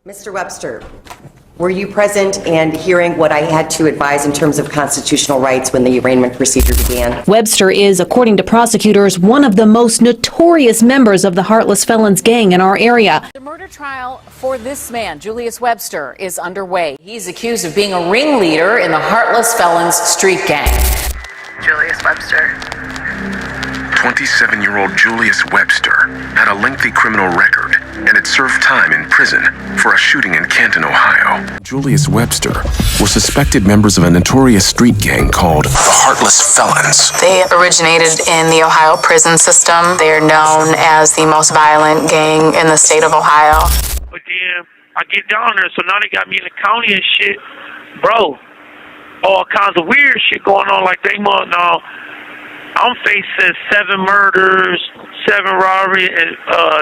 Mr. Webster, were you present and hearing what I had to advise in terms of constitutional rights when the arraignment procedure began? Webster is, according to prosecutors, one of the most notorious members of the Heartless Felons gang in our area. The murder trial for this man, Julius Webster, is underway. He's accused of being a ringleader in the Heartless Felons street gang. Julius Webster. 27-year-old Julius Webster had a lengthy criminal record and had served time in prison for a shooting in Canton, Ohio. Julius Webster were suspected members of a notorious street gang called the Heartless Felons. They originated in the Ohio prison system. They are known as the most violent gang in the state of Ohio. But then I get down there, so now they got me in the county and shit. Bro, all kinds of weird shit going on. Like they must now. I'm facing 7 murders, 7 robberies, and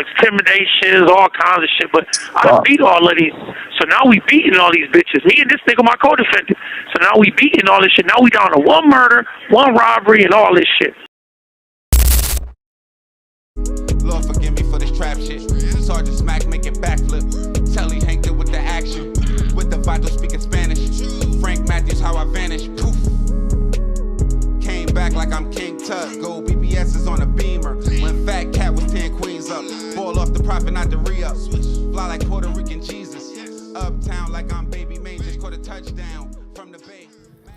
intimidations, all kinds of shit. But I beat all of these. So now we beating all these bitches. Me and this nigga, my co-defendant. So now we beating all this shit. Now we down to 1 murder, 1 robbery, and all this shit. Lord forgive me for this trap shit. Sergeant Smack making backflip. Telly Hank with the action. With the vital speaking Spanish. Frank Matthews, how I vanish. Poof. Came back like I'm King Tut. Gold BBS is on a beamer. When Fat Cat was 10 queens up. Ball off the profit, not the re-up. Fly like Puerto Rican Jesus. Uptown like I'm Baby May. Just caught a touchdown from the bay.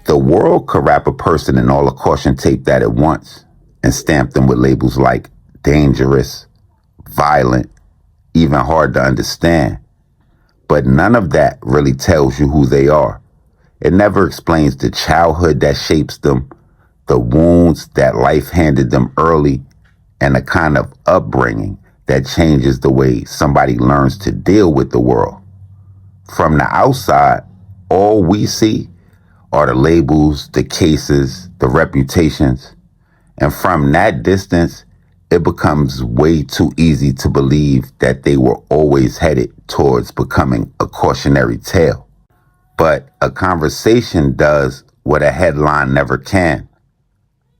The world could wrap a person in all the caution tape that it wants and stamp them with labels like dangerous, violent, even hard to understand. But none of that really tells you who they are. It never explains the childhood that shapes them, the wounds that life handed them early, and the kind of upbringing that changes the way somebody learns to deal with the world. From the outside, all we see are the labels, the cases, the reputations. And from that distance, it becomes way too easy to believe that they were always headed towards becoming a cautionary tale. But a conversation does what a headline never can,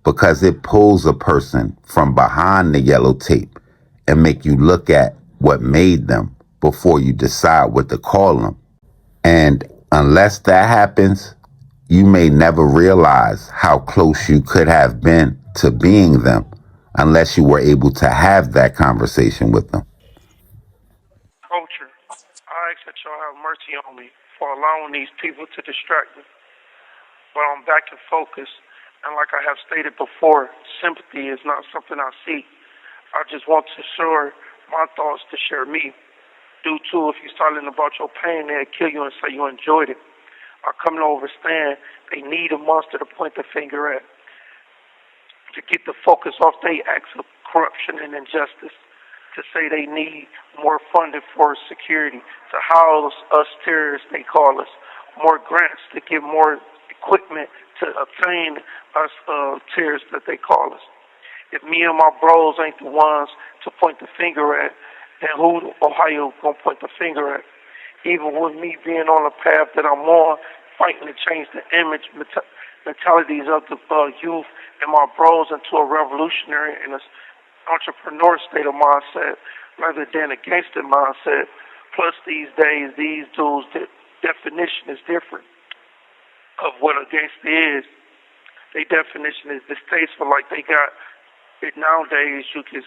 because it pulls a person from behind the yellow tape and make you look at what made them before you decide what to call them. And unless that happens, you may never realize how close you could have been to being them unless you were able to have that conversation with them. Culture, I ask that y'all have mercy on me for allowing these people to distract me. But I'm back in focus. And like I have stated before, sympathy is not something I seek. I just want to share my thoughts to share me. Due to if you're silent about your pain, they'll kill you and say you enjoyed it. I come to understand they need a monster to point the finger at, to get the focus off their acts of corruption and injustice, to say they need more funding for security, to house us terrorists, they call us, more grants to get more equipment to obtain us terrorists that they call us. If me and my bros ain't the ones to point the finger at, then who Ohio gonna point the finger at? Even with me being on the path that I'm on, fighting to change the image, mentalities of the youth and my bros into a revolutionary and an entrepreneur state of mindset rather than a gangster mindset. Plus these days, these dudes, the definition is different of what a gangster is. Their definition is distasteful, like they got it nowadays. You can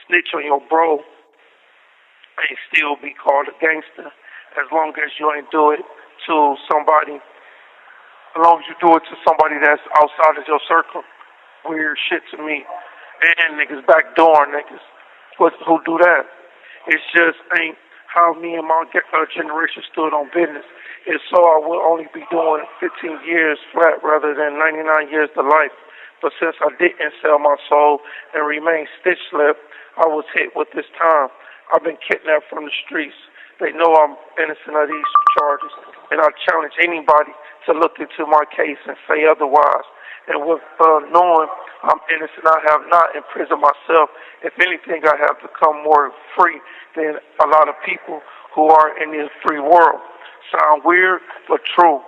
snitch on your bro and still be called a gangster as long as you ain't do it to somebody, as long as you do it to somebody that's outside of your circle. Weird shit to me. And niggas backdoor niggas who do that. It's just ain't how me and my generation stood on business. If so, I would only be doing 15 years flat rather than 99 years to life. But since I didn't sell my soul and remained stitch-lipped, I was hit with this time. I've been kidnapped from the streets. They know I'm innocent of these charges, and I challenge anybody to look into my case and say otherwise. And with knowing I'm innocent, I have not imprisoned myself. If anything, I have become more free than a lot of people who are in this free world. Sound weird, but true.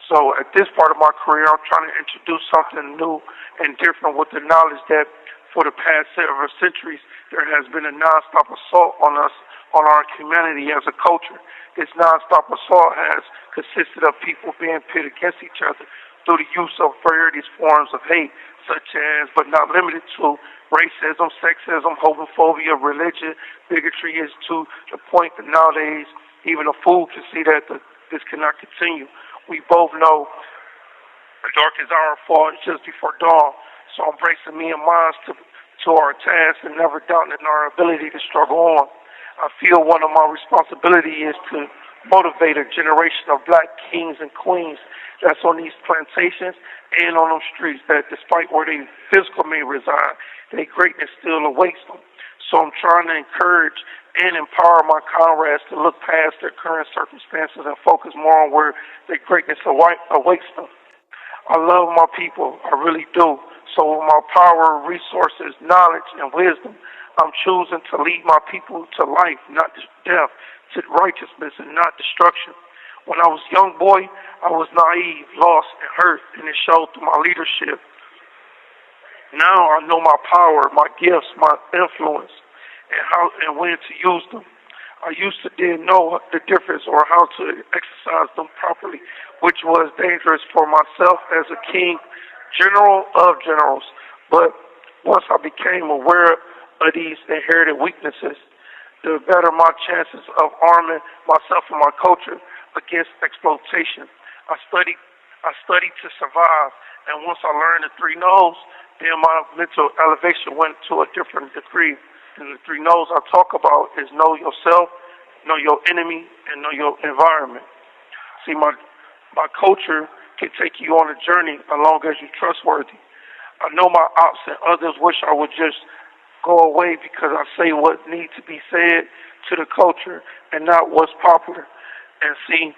So at this part of my career, I'm trying to introduce something new and different with the knowledge that For the past several centuries, there has been a nonstop assault on us, on our humanity as a culture. This nonstop assault has consisted of people being pit against each other through the use of various forms of hate, such as, but not limited to, racism, sexism, homophobia, religion, bigotry, is to the point that nowadays even a fool can see that this cannot continue. We both know the darkest hour falls just before dawn, so embracing me and mine to our task and never doubting our ability to struggle on. I feel one of my responsibility is to motivate a generation of black kings and queens that's on these plantations and on those streets, that despite where they physically may reside, their greatness still awaits them. So I'm trying to encourage and empower my comrades to look past their current circumstances and focus more on where their greatness awaits them. I love my people, I really do. So with my power, resources, knowledge, and wisdom, I'm choosing to lead my people to life, not to death, to righteousness and not destruction. When I was a young boy, I was naive, lost, and hurt, and it showed through my leadership. Now I know my power, my gifts, my influence, and how and when to use them. I used to didn't know the difference or how to exercise them properly, which was dangerous for myself as a king, general of generals. But once I became aware of these inherited weaknesses, the better my chances of arming myself and my culture against exploitation. I studied to survive, and once I learned the 3 no's, then my mental elevation went to a different degree. And the 3 no's I talk about is know yourself, know your enemy, and know your environment. See, my culture can take you on a journey as long as you're trustworthy. I know my ops and others wish I would just go away because I say what needs to be said to the culture and not what's popular. And see,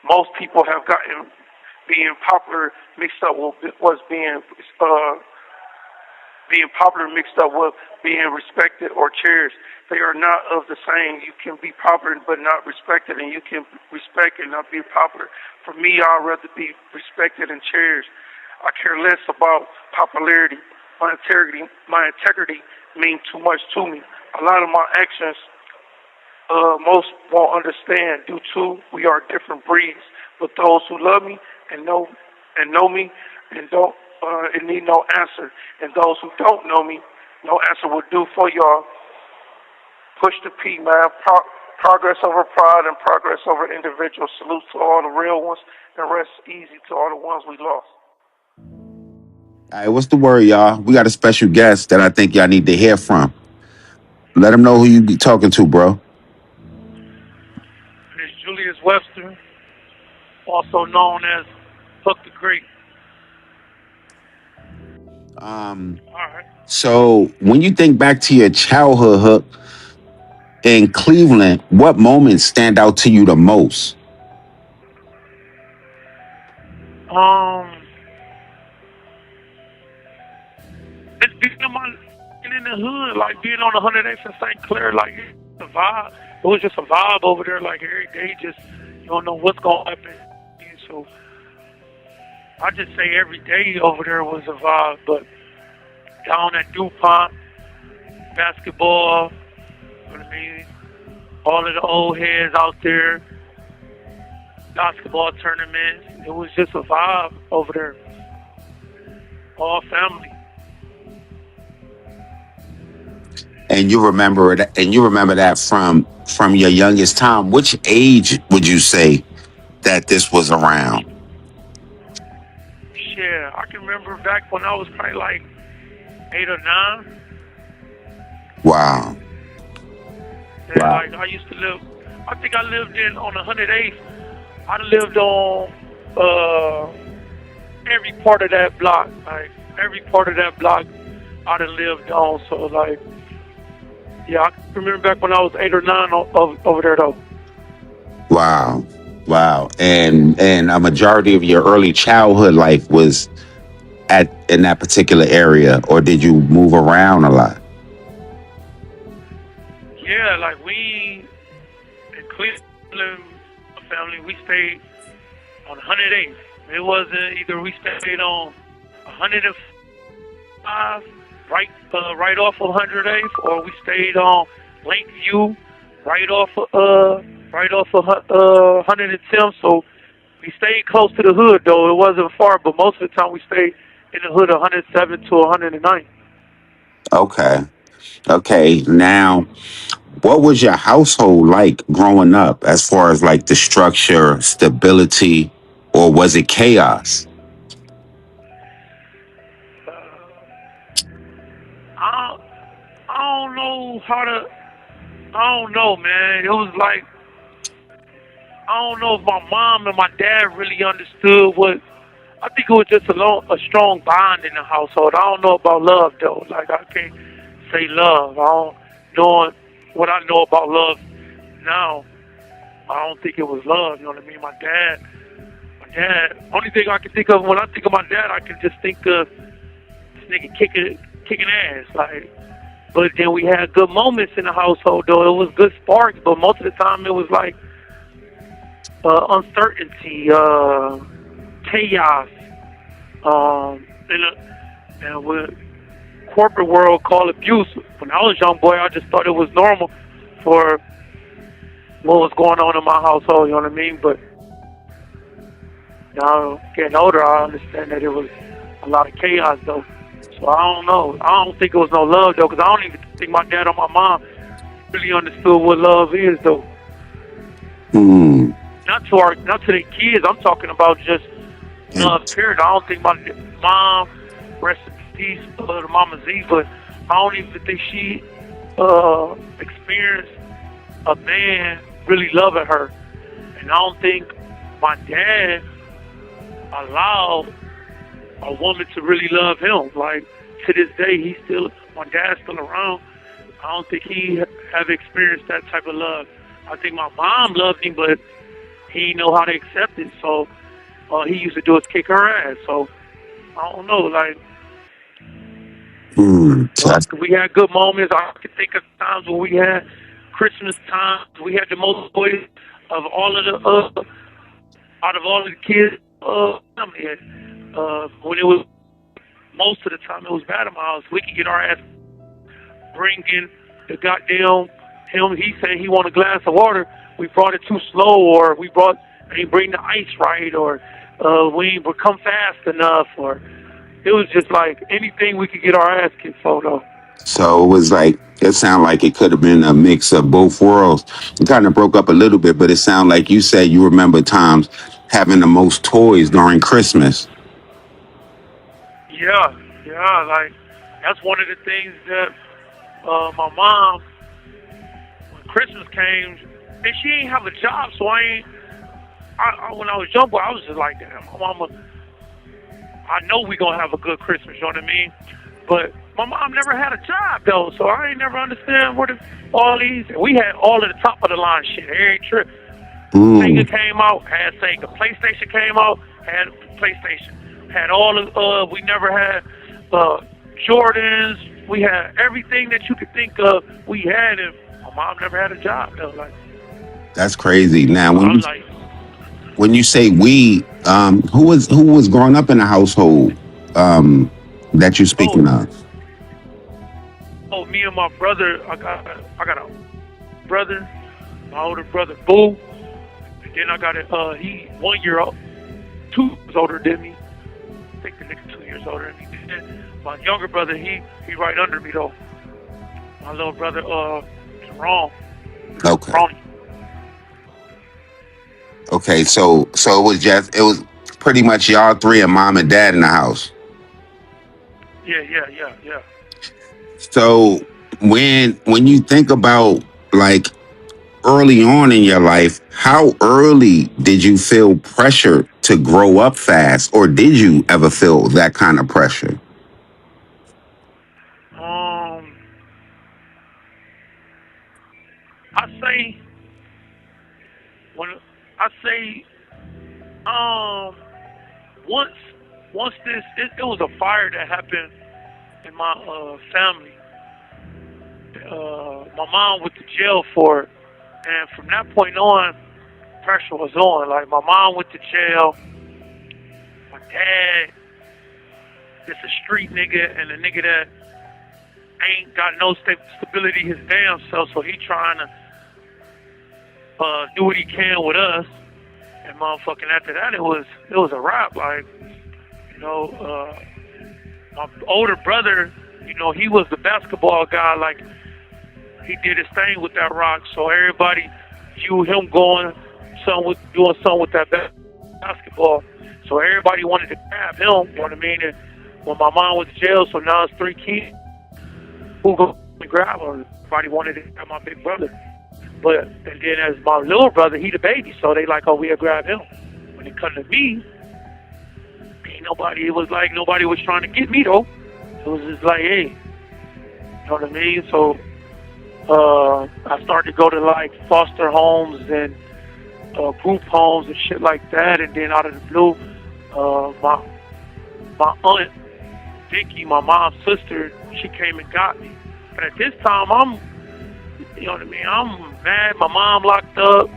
most people have gotten being popular mixed up with what's being popular mixed up with being respected or cherished. They are not of the same. You can be popular but not respected, and you can respect and not be popular. For me, I'd rather be respected and cherished. I care less about popularity. My integrity means too much to me. A lot of my actions, most won't understand due to we are different breeds. But those who love me and know me and don't and need no answer, and those who don't know me, no answer will do for y'all. Push the P, man. Progress over pride and progress over individual. Salute to all the real ones, and rest easy to all the ones we lost. All right, what's the word, y'all? We got a special guest that I think y'all need to hear from. Let them know who you be talking to, bro. It's Julius Webster, also known as Hook the Great. All right. So when you think back to your childhood, Hook, in Cleveland, what moments stand out to you the most? It's being in the hood, like being on 108th and St. Clair, like the vibe. It was just a vibe over there, like every day, just you don't know what's gonna happen. So I just say every day over there was a vibe. But down at DuPont, basketball, you know what I mean? All of the old heads out there, basketball tournaments. It was just a vibe over there. All family. And you remember it, and you remember that from your youngest time. Which age would you say that this was around? Yeah, I can remember back when I was probably like 8 or 9. Wow. And Wow. like I used to live, I think I lived on 108th. I lived on every part of that block. Like every part of that block I done lived on. So like, yeah, I can remember back when I was 8 or 9 over there though. Wow. Wow. And a majority of your early childhood life was in that particular area, or did you move around a lot? Yeah, like we in Cleveland, my family, we stayed on 108th. It wasn't either we stayed on 105 right off of 108th, or we stayed on Lakeview, right off of 110th. So we stayed close to the hood, though. It wasn't far, but most of the time we stayed in the hood of 107 to 109. Okay. Okay. Now, what was your household like growing up as far as like the structure, stability, or was it chaos? I, I don't know how to. I don't know, man. It was like, I don't know if my mom and my dad really understood what. I think it was just a strong bond in the household. I don't know about love though. Like I can't say love. I don't knowing what I know about love now. I don't think it was love. You know what I mean? My dad. Only thing I can think of when I think of my dad, I can just think of this nigga kicking ass. Like, but then we had good moments in the household though. It was good sparks, but most of the time it was like uncertainty, chaos, and what corporate world call abuse. When I was a young boy, I just thought it was normal for what was going on in my household. You know what I mean? But now getting older, I understand that it was a lot of chaos though. So I don't know. I don't think it was no love though, because I don't even think my dad or my mom really understood what love is though. Hmm. Not to the kids. I'm talking about just love, period. I don't think my mom, rest in peace, to Mama Z, but I don't even think she experienced a man really loving her. And I don't think my dad allowed a woman to really love him. Like, to this day, my dad's still around. I don't think he have experienced that type of love. I think my mom loved him, but he didn't know how to accept it. So all he used to do is kick her ass. So I don't know, like, we had good moments. I can think of times when we had Christmas times. We had the most boys of all of the out of all of the kids. When it was most of the time it was bad in my house. We could get our ass bringing the goddamn him. He said he want a glass of water. We brought it too slow, or we didn't bring the ice right, or we didn't come fast enough, or it was just like anything we could get our ass kicked for though. So it was like, it sounded like it could have been a mix of both worlds. It kind of broke up a little bit, but it sounded like you said you remember times having the most toys during Christmas. Yeah, like, that's one of the things that my mom, when Christmas came, and she ain't have a job, so when I was young boy, I was just like, damn, my mama, I know we gonna have a good Christmas, you know what I mean? But my mom never had a job though, so I ain't never understand all these. We had all of the top of the line shit every trip. Sega came out, had Sega. PlayStation came out, had PlayStation. Had all of, we never had Jordans. We had everything that you could think of. We had, and my mom never had a job though. Like, that's crazy. Now, like, when you say we, who was growing up in the household that you're speaking of? Oh, me and my brother. I got a brother, my older brother Boo, and then I got he 1 year old, 2 years older than me. I think the nigga 2 years older than me. And my younger brother, he right under me though. My little brother, Jerome. Okay. Ronnie. Okay, so it was pretty much y'all three and mom and dad in the house. Yeah. So when you think about like early on in your life, how early did you feel pressure to grow up fast, or did you ever feel that kind of pressure? Once it was a fire that happened in my family. My mom went to jail for it, and from that point on, pressure was on. Like, my mom went to jail. My dad is a street nigga, and a nigga that ain't got no stability his damn self, so he trying to do what he can with us. And motherfucking after that, it was a wrap. Like, you know, my older brother, you know, he was the basketball guy. Like, he did his thing with that rock, so everybody viewed him doing something with that basketball. So everybody wanted to grab him, you know what I mean? And when my mom was in jail, so now it's 3 kids, who go to grab her? Everybody wanted to grab my big brother. But, and then as my little brother, he the baby, so they like, oh, we'll grab him. When it come to me, it was like nobody was trying to get me, though. It was just like, hey, you know what I mean? So I started to go to like foster homes and group homes and shit like that. And then out of the blue, my aunt, Vicky, my mom's sister, she came and got me. But at this time, you know what I mean? I'm mad. My mom locked up.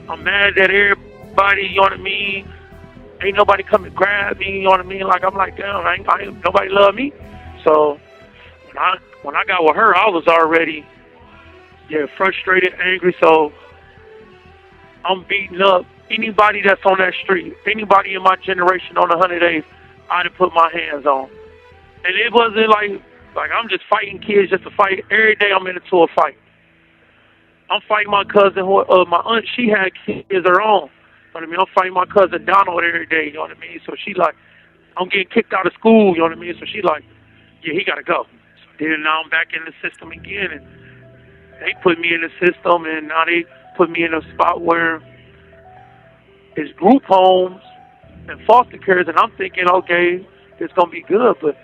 I'm mad that everybody, you know what I mean? Ain't nobody come and grab me, you know what I mean? Like, I'm like, damn, ain't nobody love me. So when I got with her, I was already, frustrated, angry. So I'm beating up anybody that's on that street. Anybody in my generation on 100 days, I done put my hands on. And it wasn't like I'm just fighting kids just to fight. Every day I'm into a fight. I'm fighting my cousin, my aunt, she had kids of her own. You know what I mean? I'm fighting my cousin Donald every day, you know what I mean? So she like, I'm getting kicked out of school, you know what I mean? So she like, yeah, he got to go. So then now I'm back in the system again, and they put me in the system, and now they put me in a spot where it's group homes and foster cares, and I'm thinking, okay, it's going to be good, but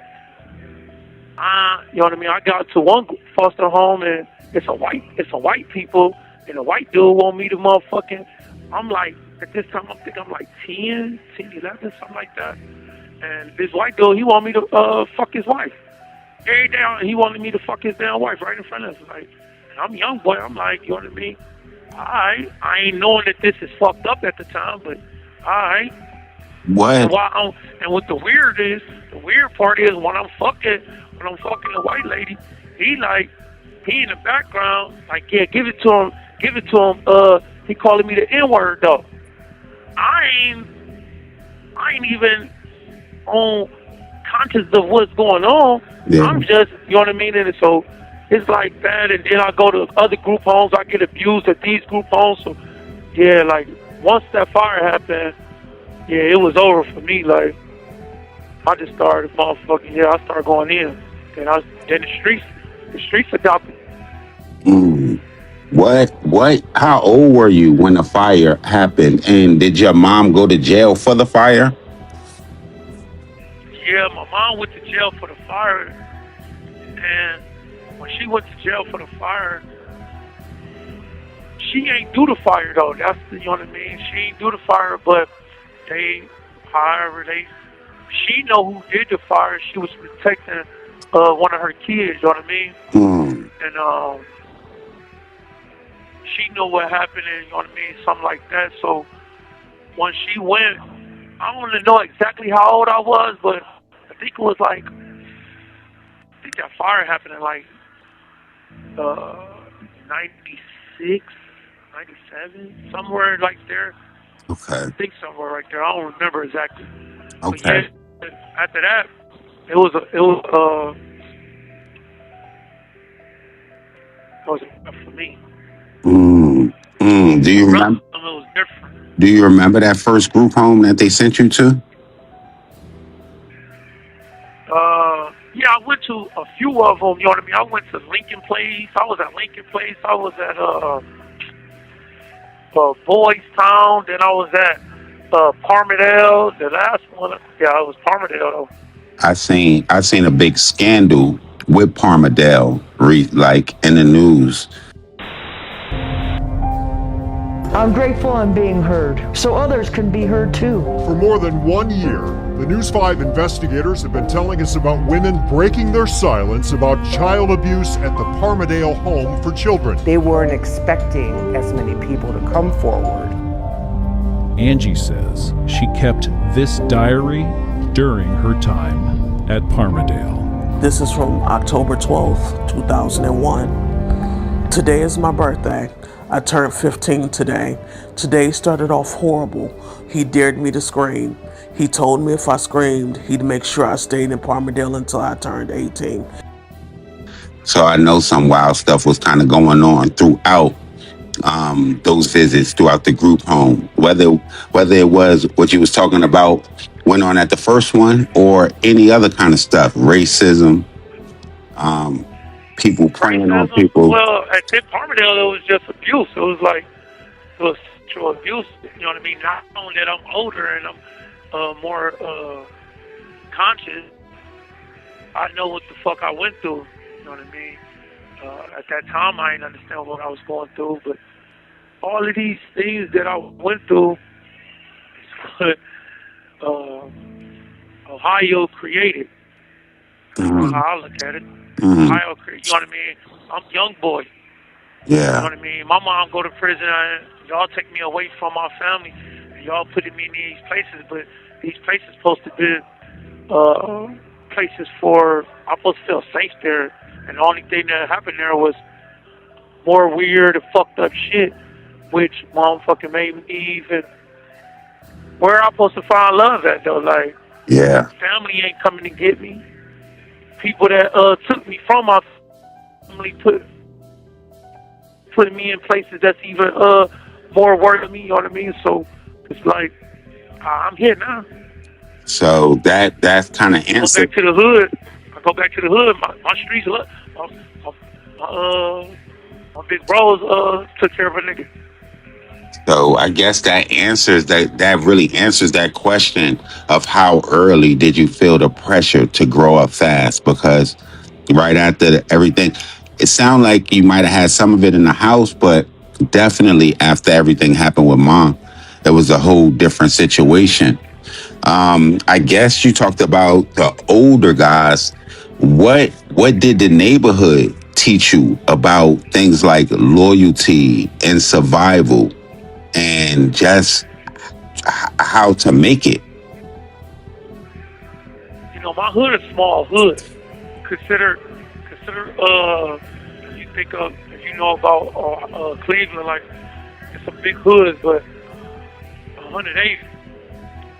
you know what I mean? I got to one foster home, and it's a white people, and the white dude want me to motherfucking, I'm like, at this time, I think I'm like 10, 11, something like that. And this white dude, he want me to fuck his wife. Every day, he wanted me to fuck his damn wife right in front of us. Like, and I'm a young boy, I'm like, you know what I mean? Alright, I ain't knowing that this is fucked up at the time, but alright. What? And what the weird part is when I'm fucking the white lady, he in the background, like, yeah, give it to him, he calling me the N-word though. I ain't even on conscious of what's going on. Yeah. I'm just, you know what I mean? And so it's like that, and then I go to other group homes, I get abused at these group homes. So yeah, like once that fire happened, yeah, it was over for me. Like I just started I started going in. Then the streets adopted. What? How old were you when the fire happened? And did your mom go to jail for the fire? Yeah, my mom went to jail for the fire. And when she went to jail for the fire, she ain't do the fire though. That's you know what I mean? She ain't do the fire, but she know who did the fire. She was protecting one of her kids, you know what I mean? And she knew what happened, and you know what I mean, something like that. So when she went, I don't really know exactly how old I was, but I think it was like, I think that fire happened in like 96, 97, somewhere like there. Okay. I think somewhere right there. I don't remember exactly. Okay. But yeah, after that, it was enough for me. Do you remember? It was different. Do you remember that first group home that they sent you to? Yeah, I went to a few of them. You know what I mean? I went to Lincoln Place. I was at Lincoln Place. I was at Boys Town. Then I was at Paradale. The last one, yeah, I was Paradale. I seen a big scandal with Paradale, like in the news. I'm grateful I'm being heard, so others can be heard too. For more than 1 year, the News 5 investigators have been telling us about women breaking their silence about child abuse at the Paradale Home for Children. They weren't expecting as many people to come forward. Angie says she kept this diary during her time at Paradale. This is from October 12th, 2001. Today is my birthday. I turned 15 today. Today started off horrible. He dared me to scream. He told me if I screamed, he'd make sure I stayed in Paradale until I turned 18. So I know some wild stuff was kind of going on throughout those visits throughout the group home. Whether it was what you was talking about went on at the first one or any other kind of stuff, racism, people preying on people. Well, at Paradale, it was just abuse. It was like, it was sexual abuse, you know what I mean? Not only that I'm older and I'm more conscious, I know what the fuck I went through, you know what I mean? At that time, I didn't understand what I was going through, but all of these things that I went through is what Ohio created. That's how I look at it. Ohio created, you know what I mean? I'm a young boy. Yeah. You know what I mean? My mom go to prison, and y'all take me away from my family, and y'all putting me in these places, but these places supposed to be places for, I'm supposed to feel safe there, and the only thing that happened there was more weird and fucked up shit, which motherfucking made me even, where I'm supposed to find love at though, like, yeah, family ain't coming to get me. People that took me from my family putting me in places that's even more worth me, you know what I mean? So it's like, I'm here now. So that's kind of answer. I go back to the hood. My streets, my big bros took care of a nigga. So I guess that really answers that question of how early did you feel the pressure to grow up fast? Because right after everything, it sounded like you might have had some of it in the house, but definitely after everything happened with Mom, it was a whole different situation. I guess you talked about the older guys. What did the neighborhood teach you about things like loyalty and survival and just how to make it? You know, my hood is small hood. Consider if you think of, if you know about Cleveland, like, it's a big hood, but 108,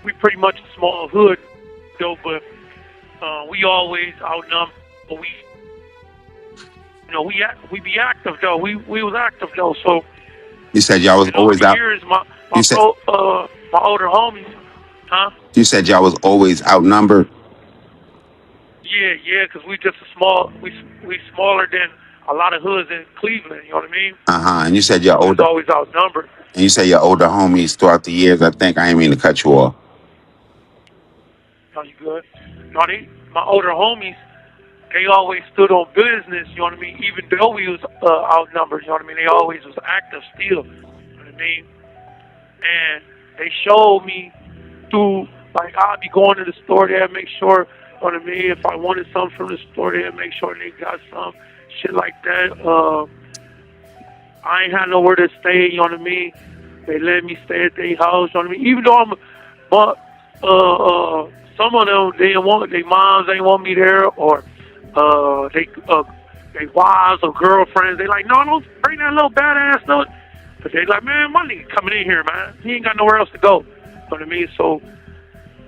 we pretty much a small hood though, but we always outnumber. But we be active though. We was active though. So you said y'all was always out. Years, my older homies, huh? You said y'all was always outnumbered. Yeah, because we just we smaller than a lot of hoods in Cleveland. You know what I mean? And you said your older. Always outnumbered. And you say your older homies throughout the years. I think I didn't mean to cut you off. No, you good? No, my older homies, they always stood on business. You know what I mean? Even though we was outnumbered, you know what I mean? They always was active still. You know what I mean? And they showed me through, like, I'd be going to the store there, make sure, you know what I mean? If I wanted something from the store there, make sure they got some shit like that. I ain't had nowhere to stay, you know what I mean? They let me stay at their house, you know what I mean? Even though some of them, their moms ain't want me there, or they wives or girlfriends, they like, no, don't bring that little badass though. But they like, man, my nigga coming in here, man. He ain't got nowhere else to go. You know what I mean? So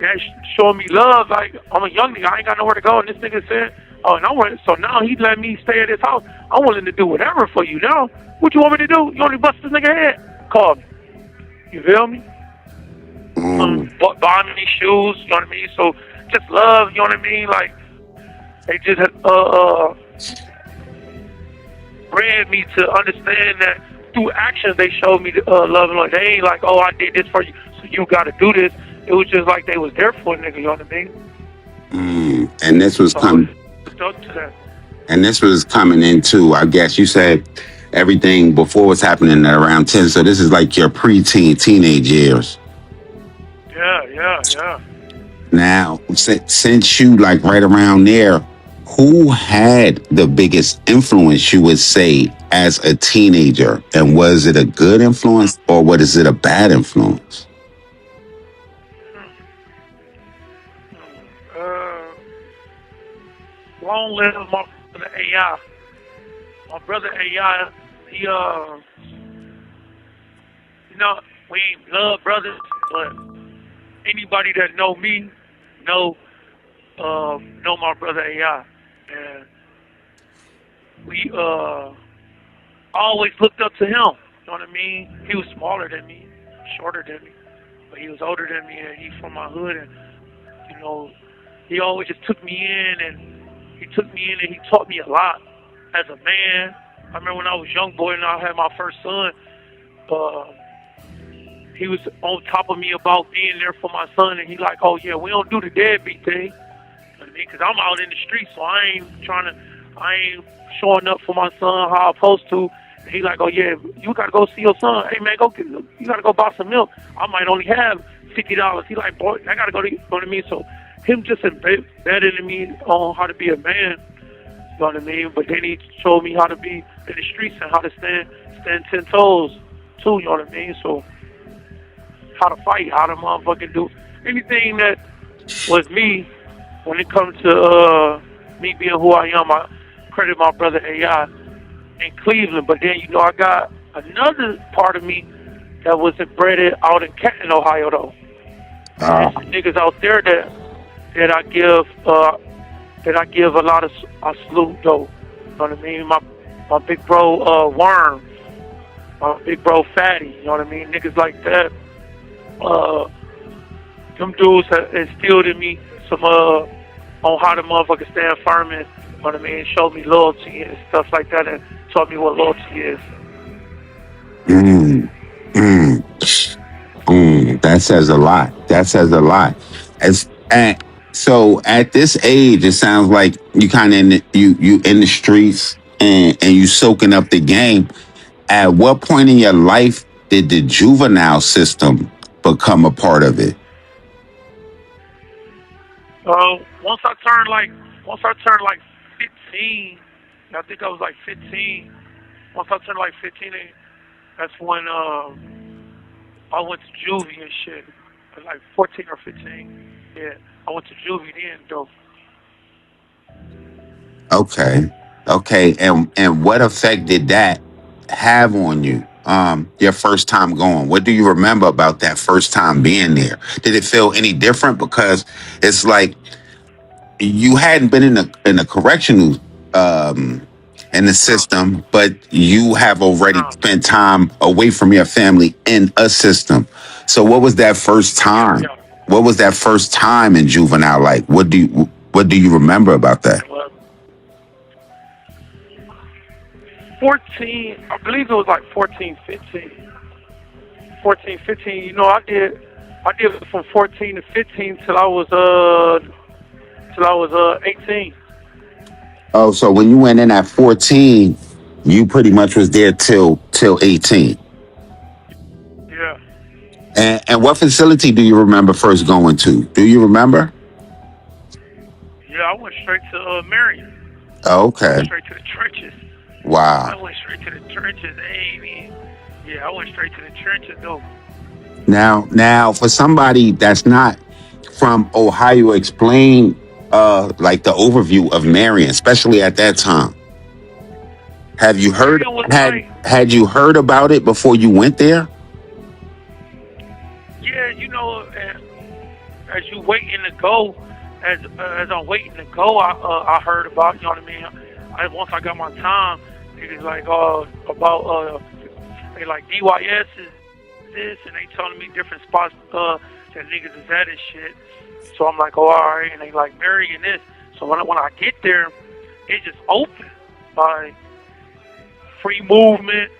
that showing me love, like, I'm a young nigga, I ain't got nowhere to go. And this nigga said, so now he let me stay at his house. I'm willing to do whatever for you now. What you want me to do? You want me to bust this nigga head? Call me. You feel me? Buy me these shoes, you know what I mean? So just love, you know what I mean? Like, they just bred me to understand that through actions they showed me love. Like, they ain't like, oh, I did this for you, so you got to do this. It was just like they was there for a nigga, you know what I mean? And this was coming. Stuck to that. And this was coming into, I guess you said everything before was happening at around 10. So this is like your preteen, teenage years. Yeah. Now, since you like right around there, who had the biggest influence, you would say, as a teenager? And was it a good influence or was it a bad influence? long live my brother AI. My brother AI, he we ain't blood brothers, but anybody that know me know my brother AI, and we always looked up to him. You know what I mean? He was smaller than me, shorter than me, but he was older than me, and he's from my hood, and he always just took me in, and he taught me a lot as a man. I remember when I was a young boy and I had my first son, he was on top of me about being there for my son, and he like, oh yeah, we don't do the deadbeat thing. You know what I mean? Because I'm out in the streets, so I ain't showing up for my son how I'm supposed to. And he like, oh yeah, you gotta go see your son. Hey man, you gotta go buy some milk. I might only have $50. He like, boy, I gotta go to me. So him just embedded in me on how to be a man. You know what I mean? But then he showed me how to be in the streets and how to stand 10 toes too. You know what I mean? So how to fight, how to motherfucking do anything that was me when it comes to me being who I am. I credit my brother AI in Cleveland, but then I got another part of me that was bred out in Canton, Ohio though. There's some niggas out there that I give a lot of a salute though. You know what I mean? My big bro Worm, my big bro Fatty. You know what I mean? Niggas like that. Them dudes have instilled in me some on how to motherfucker stand firm and, you know what I mean, showed me loyalty and stuff like that, and taught me what loyalty is. That says a lot. That says a lot. So at this age, it sounds like you kind of you in the streets and you soaking up the game. At what point in your life did the juvenile system become a part of it? Once I turned like 15, I think I was like 15. Once I turned like 15, that's when I went to juvie and shit. I was like 14 or 15. Yeah, I went to juvie then though. Okay. And what effect did that have on you? Your first time going. What do you remember about that first time being there? Did it feel any different? Because it's like you hadn't been in a correctional in the system, but you have already spent time away from your family in a system. So what was that first time? What was that first time in juvenile like? What do you remember about that? 14, I believe it was like 14, 15. 14, 15, I did it from 14 to 15 till I was 18. Oh, so when you went in at 14, you pretty much was there till 18. Yeah. And what facility do you remember first going to? Do you remember? Yeah, I went straight to Marion. Okay. I went straight to the trenches. Wow. I went straight to the trenches. Hey, man. Yeah, I went straight to the trenches, though. Now, for somebody that's not from Ohio, explain like the overview of Marion, especially at that time. Have you heard had you heard about it before you went there? Yeah, as you waiting to go, as I'm waiting to go, I heard about, you know what I mean? Once I got my time, niggas like about they like DYS is this, and they telling me different spots that niggas is at and shit. So I'm like, oh, all right, and they like Marion this. So when I get there, it's just open, like free movement.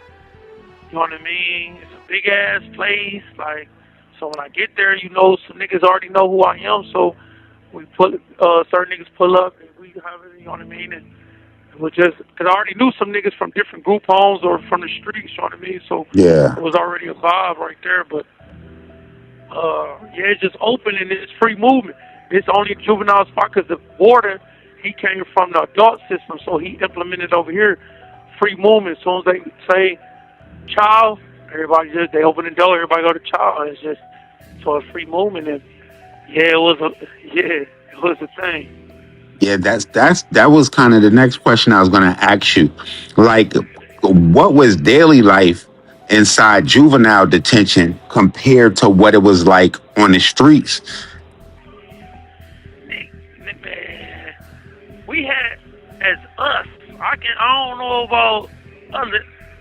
You know what I mean? It's a big ass place, like. So when I get there, some niggas already know who I am. So we certain niggas pull up, and we have it. You know what I mean? And it was just because I already knew some niggas from different group homes or from the streets. You know what I mean? So yeah, it was already a vibe right there. But yeah, it's just open and it's free movement. It's only a juvenile spot because the warden, he came from the adult system, so he implemented over here free movement. As soon as they say child, they open the door, everybody go to child. It's just so a free movement, and it was a thing. Yeah, that was kind of the next question I was gonna ask you. Like, what was daily life inside juvenile detention compared to what it was like on the streets? Man, we had as us. I don't know about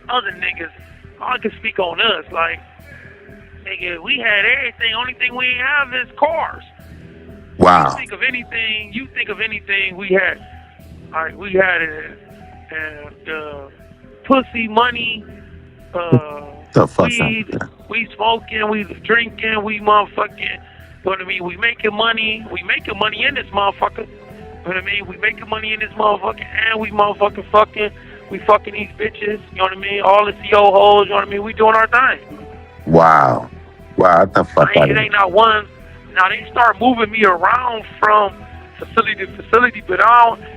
other niggas. I can speak on us. Like, nigga, we had everything. Only thing we ain't have is cars. Wow. You think of anything we had. Like, we had pussy, money, The fuck weed, we smoking, we drinking, we motherfucking, you know what I mean? We making money in this motherfucker. You know what I mean? We making money in this motherfucker, and we motherfucking fucking, we fucking these bitches, you know what I mean? All the CO hoes, you know what I mean? We doing our thing. Wow. What the fuck? It ain't not one. Now they start moving me around from facility to facility, but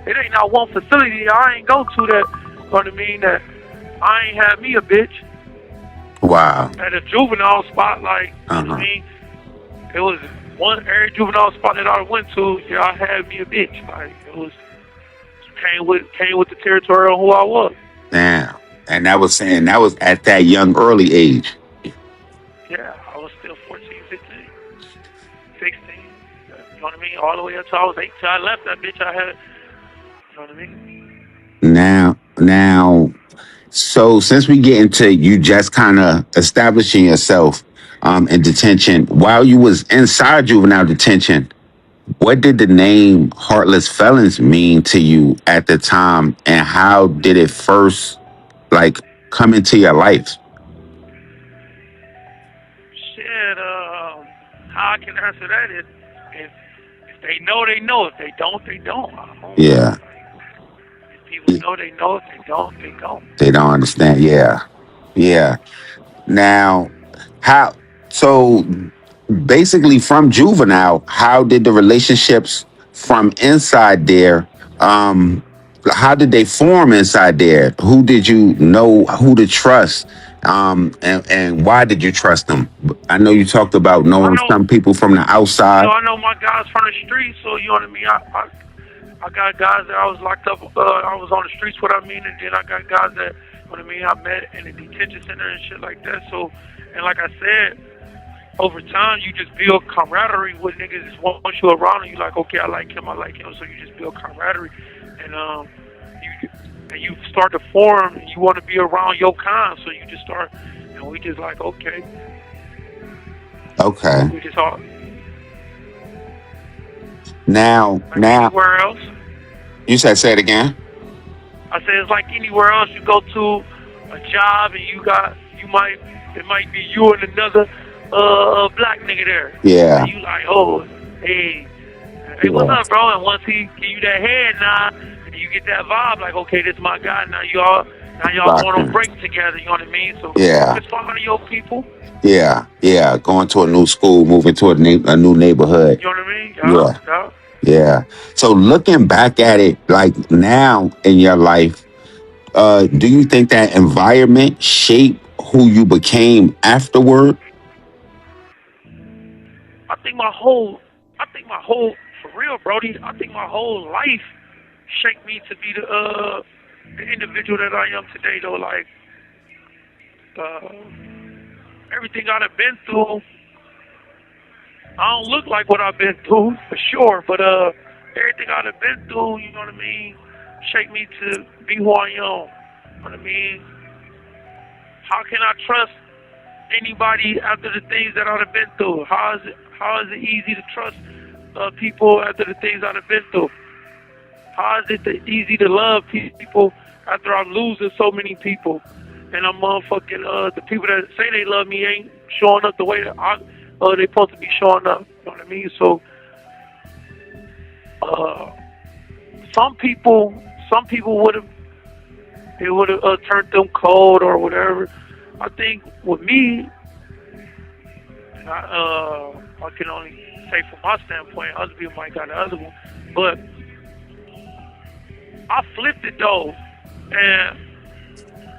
it ain't not one facility I ain't go to that, you know what I mean, that I ain't have me a bitch. Wow. At a juvenile spot, like, you know what I mean? It was every juvenile spot that I went to, yeah, I had me a bitch. Like, it was, came with the territory of who I was. Damn. And that was at that young, early age. Yeah, I was still 14, 15, 16. You know what I mean? All the way up till I was 18. I left that bitch. I had, you know what I mean? Now, so since we get into you just kind of establishing yourself in detention, while you was inside juvenile detention, what did the name Heartless Felons mean to you at the time, and how did it first, like, come into your life? Shit, how I can answer that is, if they know, they know. If they don't, they don't. Yeah. If people know, they know. If they don't, they don't. They don't understand. Yeah. Now, so basically from juvenile, how did the relationships from inside there, how did they form inside there? Who did you know, who to trust? And why did you trust them? I know you talked about knowing some people from the outside. I know my guys from the street, so you know what I mean? I got guys that I was locked up, I was on the streets, what I mean, and then I got guys that, you know what I mean, I met in the detention center and shit like that. So, and like I said, over time, you just build camaraderie with niggas. Just once you're around and you're like, okay, I like him, so you just build camaraderie. And you start to form, and you want to be around your kind, so you just start, and we just like, okay. We just all... Now, anywhere else. You said, say it again. I said it's like anywhere else. You go to a job and it might be you and another black nigga there. Yeah. And you like, oh, hey, what's up, bro? And once he give you that head nod, and you get that vibe, like, okay, this is my guy. Now y'all going on break together. You know what I mean? So yeah, just talking to your people. Yeah. Going to a new school, moving to a new neighborhood. You know what I mean? Yeah. So looking back at it, like now in your life, do you think that environment shaped who you became afterward? I think my whole, for real, Brody, I think my whole life shaped me to be the individual that I am today, though. Like, everything I've been through, I don't look like what I've been through, for sure, but everything I've been through, you know what I mean, shaped me to be who I am. You know what I mean? How can I trust anybody after the things that I've been through? How is it easy to trust people after the things I've been through? How is it easy to love people after I'm losing so many people? And I'm motherfucking, the people that say they love me ain't showing up the way that they supposed to be showing up. You know what I mean? So, some people would have turned them cold or whatever. I think with me, I can only say from my standpoint, other people might got the other one, but I flipped it though, and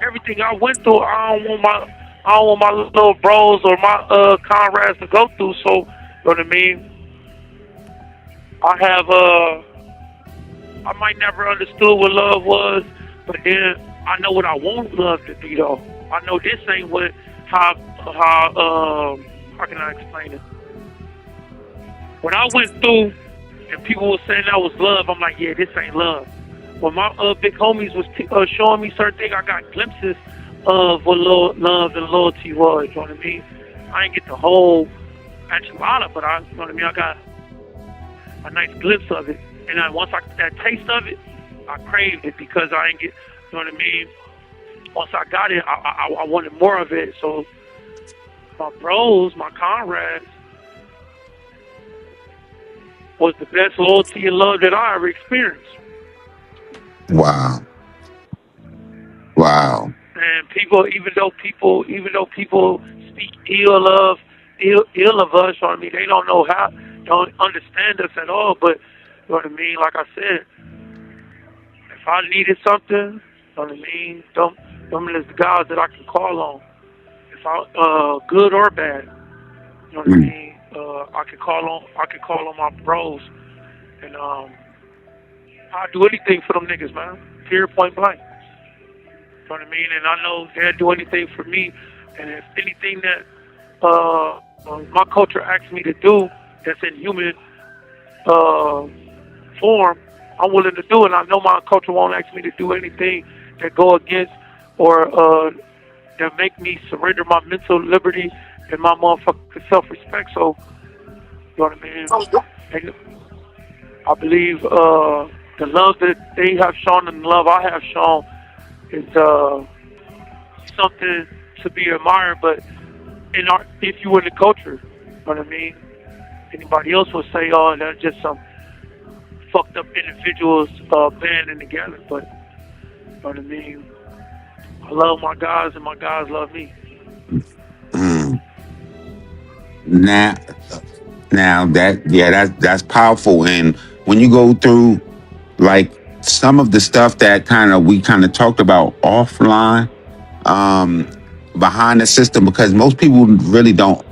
everything I went through, I don't want my little bros or my comrades to go through. So, you know what I mean? I have I might never understood what love was, but then I know what I want love to be though. I know this ain't what how can I explain it? When I went through and people were saying that was love, I'm like, yeah, this ain't love. When my big homies was showing me certain things, I got glimpses of what love and loyalty was. You know what I mean? I didn't get the whole enchilada, but you know what I mean? I got a nice glimpse of it. And then once I got that taste of it, I craved it because I didn't get, you know what I mean? Once I got it, I wanted more of it. So my bros, my comrades, was the best loyalty and love that I ever experienced. Wow. Wow. And people, even though people speak ill of us, you know what I mean? They don't know how, don't understand us at all. But you know what I mean? Like I said, if I needed something, you know what I mean? Them is the guys that I can call on. If I good or bad, you know what I mean? I could call on my bros, and I'll do anything for them niggas, man. Period, point blank. You know what I mean? And I know they'll do anything for me. And if anything that my culture asks me to do that's in human form, I'm willing to do it. And I know my culture won't ask me to do anything that go against or that make me surrender my mental liberty and my motherfucking self-respect. So, you know what I mean? And I believe the love that they have shown and the love I have shown is something to be admired. But if you were in the culture, you know what I mean? Anybody else would say, oh, they're just some fucked up individuals banding together. But, you know what I mean? I love my guys and my guys love me. Now that's powerful. And when you go through like some of the stuff that we talked about offline, behind the system, because most people really don't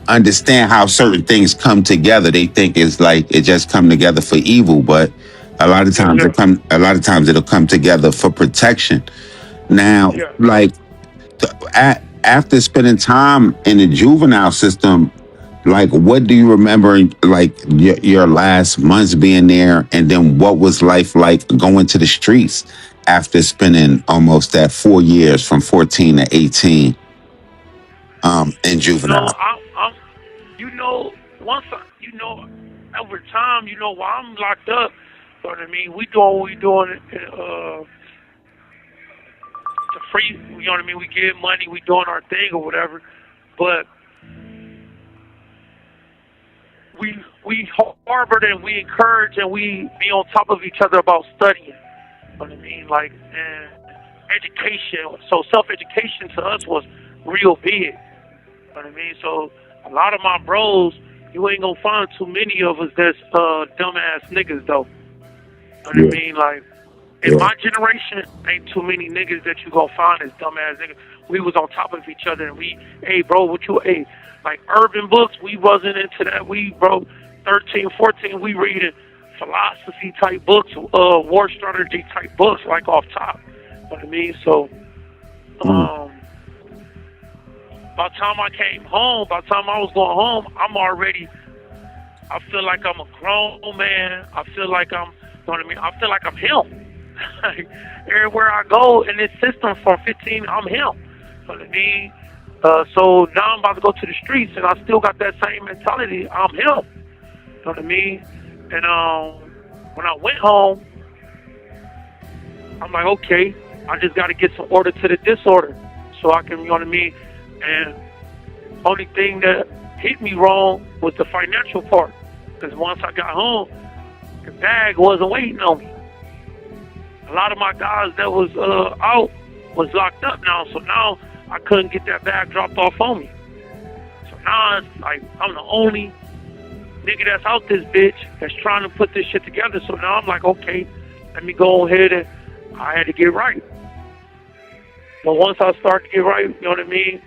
understand how certain things come together. They think it's like it just come together for evil, but a lot of times it'll come together for protection. Now, like after spending time in the juvenile system, like what do you remember like your last months being there, and then what was life like going to the streets after spending almost that 4 years from 14 to 18 in juvenile? Over time, while I'm locked up, you know what I mean? We doing what we doing to free, you know what I mean? We get money, we doing our thing or whatever, but we harbored and we encourage and we be on top of each other about studying. You know what I mean? Like, and education. So self-education to us was real big. You know what I mean? So a lot of my bros, you ain't gonna find too many of us that's dumbass niggas though. You know what I mean? Like, in my generation, ain't too many niggas that you gonna find as dumbass niggas. We was on top of each other and hey bro, like urban books, we wasn't into that. 13, 14, we reading philosophy type books, war strategy type books, like off top. You know what I mean? So, by the time I came home, by the time I was going home, I feel like I'm a grown man. I feel like you know what I mean? I feel like I'm him. Everywhere I go in this system from 15, I'm him. You know what I mean? So now I'm about to go to the streets, and I still got that same mentality. I'm him. You know what I mean? And when I went home, I'm like, okay, I just got to get some order to the disorder so I can, you know what I mean? And only thing that hit me wrong was the financial part, because once I got home, the bag wasn't waiting on me. A lot of my guys that was out was locked up now, so now I couldn't get that bag dropped off on me. So now it's like I'm the only nigga that's out this bitch that's trying to put this shit together. So now I'm like, okay, let me go ahead and I had to get right. But once I started to get right, you know what I mean,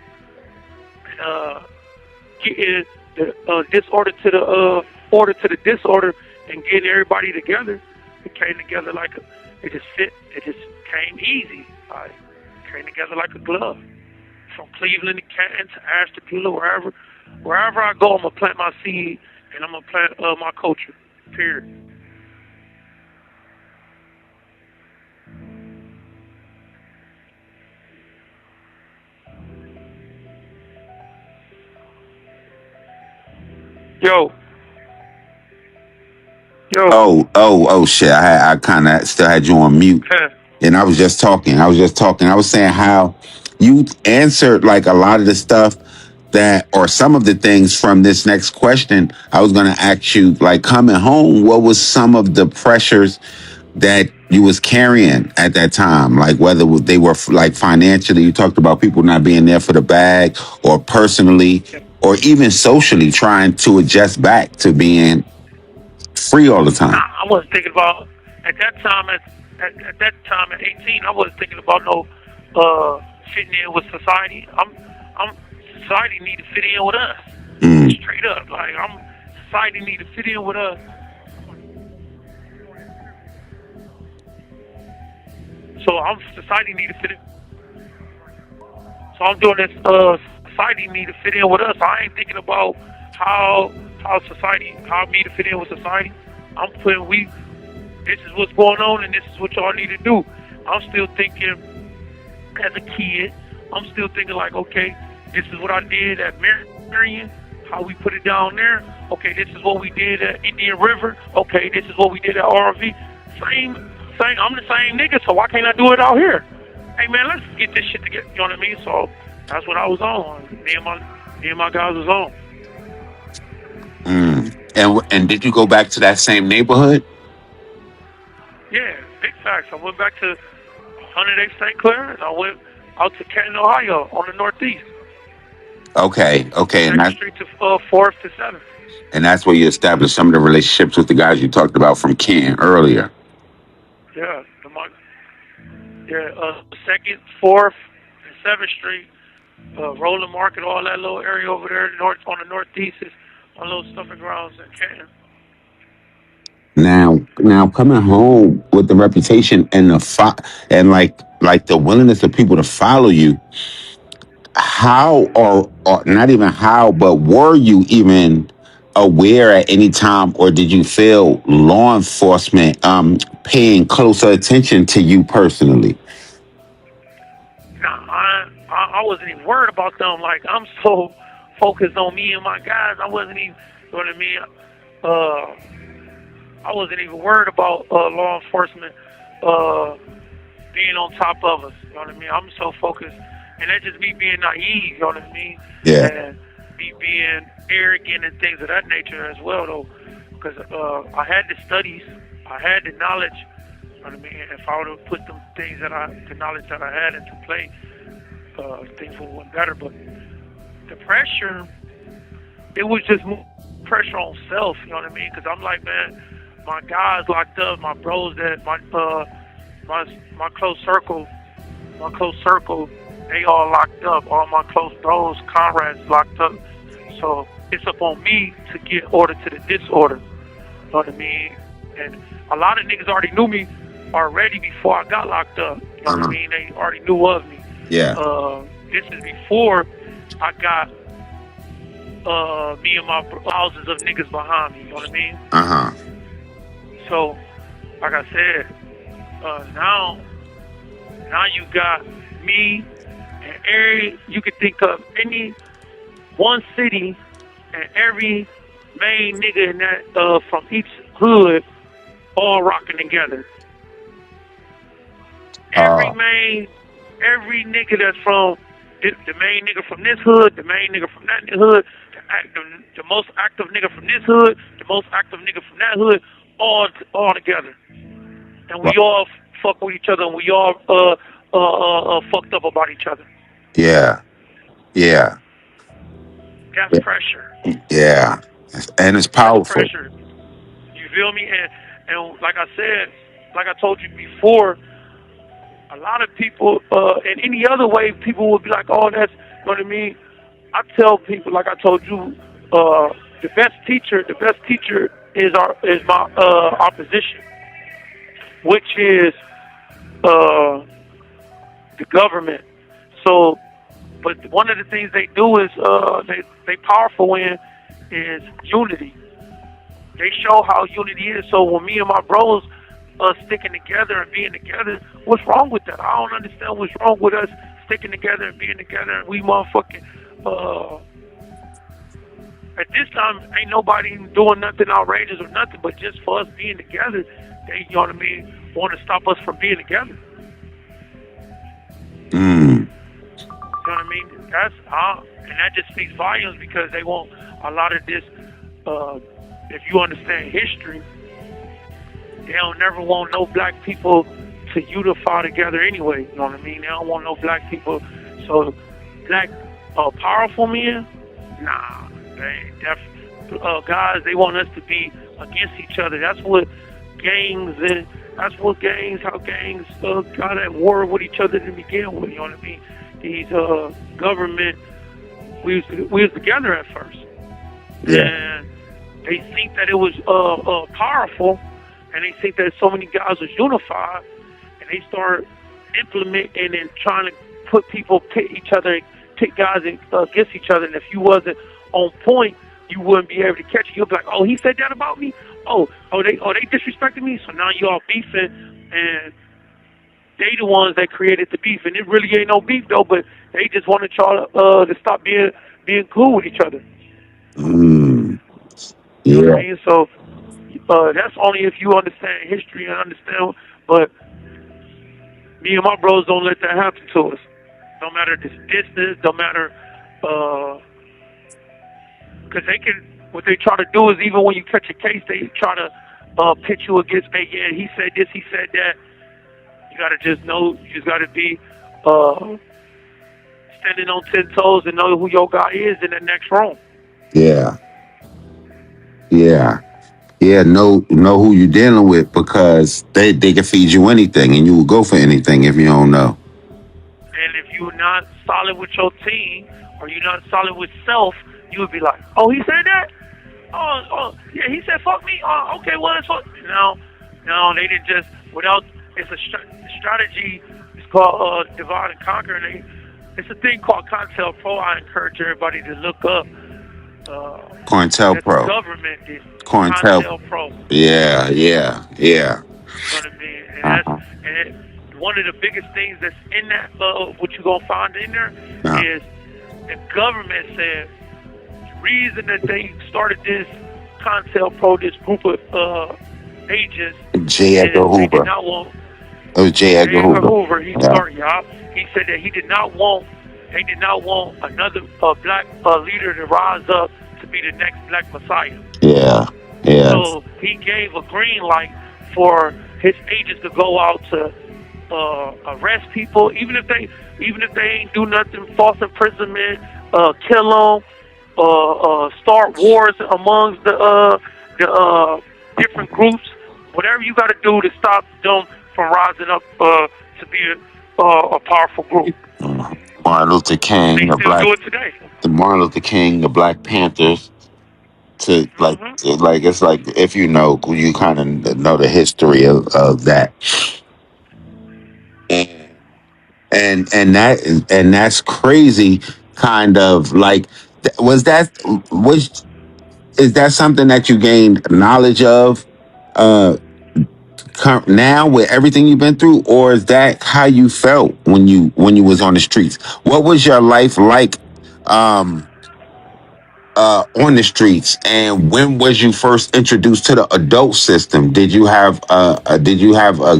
getting the disorder to the order to the disorder and getting everybody together, it came together it just fit. It just came easy. Like, came together like a glove. From Cleveland to Canton to Ashtabula, wherever I go, I'm gonna plant my seed and I'm gonna plant my culture. Period. Yo. Oh, shit. I kind of still had you on mute. And I was just talking. I was saying how you answered like a lot of the stuff or some of the things from this next question. I was going to ask you, like, coming home, what was some of the pressures that you was carrying at that time? Like, whether they were like financially, you talked about people not being there for the bag, or personally, or even socially trying to adjust back to being free all the time. I wasn't thinking about at that time at 18. I wasn't thinking about no fitting in with society. Society need to fit in with us. Straight up, like society need to fit in with us. So society need to fit in. So I'm doing this. Society need to fit in with us. I ain't thinking about how me to fit in with society. I'm putting this is what's going on and this is what y'all need to do. I'm still thinking as a kid, I'm still thinking like, okay, this is what I did at Marion, how we put it down there. Okay, this is what we did at Indian River. Okay, this is what we did at RV. Same, I'm the same nigga, so why can't I do it out here? Hey man, let's get this shit together, you know what I mean? So that's what I was on. Me and my guys was on. And did you go back to that same neighborhood? Yeah, big facts. I went back to 108 St. Clair, and I went out to Canton, Ohio, on the northeast. Okay, and that's Street to 4th to 7th. And that's where you established some of the relationships with the guys you talked about from Canton earlier. Yeah, 2nd, 4th, and 7th Street, Roland Market, all that little area over there on the northeast is on those stuffing grounds in Canton. Now coming home with the reputation and like the willingness of people to follow you, how or not even how, but were you even aware at any time, or did you feel law enforcement paying closer attention to you personally? I wasn't even worried about them. Like, I'm so focused on me and my guys. I wasn't even, you know what I mean? I wasn't even worried about law enforcement being on top of us. You know what I mean? I'm so focused. And that's just me being naive, you know what I mean? Yeah. And me being arrogant and things of that nature as well, though. Because I had the studies, I had the knowledge, you know what I mean? If I would have put the knowledge that I had into play, things would have went better. But the pressure, it was just pressure on self, you know what I mean? Because I'm like, man, my guys locked up, my bros that, my close circle, they all locked up. All my close bros, comrades locked up. So it's up on me to get order to the disorder. You know what I mean? And a lot of niggas already knew me already before I got locked up. You know what I mean? They already knew of me. Yeah. This is before I got me and my thousands of niggas behind me. You know what I mean? So, like I said, now you got me and you could think of any one city and every main nigga in that from each hood all rocking together. Every nigga that's from the main nigga from this hood, the main nigga from that hood, the most active nigga from this hood, the most active nigga from that hood, all together. And we all fuck with each other, and we all fucked up about each other. Yeah. That's pressure. Yeah. And it's powerful. That's pressure. You feel me? And like I said, like I told you before, a lot of people, in any other way, people would be like, oh, that's, you know what I mean? I tell people, like I told you, the best teacher is my opposition. which is the government. So, but one of the things they do is they powerful in is unity. They show how unity is. So when me and my bros sticking together and being together, what's wrong with that? I don't understand what's wrong with us sticking together and being together, and we motherfucking at this time ain't nobody doing nothing outrageous or nothing, but just for us being together, they, you know what I mean, want to stop us from being together. You know what I mean? That's and that just speaks volumes, because they want a lot of this. If you understand history, they don't never want no black people to unify together anyway. You know what I mean? They don't want no black people. So black powerful men, nah. They guys, they want us to be against each other. That's what gangs how gangs got at war with each other to begin with. You know what I mean? These government, we was together at first, and they think that it was powerful, and they think that so many guys was unified, and they start implementing and trying to put guys against each other. And if you wasn't on point, you wouldn't be able to catch it. You'll be like, oh, he said that about me? They disrespected me? So now you all beefing, and they the ones that created the beef. And it really ain't no beef, though, but they just want to try to stop being cool with each other. You know what I mean? So that's only if you understand history and understand, but me and my bros don't let that happen to us. No matter the distance, no matter, because what they try to do is, even when you catch a case, they try to pit you against, hey, yeah, he said this, he said that. You got to just know, you just got to be standing on 10 toes and know who your guy is in the next room. Know who you're dealing with, because they can feed you anything, and you will go for anything if you don't know. And if you're not solid with your team, or you're not solid with self, you would be like, oh, he said that? Oh, yeah, he said fuck me? Oh, okay, well, it's fuck. No, they didn't just, without, it's a strategy, it's called divide and conquer, and it's a thing called COINTELPRO. I encourage everybody to look up. COINTELPRO. Government is COINTELPRO. Yeah. You know what I mean? And one of the biggest things that's in that, what you're going to find in there, is the government said the reason that they started this COINTELPRO, this group of agents, J. Edgar Hoover. It was J. Edgar Hoover. He started, y'all. He said that they did not want another black leader to rise up to be the next black messiah. So he gave a green light for his agents to go out to arrest people, even if they ain't do nothing, false imprisonment, kill them, start wars amongst the different groups. Whatever you got to do to stop them from rising up to be a powerful group. Martin Luther King, do it today. The Martin Luther King, the Black Panthers, to like it's like, if you know, you kind of know the history of that, and that's crazy. Kind of like, is that something that you gained knowledge of now with everything you've been through, or is that how you felt when you was on the streets? What was your life like on the streets, and when was you first introduced to the adult system? Did you have a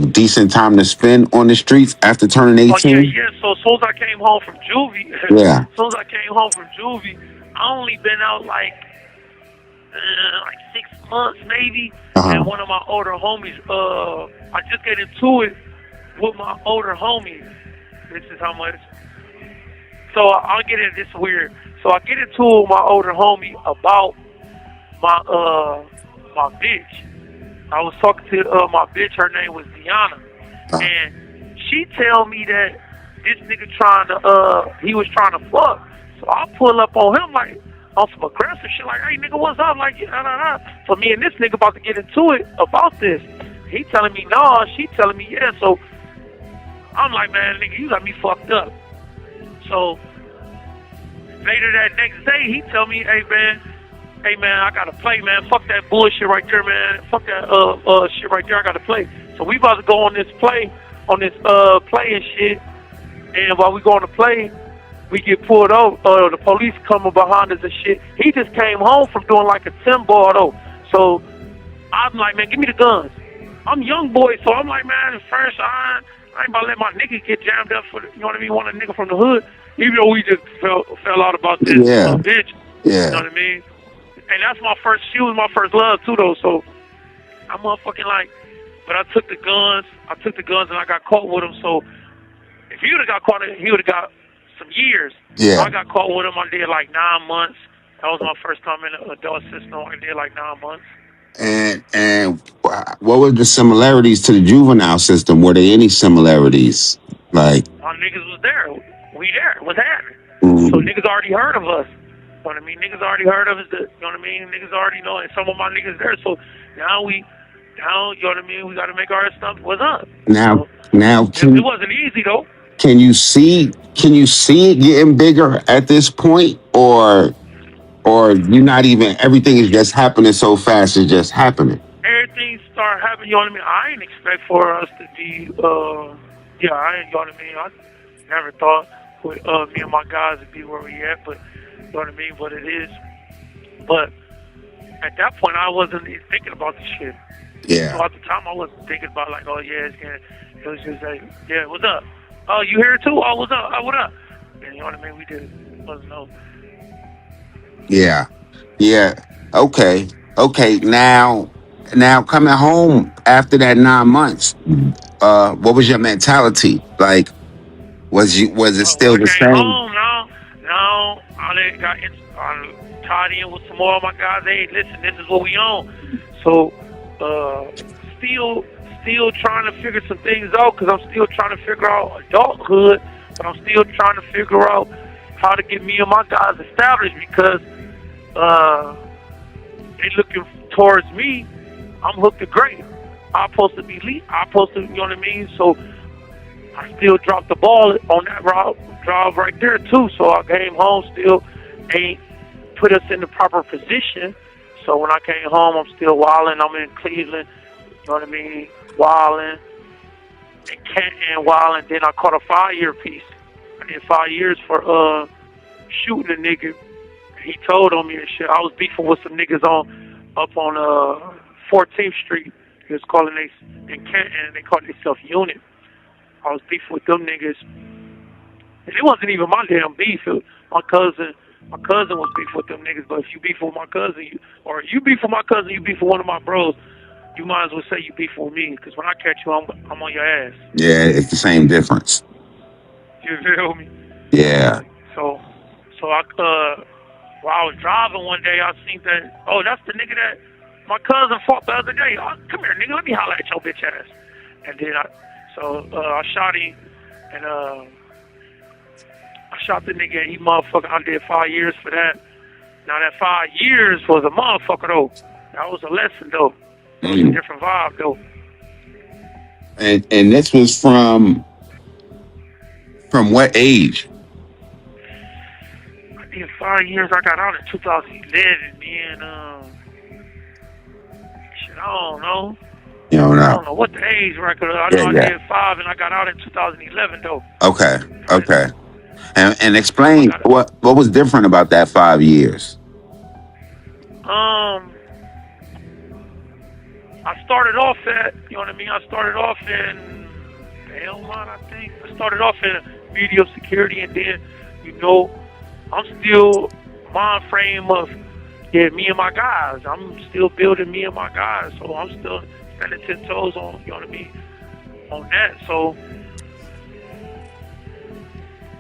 decent time to spend on the streets after turning 18? Oh, yeah. So as soon as I came home from juvie, I only been out like 6 months maybe. And one of my older homies, I just get into it with my older homies. This is how much. So I'll get into this weird. So I get into it with my older homie about my bitch. I was talking to my bitch. Her name was Deanna, and she tell me that this nigga he was trying to fuck. So I pull up on him like on some aggressive shit, like, hey nigga, what's up? Like, nah. So me and this nigga about to get into it about this. he telling me no, she telling me yeah. So I'm like, man, nigga, you got me fucked up. So later that next day, he tell me, hey man, I gotta play, man. Fuck that bullshit right there, man. Fuck that shit right there. I gotta play. So we about to go on this play and shit. And while we going to play, we get pulled over. The police coming behind us and shit. He just came home from doing like a 10-ball though. So I'm like, man, give me the guns. I'm young boy, so I'm like, man, first I ain't about to let my nigga get jammed up for the, you know what I mean, want a nigga from the hood. Even though we just fell out about this bitch. Yeah. You know what I mean? And that's she was my first love too though, so I'm motherfucking like, but I took the guns and I got caught with them, so if he would have got caught, he would have got some years. Yeah. So I got caught with him, I did like 9 months. That was my first time in the adult system, I did like 9 months. And what were the similarities to the juvenile system? Were there any similarities? Like, our niggas was there. We there. What's happening? Mm-hmm. So niggas already heard of us. You know what I mean? Niggas already heard of us. You know what I mean? Niggas already know, and some of my niggas there. So now, you know what I mean? We got to make our stuff. What's up? Now, it wasn't easy though. Can you see it getting bigger at this point, or you not even? Everything is just happening so fast. It's just happening. Everything start happening. You know what I mean? I ain't expect for us to be. You know what I mean? I never thought with me and my guys to be where we at, but you know what I mean? But it is. But at that point, I wasn't even thinking about the shit. Yeah. So at the time, I wasn't thinking about like, oh yeah, it was just like, yeah, what's up? Oh, you here too? Oh, what's up? Oh, what up? And you know what I mean? We did. Wasn't no. Yeah. Okay. Now coming home after that 9 months, what was your mentality? Like, was it still the same? Home, no. I tied in with some more of my guys. Hey, listen, this is what we own. So, still trying to figure some things out because I'm still trying to figure out adulthood, but I'm still trying to figure out how to get me and my guys established because they looking towards me. I'm hooked to great. I'm supposed to be lead. I'm supposed to, you know what I mean? So I still dropped the ball on that drive right there too. So I came home, still ain't put us in the proper position. So when I came home, I'm still wilding. I'm in Cleveland, you know what I mean? Wilding, in Canton, wilding. Then I caught a 5-year piece. I did 5 years for shooting a nigga. He told on me and shit. I was beefing with some niggas up on 14th Street. He was calling in Canton. They called themselves Unit. I was beefing with them niggas. And it wasn't even my damn beef. My cousin was beef with them niggas. But if you beef with my cousin, you beef with my cousin, you beef with one of my bros, you might as well say you beef with me. Because when I catch you, I'm on your ass. Yeah, it's the same difference. You feel me? Yeah. So while I was driving one day, I seen that, oh, that's the nigga that my cousin fought the other day. Oh, come here, nigga, let me holler at your bitch ass. And then I shot him, and I shot the nigga, and he motherfucker, I did 5 years for that. Now that 5 years was a motherfucker though. That was a lesson though. It was a different vibe though. And this was from what age? I did 5 years. I got out in 2011. Then shit, I don't know. You don't know. I don't know what the age record. I know I did 5 and I got out in 2011 though. Okay. And explain what was different about that 5 years. I started off at, you know what I mean? I started off in Belmont, I think. I started off in video security, and then, you know, I'm still mind frame of, me and my guys. I'm still building me and my guys, so I'm still standing 10 toes on, you know what I mean, on that. So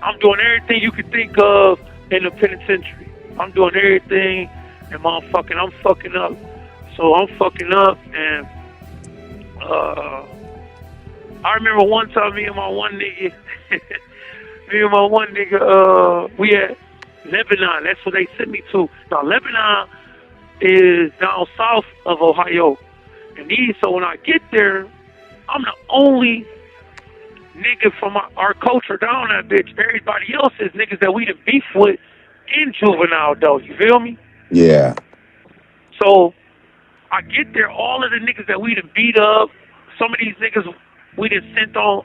I'm doing everything you could think of in the penitentiary. I'm doing everything, and I'm fucking up. So I'm fucking up, and I remember one time me and my one nigga, we at Lebanon. That's what they sent me to. Now, Lebanon is down south of Ohio, And so when I get there, I'm the only nigga from our culture down that bitch. Everybody else is niggas that we done beef with in Juvenile, though. You feel me? Yeah. So I get there, all of the niggas that we done beat up, some of these niggas we done sent on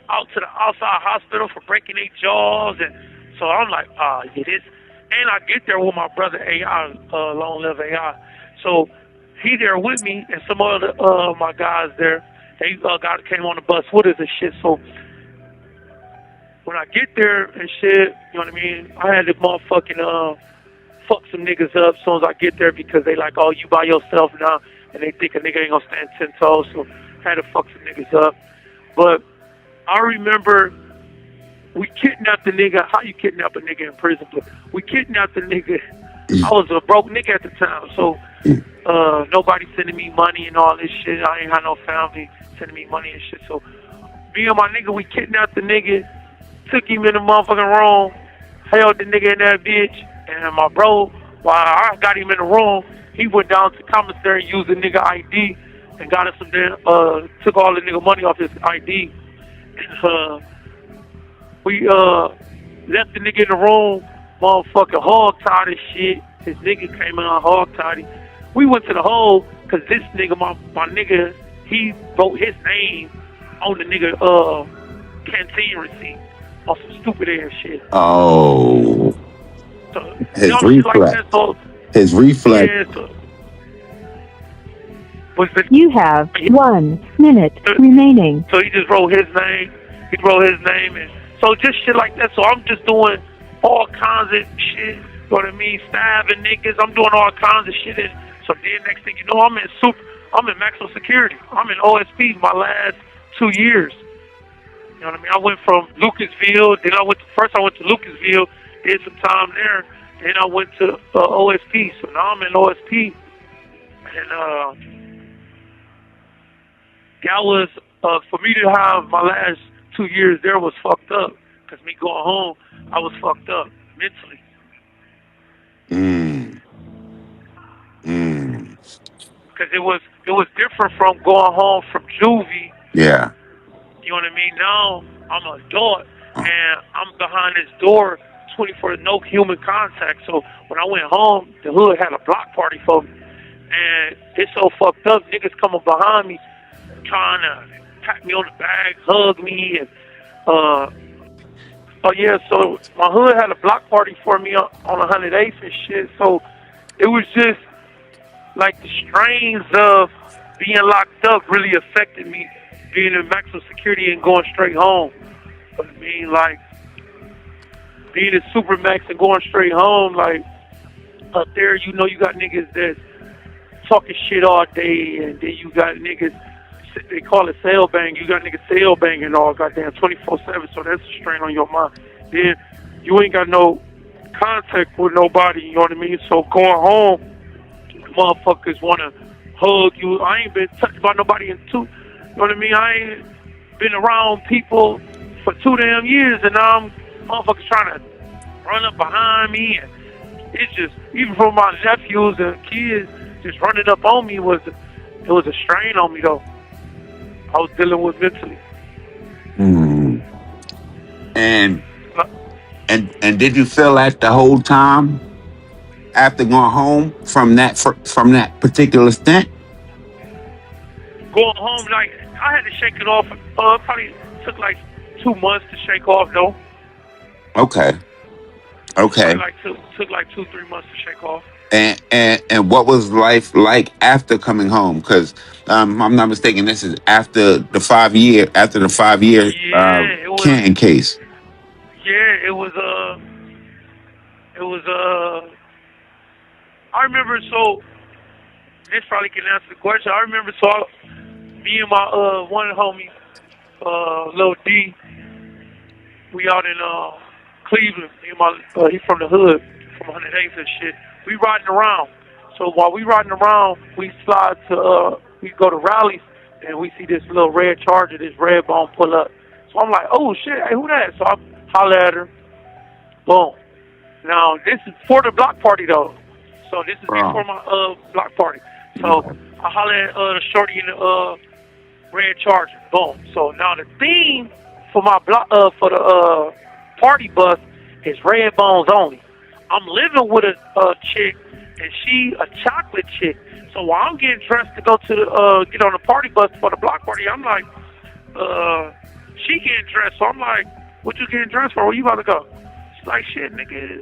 out to the outside hospital for breaking their jaws, and so I'm like, yeah, this. And I get there with my brother AI, long live AI. So he there with me, and some other my guys there. They came on the bus with us and shit. So when I get there and shit, you know what I mean? I had to motherfucking fuck some niggas up as soon as I get there because they like, oh, you by yourself now, and they think a nigga ain't gonna stand 10 toes. So I had to fuck some niggas up. But I remember we kidnapped the nigga. How you kidnap a nigga in prison? But we kidnapped the nigga. I was a broke nigga at the time, so nobody sending me money and all this shit. I ain't had no family sending me money and shit. So me and my nigga, we kidnapped the nigga, took him in the motherfucking room, held the nigga in that bitch, and my bro, while I got him in the room, he went down to commissary, used the nigga ID, and got us some took all the nigga money off his ID. We left the nigga in the room, motherfucking hog-tied and shit. His nigga came in on hog-tied. We went to the hole, because this nigga, my nigga, he wrote his name on the nigga canteen receipt on some stupid ass shit. Oh. So, his reflex. Like that, so, his reflex. Yeah, so, you have 1 minute remaining. So he just wrote his name. He wrote his name, and so just shit like that. So I'm just doing all kinds of shit. You know what I mean? Stabbing niggas. I'm doing all kinds of shit. And so then next thing you know, I'm in maximum security. I'm in OSP my last 2 years. You know what I mean? I went from Lucasville. Then I went to Lucasville. Did some time there. Then I went to OSP. So now I'm in OSP, and that was for me to have my last 2 years there was fucked up. Cause me going home, I was fucked up mentally. Cause it was different from going home from juvie. Yeah. You know what I mean? Now I'm an adult and I'm behind this door 24, no human contact. So when I went home, the hood had a block party for me, and it's so fucked up. Niggas coming behind me, trying to pat me on the back, hug me, and oh yeah. So my hood had a block party for me on 108th and shit. So it was just like the strains of being locked up really affected me, being in maximum security and going straight home. But I mean, like, being in Supermax and going straight home, like, up there, you know, you got niggas that's talking shit all day, and then you got niggas, they call it sail bang, you got niggas sail banging all goddamn 24/7, so that's a strain on your mind. Then you ain't got no contact with nobody, you know what I mean? So going home, motherfuckers want to hug you. I ain't been touched by nobody in you know what I mean? I ain't been around people for 2 damn years, and now I'm motherfuckers trying to run up behind me, and it's just, even for my nephews and kids, just running up on me it was a strain on me though. I was dealing with mentally. And did you feel that the whole time after going home from that particular stint? Going home, like, I had to shake it off. It probably took like 2 months to shake off though. Okay. Took like 2-3 months to shake off. And what was life like after coming home? Because I'm not mistaken, this is after the 5 year Canton case. Yeah, it was I remember, so this probably can answer the question. I remember, so me and my one homie, Lil D, we out in Cleveland. Me and my he's from the hood, from 108th and shit. We riding around. So while we riding around, we slide to we go to rallies, and we see this little red Charger, this red bone pull up. So I'm like, oh shit, hey, who that? So I holler at her. Boom. Now this is for the block party though. So this is before my block party. So I holler at the shorty in the red Charger. Boom. So now the theme for my for the party bus is red bones only. I'm living with a chick, and she a chocolate chick. So while I'm getting dressed to go to the get on the party bus for the block party, I'm like, she getting dressed. So I'm like, what you getting dressed for? Where you about to go? She's like, shit, nigga,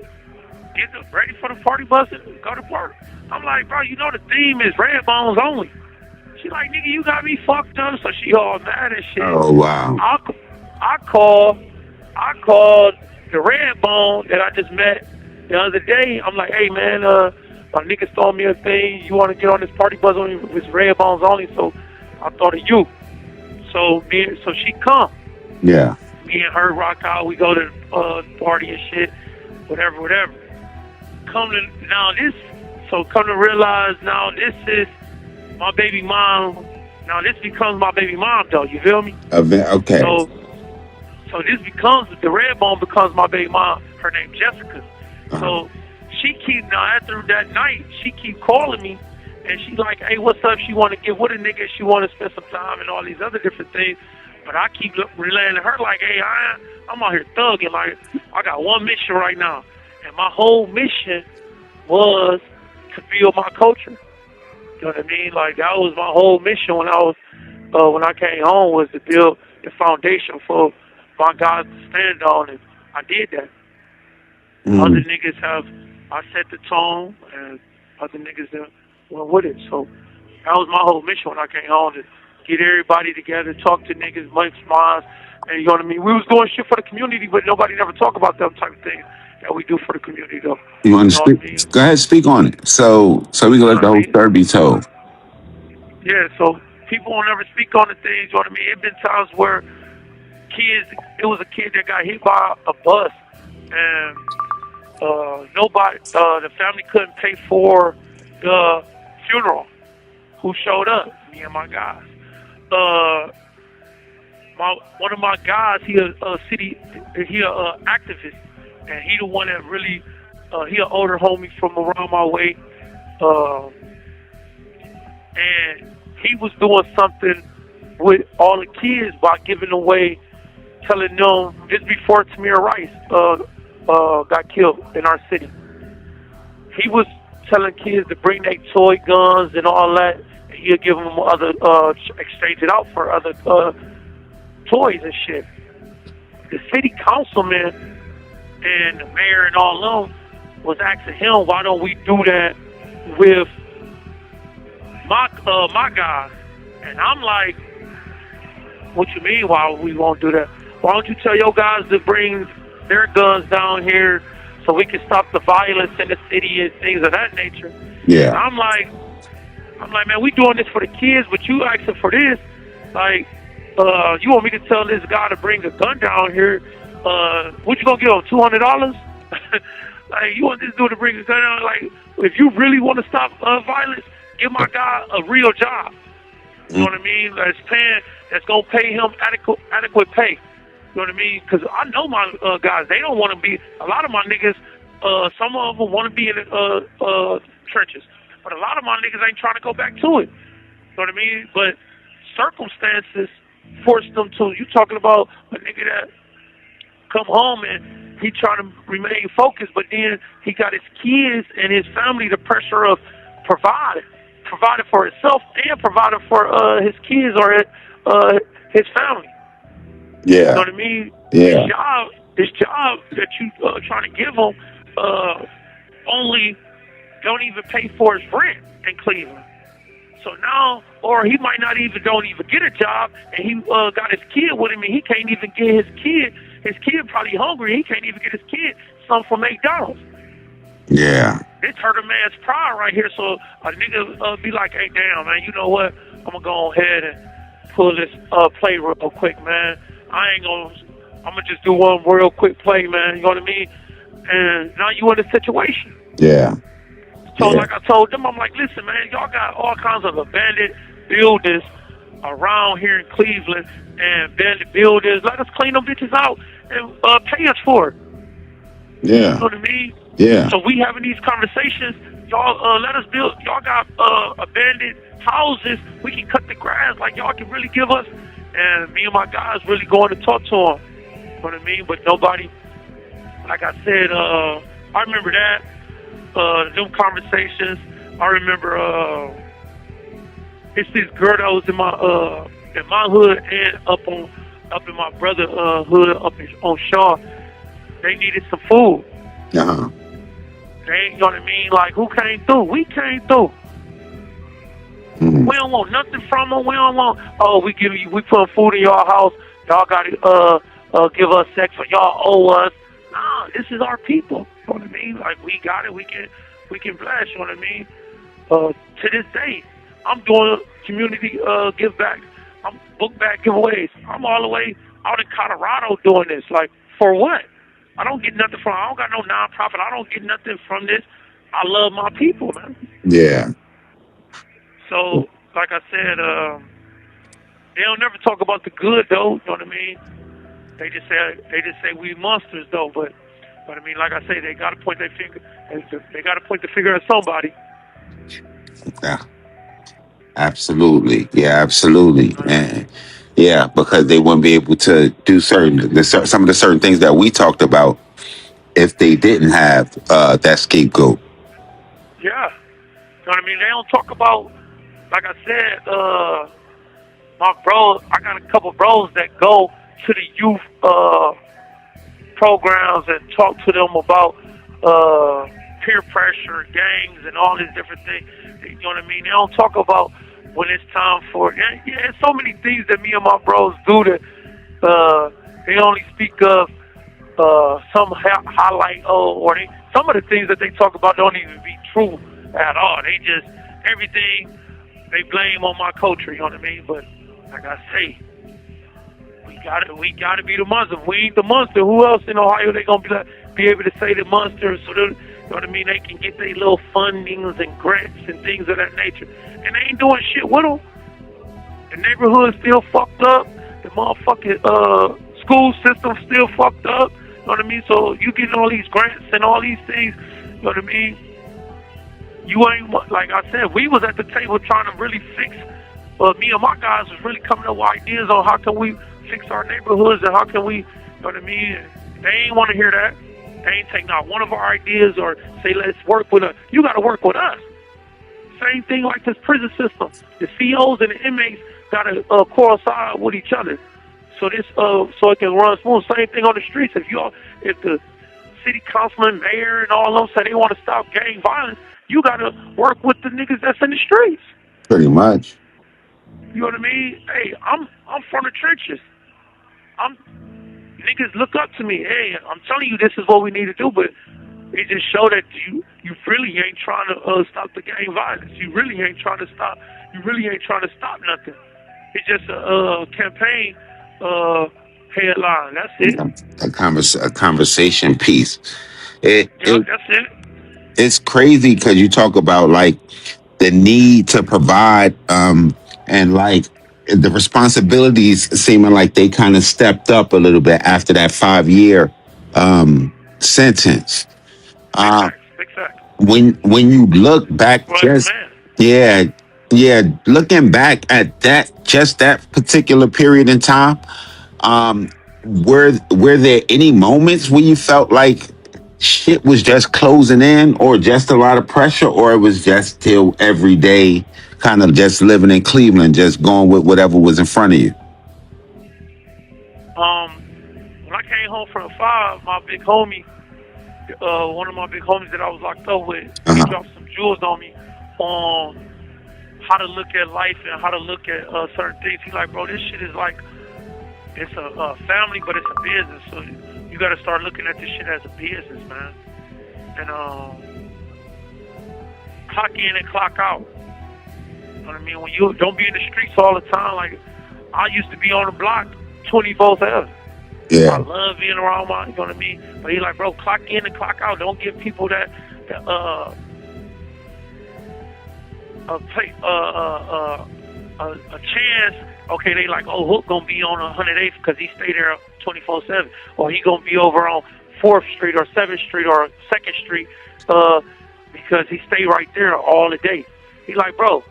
get ready for the party bus and go to party. I'm like, bro, you know the theme is red bones only. She like, nigga, you got me fucked up. So she all mad and shit. Oh, wow. I called the red bone that I just met the other day. I'm like, hey man, my niggas told me a thing. You want to get on this party bus only with red bones only? So I thought of you. So she come. Yeah. Me and her rock out. We go to the party and shit. Whatever. Come to realize now this is my baby mom. Now this becomes my baby mom though. You feel me? Okay. So this becomes the red bone becomes my baby mom. Her name Jessica. So she keep now after that night she keep calling me and she like, hey, what's up? She want to get with a nigga. She want to spend some time and all these other different things. But I keep relaying to her like, hey, I'm out here thugging. Like I got one mission right now, and my whole mission was to build my culture. You know what I mean? Like that was my whole mission when I came home was to build the foundation for my guys to stand on, and I did that. Other niggas I set the tone, and other niggas went with it. So that was my whole mission when I came home, to get everybody together, talk to niggas, make smiles, and you know what I mean? We was doing shit for the community, but nobody never talk about them type of things that we do for the community, though. You want to speak? Go ahead, speak on it. So we can let the whole story be told. Yeah, so people will never speak on the things, you know what I mean? It been times where it was a kid that got hit by a bus, and the family couldn't pay for the funeral. Who showed up? Me and my guys. One of my guys, he a activist, and he the one that really, he an older homie from around my way, and he was doing something with all the kids by giving away, telling them, just before Tamir Rice got killed in our city, he was telling kids to bring their toy guns and all that, and he'll give them other, exchange it out for other toys and shit. The city councilman and the mayor and all of them was asking him, why don't we do that with my guys? And I'm like, what you mean why we won't do that? Why don't you tell your guys to bring their guns down here so we can stop the violence in the city and things of that nature? Yeah. And I'm like, man, we doing this for the kids, but you asking for this? Like, you want me to tell this guy to bring a gun down here? What you gonna give him, $200? Like, you want this dude to bring a gun down? Like, if you really want to stop violence, give my guy a real job. You know what I mean? That's gonna pay him adequate pay. You know what I mean? Because I know my guys, they don't want to be. A lot of my niggas, some of them want to be in the trenches, but a lot of my niggas ain't trying to go back to it. You know what I mean? But circumstances force them to. You talking about a nigga that come home and he trying to remain focused, but then he got his kids and his family, the pressure of providing for himself and providing for his kids or his family. Yeah. You know what I mean? Yeah. This job that you trying to give him only don't even pay for his rent in Cleveland. So now, or he might not even don't even get a job, and he got his kid with him, and he can't even get his kid. His kid probably hungry. He can't even get his kid something from McDonald's. Yeah. This hurt a man's pride right here. So a nigga be like, hey, damn, man, you know what? I'm going to go ahead and pull this play real quick, man. I'm going to just do one real quick play, man. You know what I mean? And now you in a situation. Yeah. So like I told them, I'm like, listen, man, y'all got all kinds of abandoned buildings around here in Cleveland and abandoned buildings. Let us clean them bitches out and pay us for it. Yeah. You know what I mean? Yeah. So we having these conversations. y'all let us build. Y'all got abandoned houses. We can cut the grass. Like y'all can really give us. And me and my guys really going to talk to him. You know what I mean? But nobody. Like I said, I remember that. Them conversations. I remember. It's this girl that was in my hood and up in my brother hood on Shaw. They needed some food. Uh-huh. They, you know what I mean? Like, who came through? We came through. Mm-hmm. We don't want nothing from them. We don't want, we put food in y'all house. Y'all got to give us sex or y'all owe us. Nah, this is our people. You know what I mean? Like, we got it. We can blast, you know what I mean? To this day, I'm doing community give back. I'm book back giveaways. I'm all the way out in Colorado doing this. Like, for what? I don't get nothing I don't got no nonprofit. I don't get nothing from this. I love my people, man. Yeah. So, like I said, they don't never talk about the good, though. You know what I mean? They just say we monsters, though. But I mean, like I say, they got to point their finger. They got to point the finger at somebody. Yeah. Absolutely. Yeah, absolutely. And yeah, because they wouldn't be able to do some of the certain things that we talked about if they didn't have that scapegoat. Yeah. You know what I mean? They don't talk about, like I said, my bros, I got a couple bros that go to the youth programs and talk to them about peer pressure, gangs, and all these different things. You know what I mean? They don't talk about when it's time for it. Yeah, there's so many things that me and my bros do that they only speak of some highlight or some of the things that they talk about don't even be true at all. They just, everything they blame on my culture, you know what I mean? But like I say, we gotta be the monster. If we ain't the monster, who else in Ohio they gonna be able to say the monster so that, you know what I mean, they can get their little fundings and grants and things of that nature. And they ain't doing shit with them. The neighborhood's still fucked up. The motherfucking school system's still fucked up. You know what I mean? So you getting all these grants and all these things, you know what I mean? You ain't, like I said, we was at the table trying to really fix, me and my guys was really coming up with ideas on how can we fix our neighborhoods and how can we, you know what I mean? They ain't want to hear that. They ain't take not one of our ideas or say, let's work with us. You got to work with us. Same thing like this prison system. The COs and the inmates got to coincide with each other. So this, so it can run smooth. Same thing on the streets. If the city council and mayor and all of them say they want to stop gang violence, you got to work with the niggas that's in the streets. Pretty much. You know what I mean? Hey, I'm from the trenches. Niggas look up to me. Hey, I'm telling you, this is what we need to do, but it just show that you really ain't trying to stop the gang violence. You really ain't trying to stop. You really ain't trying to stop nothing. It's just a campaign headline. That's it. A conversation piece. That's it. It's crazy because you talk about like the need to provide and like the responsibilities seeming like they kind of stepped up a little bit after that 5-year sentence. Big fact. When you look back, looking back at that particular period in time, were there any moments when you felt like shit was just closing in or just a lot of pressure, or it was just still every day kind of just living in Cleveland, just going with whatever was in front of you? When I came home from the fire, my big homie, one of my big homies that I was locked up with, he dropped some jewels on me on how to look at life and how to look at certain things. He's like, bro, this shit is like, it's a family, but it's a business. So you got to start looking at this shit as a business, man. And clock in and clock out. You know what I mean? When you don't be in the streets all the time. Like, I used to be on the block 24/7. Yeah. I love being around my, you know what I mean? But he's like, bro, clock in and clock out. Don't give people a chance. Okay, they like, oh, Hook gonna be on 108th because he stay there 24/7, or he gonna be over on 4th Street or 7th Street or 2nd Street because he stayed right there all the day. He's like, bro,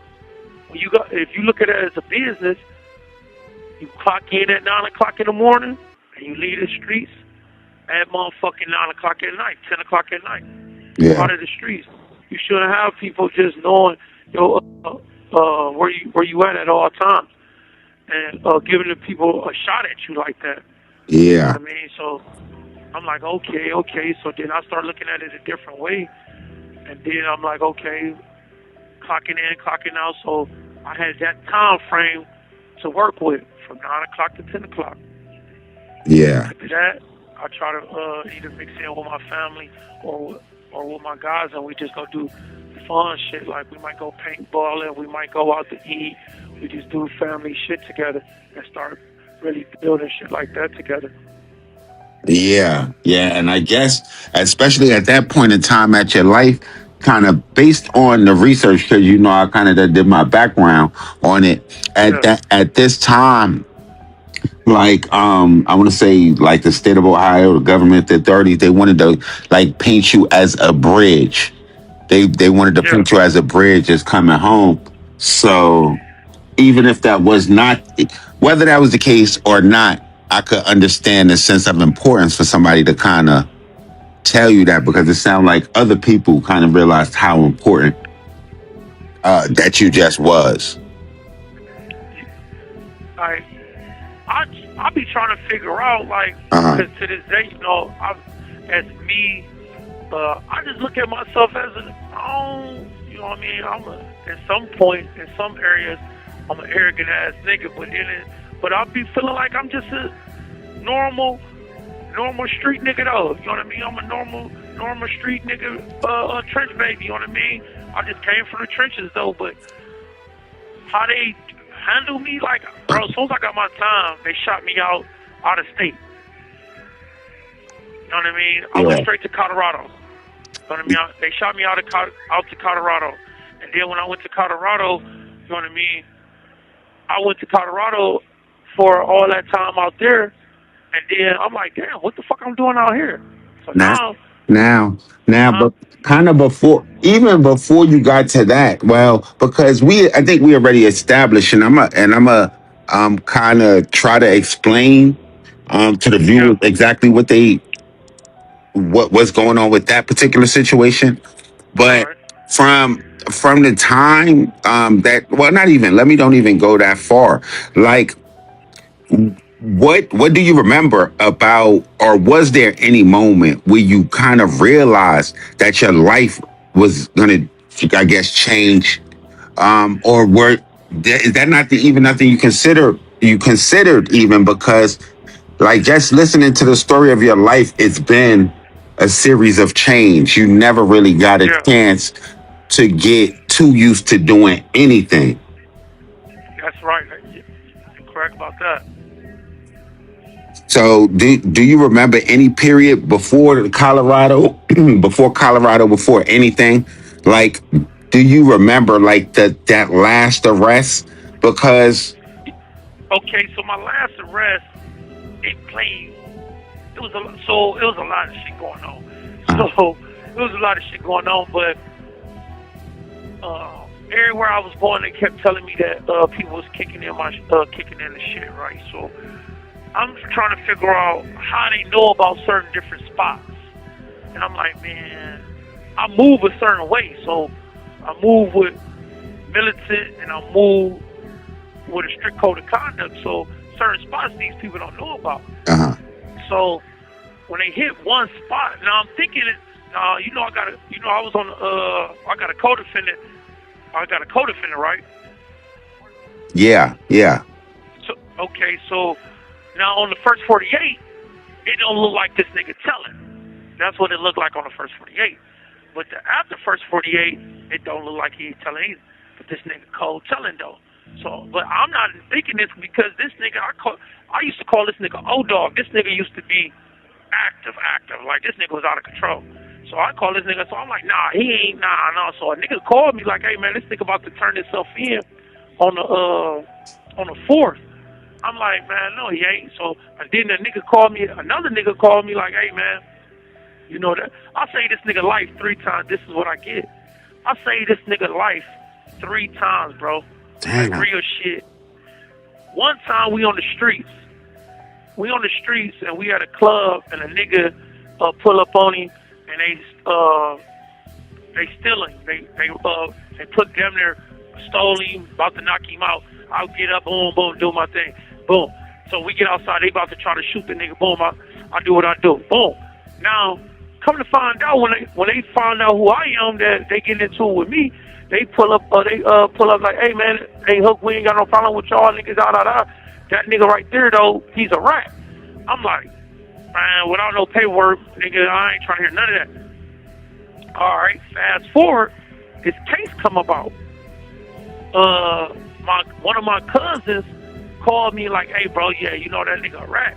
when if you look at it as a business, you clock in at 9 o'clock in the morning and you leave the streets at motherfucking 9 o'clock at night, 10 o'clock at night. Yeah. Out of the streets. You shouldn't have people just knowing where you at all times and giving the people a shot at you like that. Yeah. You know what I mean? So I'm like, okay. So then I start looking at it a different way. And then I'm like, okay, clocking in, clocking out. So I had that time frame to work with from 9 o'clock to 10 o'clock. Yeah. After that, I try to either mix in with my family or with my guys, and we just go do fun shit. Like we might go paintballing, we might go out to eat. We just do family shit together and start really building shit like that together. Yeah. And I guess, especially at that point in time at your life, kind of based on the research, because I kind of did my background on it at this time. Like, I want to say, like the state of Ohio, the government, the authorities, they wanted to like paint you as a bridge. They wanted to paint you as a bridge as coming home. So even if that was not, whether that was the case or not, I could understand the sense of importance for somebody to kind of tell you that, because it sounded like other people kind of realized how important that you just was. I be trying to figure out, like, because to this day, as me, I just look at myself as you know what I mean? At some point, in some areas, I'm an arrogant ass nigga, but I be feeling like I'm just a normal street nigga though. You know what I mean? I'm a normal street nigga, trench baby. You know what I mean? I just came from the trenches though, but how they handle me, like, bro, as soon as I got my time, they shot me out of state. You know what I mean? I went straight to Colorado. You know what I mean? They shot me out to Colorado. And then when I went to Colorado, you know what I mean? I went to Colorado for all that time out there. And then I'm like, damn, what the fuck I'm doing out here? So Now, but kind of before you got to that, well, because I think we already established, and I'm kind of try to explain to the viewers exactly what was going on with that particular situation. But from the time don't even go that far. Like, what do you remember about, or was there any moment where you kind of realized that your life was gonna, I guess, change? Or is that not even nothing you considered even, because like just listening to the story of your life, it's been a series of change. You never really got a chance to get too used to doing anything. That's right. You're correct about that. So do you remember any period before Colorado, before anything? Like, do you remember like that last arrest? Because okay, so my last arrest, it was a lot of shit going on. So it was a lot of shit going on, but everywhere I was going, they kept telling me that people was kicking in the shit, right? So I'm trying to figure out how they know about certain different spots. And I'm like, man, I move a certain way. So I move with militant and I move with a strict code of conduct. So certain spots these people don't know about. So when they hit one spot, now I'm thinking, I got a co-defendant. I got a co-defendant, right? Yeah. So okay, so now on the first 48, it don't look like this nigga telling. That's what it looked like on the first 48. But after first 48, it don't look like he telling either. But this nigga cold telling though. So, but I'm not thinking this because this nigga, I used to call this nigga O-Dog. This nigga used to be active. Like this nigga was out of control. So I call this nigga. So I'm like, nah, he ain't, nah. So a nigga called me like, hey man, this nigga about to turn himself in on the 4th. I'm like, man, no, he ain't. So then another nigga called me like, hey, man, you know that I say this nigga life 3 times. This is what I get. I saved this nigga life 3 times, bro. Damn. Like real shit. One time we on the streets. We on the streets and we at a club and a nigga pull up on him and they steal him. They put damn near stole him, about to knock him out. I'll get up, boom, boom, do my thing, boom. So we get outside. They about to try to shoot the nigga. Boom, I do what I do. Boom. Now, come to find out when they find out who I am, that they get into it with me. They pull up. Pull up like, hey man, hey Hook, we ain't got no problem with y'all niggas. That nigga right there though, he's a rat. I'm like, man, without no paperwork, nigga, I ain't trying to hear none of that. All right, fast forward, this case come about. One of my cousins called me like, hey bro, yeah, you know that nigga a rat.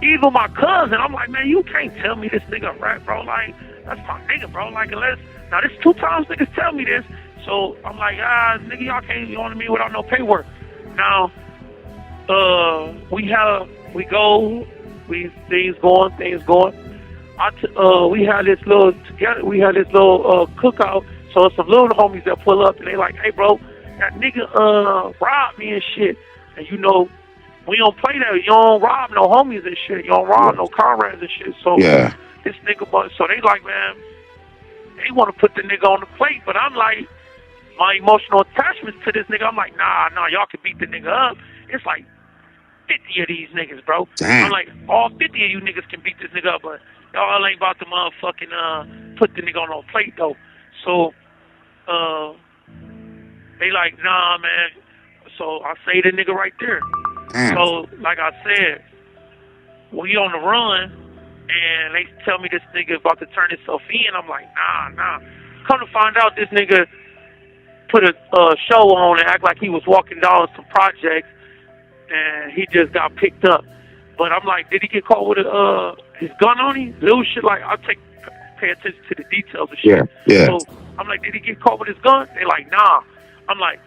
Even my cousin, I'm like, man, you can't tell me this nigga a rat, bro. Like, that's my nigga, bro. Like, unless, now this 2 times niggas tell me this. So I'm like, nigga, y'all can't be on to me without no paperwork. Now, things going. We had this little cookout. So some little homies that pull up and they like, hey bro, that nigga robbed me and shit. And you know, we don't play that. You don't rob no homies and shit. You don't rob no comrades and shit. So yeah. This nigga, so they like, man, they want to put the nigga on the plate, but I'm like, my emotional attachments to this nigga, I'm like, nah, y'all can beat the nigga up. It's like 50 of these niggas, bro. Damn. I'm like, all 50 of you niggas can beat this nigga up, but y'all ain't about to motherfucking put the nigga on no plate though. So they like, nah, man. So I say the nigga right there. Damn. So like I said, we on the run, and they tell me this nigga about to turn himself in. I'm like, nah. Come to find out, this nigga put a show on and act like he was walking down some projects, and he just got picked up. But I'm like, did he get caught with his gun on him? Little shit like, pay attention to the details of shit. Yeah. So I'm like, did he get caught with his gun? They like, nah. I'm like,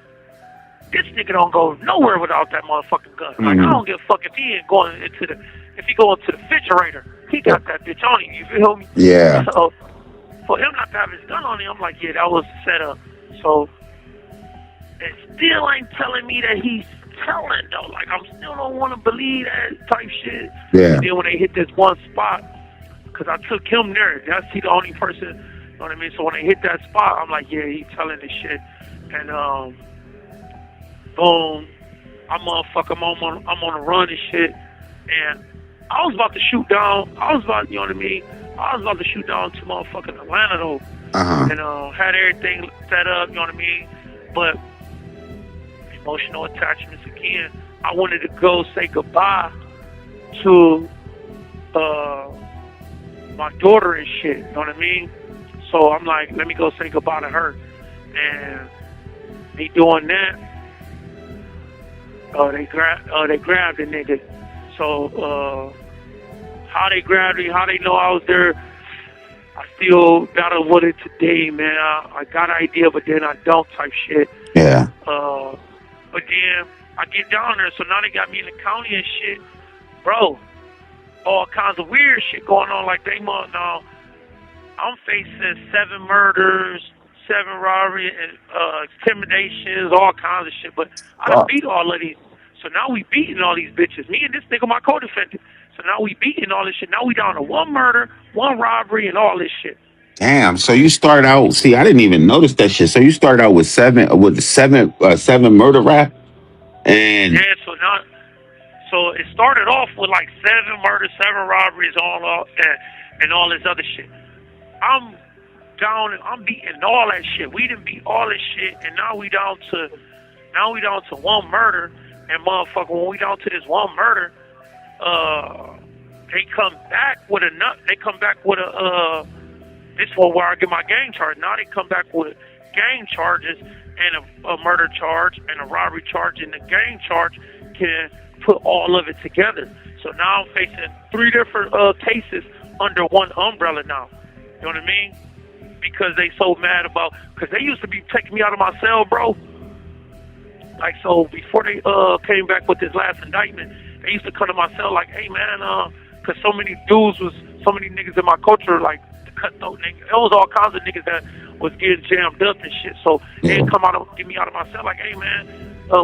this nigga don't go nowhere without that motherfucking gun. Like, I don't give a fuck if he ain't going into if he go into the refrigerator, he got that bitch on him, you feel me? Yeah. So for him not to have his gun on him, I'm like, yeah, that was set up. So it still ain't telling me that he's telling though. Like, I still don't want to believe that type shit. Yeah. And then when they hit this one spot, because I took him there, that's the only person, you know what I mean? So when they hit that spot, I'm like, yeah, he's telling this shit. And boom, I'm on the run and shit. And I was about to shoot down. You know what I mean? I was about to shoot down to motherfucking Atlanta though. And had everything set up, you know what I mean? But emotional attachments again. I wanted to go say goodbye to my daughter and shit, you know what I mean? So I'm like, let me go say goodbye to her. And me doing that, they grabbed the nigga. So how they grabbed me, how they know I was there, I still battle with it today, man. I got an idea, but then I don't type shit. Yeah. But then I get down there, so now they got me in the county and shit. Bro, all kinds of weird shit going on. Like, now I'm facing 7 murders, 7 robbery, and intimidations, all kinds of shit. But I done beat all of these. So now we beating all these bitches. Me and this nigga, my co-defendant. So now we beating all this shit. Now we down to 1 murder, 1 robbery, and all this shit. Damn. So you start out. See, I didn't even notice that shit. So you start out with 7 murder rap, and yeah. So it started off with like 7 murders, 7 robberies, and all this other shit. I'm down and I'm beating all that shit. We done beat all this shit, and now we down to 1 murder. And motherfucker, when we down to this 1 murder, they come back with this one where I get my gang charge. Now they come back with gang charges and a murder charge and a robbery charge, and the gang charge can put all of it together. So now I'm facing 3 different cases under one umbrella now. You know what I mean? Because they so mad because they used to be taking me out of my cell, bro. Like, so before they came back with this last indictment, they used to come to my cell like, hey man, because so many niggas in my culture, like the cutthroat niggas, it was all kinds of niggas that was getting jammed up and shit. So they come out and get me out of my cell like, hey man,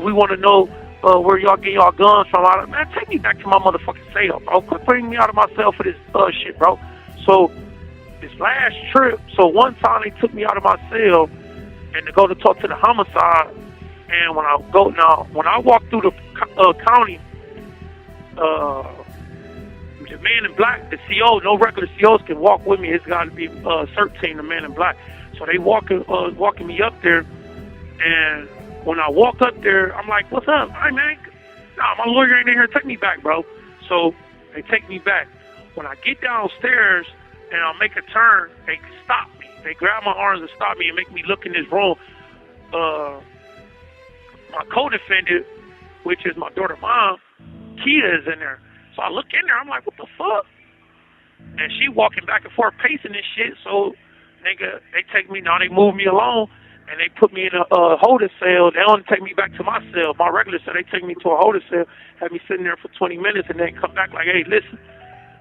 we want to know where y'all get y'all guns from. Man, take me back to my motherfucking cell, bro. Quit bringing me out of my cell for this shit, bro. So this last trip, so one time they took me out of my cell and to go to talk to the homicide. And when I walk through the county, the man in black, the CO, no regular COs can walk with me. It's got to be CERT team, the man in black. So they walking me up there, and when I walk up there, I'm like, "What's up, hey man? Nah, my lawyer ain't in here. Take me back, bro." So they take me back. When I get downstairs and I'll make a turn, they stop me. They grab my arms and stop me and make me look in this room. My co-defendant, which is my daughter's mom, Kia, is in there. So I look in there, I'm like, what the fuck? And she walking back and forth pacing this shit. So nigga, they take me, now they move me along and they put me in a holding cell. They only take me back to my cell, my regular cell. They take me to a holding cell, have me sitting there for 20 minutes and then come back like, hey, listen,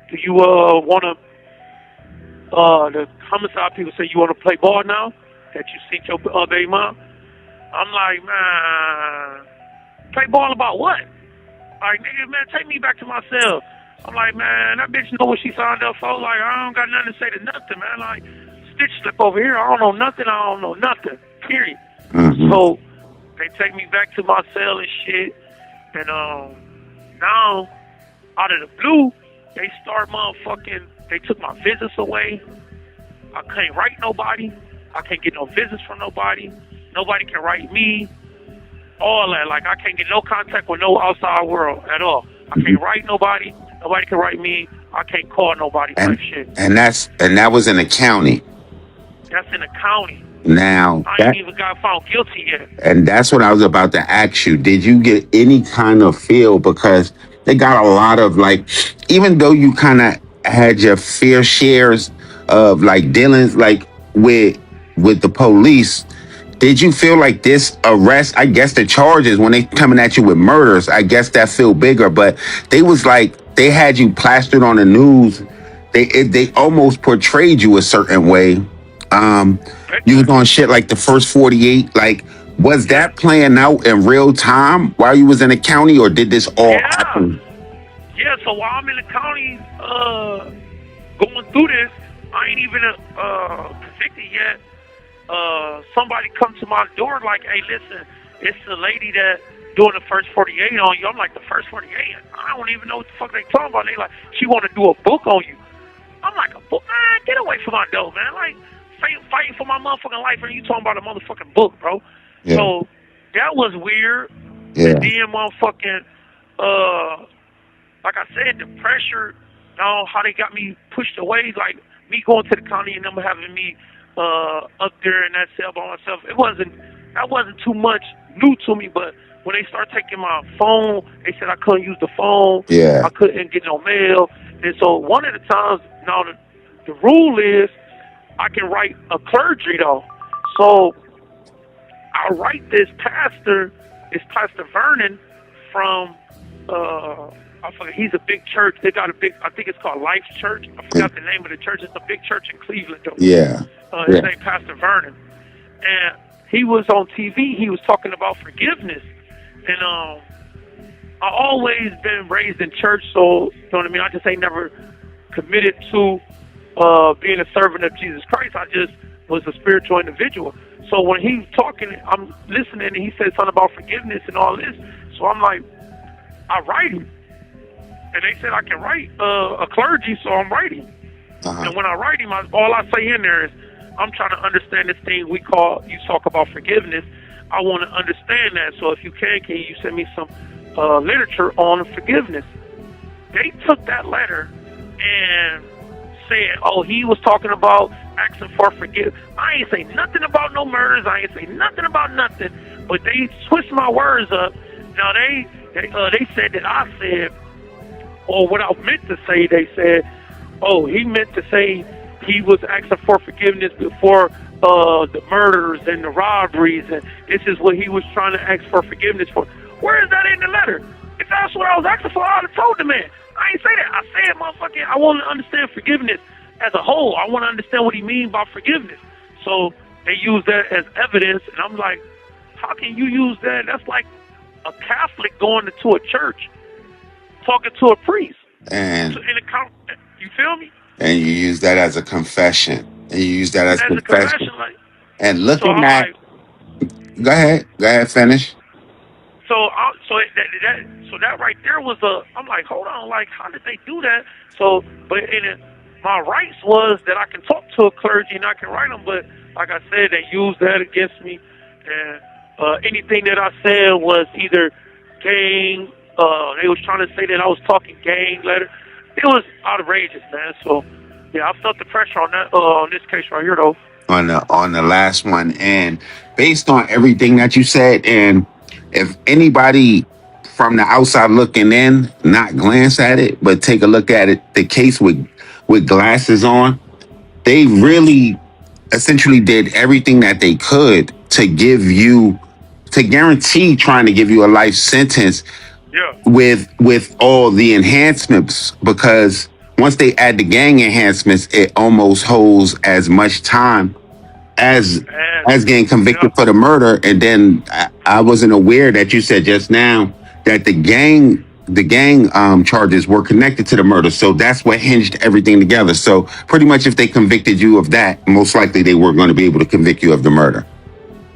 do you want to, the homicide people say, you want to play ball now that you see your baby mom? I'm like, man, play ball about what? Like, nigga, man, take me back to my cell. I'm like, man, that bitch know what she signed up for. Like, I don't got nothing to say to nothing, man. Like, stitch slip over here. I don't know nothing. Period. So they take me back to my cell and shit. And now, out of the blue, they start motherfucking, they took my visits away. I can't write nobody. I can't get no visits from nobody. Nobody can write me. All that. Like, I can't get no contact with no outside world at all. I can't write nobody. Nobody can write me. I can't call nobody type shit. And that was in the county. That's in the county. Now, I ain't even got found guilty yet. And that's what I was about to ask you. Did you get any kind of feel, because they got a lot of, like, even though you kind of had your fair shares of like dealings like with the police, did you feel like this arrest, I guess the charges when they coming at you with murders, I guess that feel bigger, but they was like, they had you plastered on the news. They almost portrayed you a certain way. You was on shit like the first 48. Like, was that playing out in real time while you was in the county, or did this all happen? Yeah, so while I'm in the county going through this, I ain't even convicted yet. Somebody come to my door like, hey, listen, it's the lady that doing the first 48 on you. I'm like, the first 48? I don't even know what the fuck they talking about. They like, she want to do a book on you. I'm like, a book? Man, get away from my door, man. Like, fighting for my motherfucking life, and you talking about a motherfucking book, bro. Yeah. So that was weird. Yeah. And then motherfucking, like I said, the pressure, you know, how they got me pushed away, like me going to the county and them having me up there in that cell by myself. That wasn't too much new to me, but when they started taking my phone, they said I couldn't use the phone. Yeah. I couldn't get no mail. And so one of the times, now the rule is I can write a clergy though. So I write this pastor, it's Pastor Vernon from, I forget, he's a big church. They got a big, I think it's called Life Church. I forgot the name of the church. It's a big church in Cleveland though. Yeah. His name Pastor Vernon. And he was on TV. He was talking about forgiveness. And I always been raised in church, so, you know what I mean? I just ain't never committed to being a servant of Jesus Christ. I just was a spiritual individual. So when he's talking, I'm listening, and he said something about forgiveness and all this. So I'm like, I write him. And they said I can write a clergy, so I'm writing. And when I write him, all I say in there is, I'm trying to understand this thing you talk about forgiveness. I want to understand that. So if you can you send me some literature on forgiveness? They took that letter and said, oh, he was talking about asking for forgiveness. I ain't say nothing about no murders. I ain't say nothing about nothing. But they switched my words up. Now they said that I said, or what I meant to say, they said, oh, he meant to say he was asking for forgiveness before the murders and the robberies, and this is what he was trying to ask for forgiveness for. Where is that in the letter? If that's what I was asking for, I would have told the man. I ain't say that. I said, motherfucker, I want to understand forgiveness as a whole. I want to understand what he means by forgiveness. So they use that as evidence, and I'm like, how can you use that? That's like a Catholic going to a church, talking to a priest. And You feel me? and you use that as a confession. And you use that as As a confession. confession, like. And So looking I'm at, like, go ahead, finish. so that right there was I'm like, hold on, like, how did they do that? So, but my rights was that I can talk to a clergy and I can write them, but like I said, they used that against me, and anything that I said was either gang. They was trying to say that I was talking gang letter. It was outrageous, man. So, yeah, I felt the pressure on that on this case right here, though. On the last one, and based on everything that you said, and if anybody from the outside looking in, not glance at it, but take a look at it, the case with glasses on, they really essentially did everything that they could to guarantee trying to give you a life sentence. Yeah. With all the enhancements, because once they add the gang enhancements, it almost holds as much time as getting convicted for the murder. And then I wasn't aware that you said just now that the gang charges were connected to the murder. So that's what hinged everything together. So pretty much if they convicted you of that, most likely they were going to be able to convict you of the murder.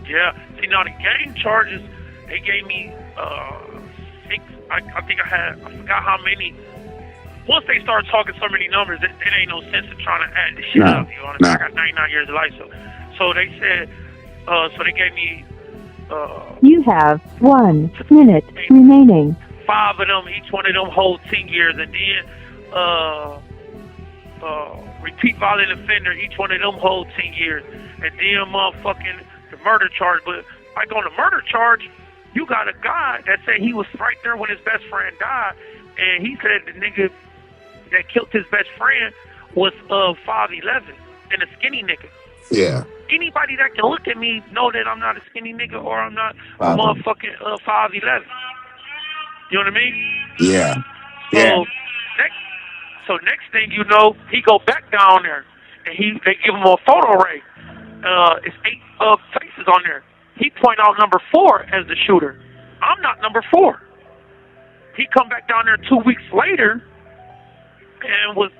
Yeah. See, now the gang charges, they gave me, I think I forgot how many. Once they start talking so many numbers, it ain't no sense in trying to add this shit up. You know what I mean? I got 99 years of life, so they said, so they gave me. You have 1 minute remaining. 5 of them, each one of them hold 10 years, and then repeat violent offender, each one of them hold 10 years, and then motherfucking the murder charge. But like on the murder charge, you got a guy that said he was right there when his best friend died, and he said the nigga that killed his best friend was 5'11" and a skinny nigga. Yeah. Anybody that can look at me know that I'm not a skinny nigga or I'm not a motherfucking 5'11". You know what I mean? Yeah. So next thing you know, he go back down there, and they give him a photo array. It's 8 faces on there. He point out number 4 as the shooter. I'm not number 4. He come back down there 2 weeks later, and was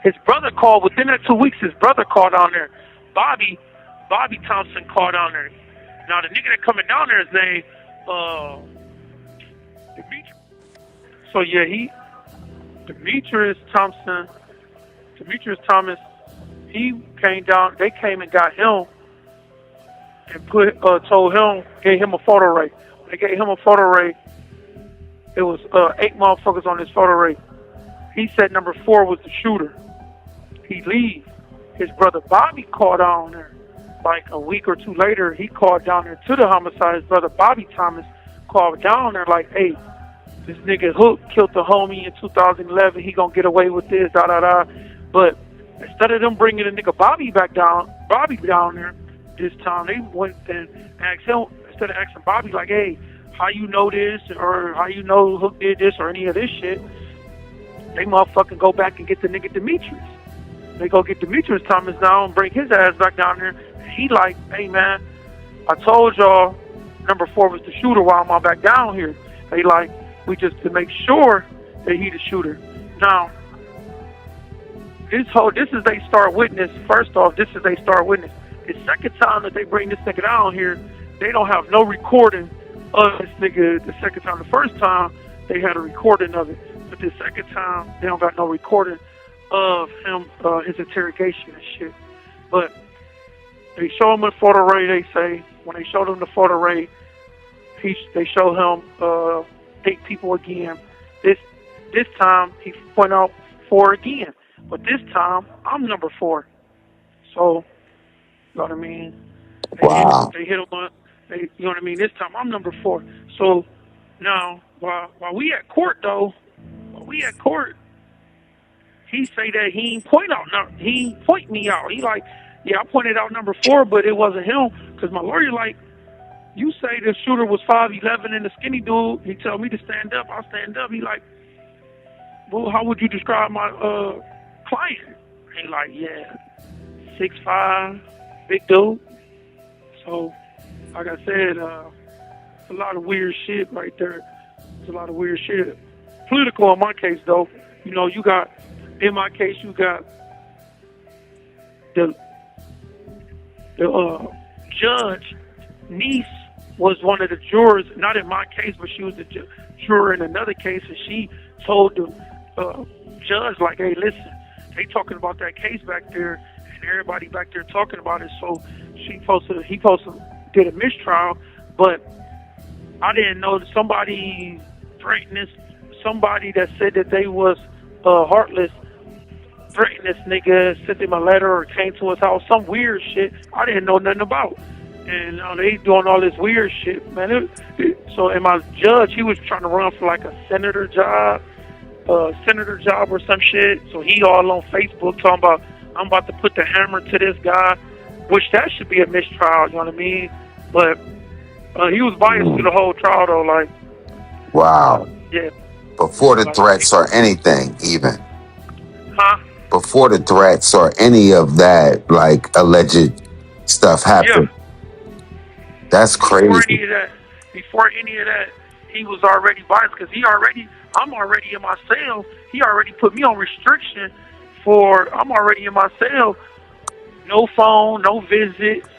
his brother called. Within that 2 weeks, his brother called down there. Bobby Thompson called down there. Now the nigga that coming down there is named Demetrius. So yeah, Demetrius Thomas. He came down. They came and got him and gave him a photo array. They gave him a photo array. It was 8 motherfuckers on this photo array. He said number 4 was the shooter. He leave. His brother Bobby called down there. Like a week or 2 later, he called down there to the homicide. His brother Bobby Thomas called down there like, hey, this nigga Hook killed the homie in 2011. He gonna get away with this, da-da-da. But instead of them bringing the nigga Bobby down there, this time they went and asked him, instead of asking Bobby like, hey, how you know this, or how you know Hook did this, or any of this shit, they motherfucking go back and get the nigga Demetrius. They go get Demetrius Thomas now and bring his ass back down there. He like, hey man, I told y'all number 4 was the shooter. Why am I back down here? They like, we just to make sure that he the shooter. Now, this is they star witness. First off, this is they star witness. The second time that they bring this nigga down here, they don't have no recording of this nigga. The second time, the first time they had a recording of it, but the second time they don't got no recording of him, his interrogation and shit. But they show him a photo array. They say when they showed him the photo array, they show him 8 people again. This time he point out 4 again, but this time I'm number 4. So you know what I mean? They hit him on. You know what I mean? This time I'm number 4. So now while we at court though, he say that he ain't point me out. He like, yeah, I pointed out number 4, but it wasn't him, because my lawyer like, you say the shooter was 5'11" and a skinny dude. He tell me to stand up. I'll stand up. He like, well, how would you describe my client? He like, yeah, 6'5", big dude. So, like I said, it's a lot of weird shit right there. It's a lot of weird shit. Political in my case, though. You know, in my case, you got the judge niece was one of the jurors, not in my case, but she was the juror in another case, and she told the judge, like, hey, listen, they talking about that case back there, and everybody back there talking about it, so he supposed to did a mistrial, but I didn't know that somebody threatened somebody that said that they was Heartless, threatened this nigga, sent him a letter or came to his house, some weird shit I didn't know nothing about. And they doing all this weird shit, man. And my judge, he was trying to run for like a senator job or some shit. So he all on Facebook talking about, I'm about to put the hammer to this guy, which that should be a mistrial, you know what I mean? But he was biased through the whole trial, though, like. Wow. Yeah. Before the threats or anything, even. Huh? Before the threats or any of that, like, alleged stuff happened. Yeah. That's crazy. Before any of that, he was already biased because I'm already in my cell. He already put me on restriction I'm already in my cell. No phone, no visits.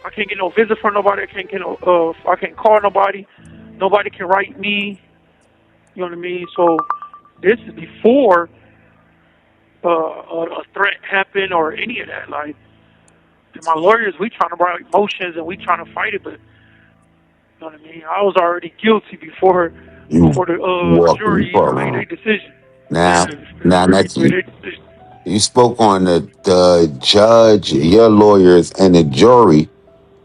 I can't get no visit from nobody. I can't call nobody. Nobody can write me. You know what I mean? So this is before a threat happened or any of that. Like, my lawyers, we trying to write motions and we trying to fight it, but you know what I mean? I was already guilty before the jury even made their decision. Now that you spoke on the judge, your lawyers, and the jury.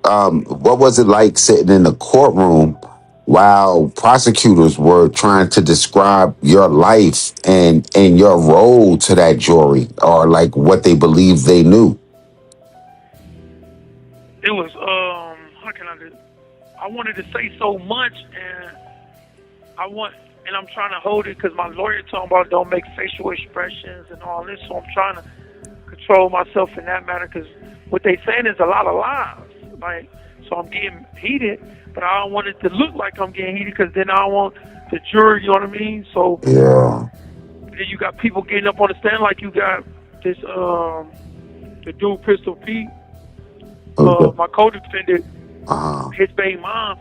What was it like sitting in the courtroom while prosecutors were trying to describe your life and your role to that jury, or like what they believed they knew? It was how can I do? I wanted to say so much, and I'm trying to hold it because my lawyer talking about don't make facial expressions and all this, so I'm trying to control myself in that matter because what they saying is a lot of lies. Like, so I'm getting heated, but I don't want it to look like I'm getting heated because then I don't want the jury, you know what I mean? So yeah. Then you got people getting up on the stand like you got this the dude Pistol Pete, my co-defendant, his baby mom,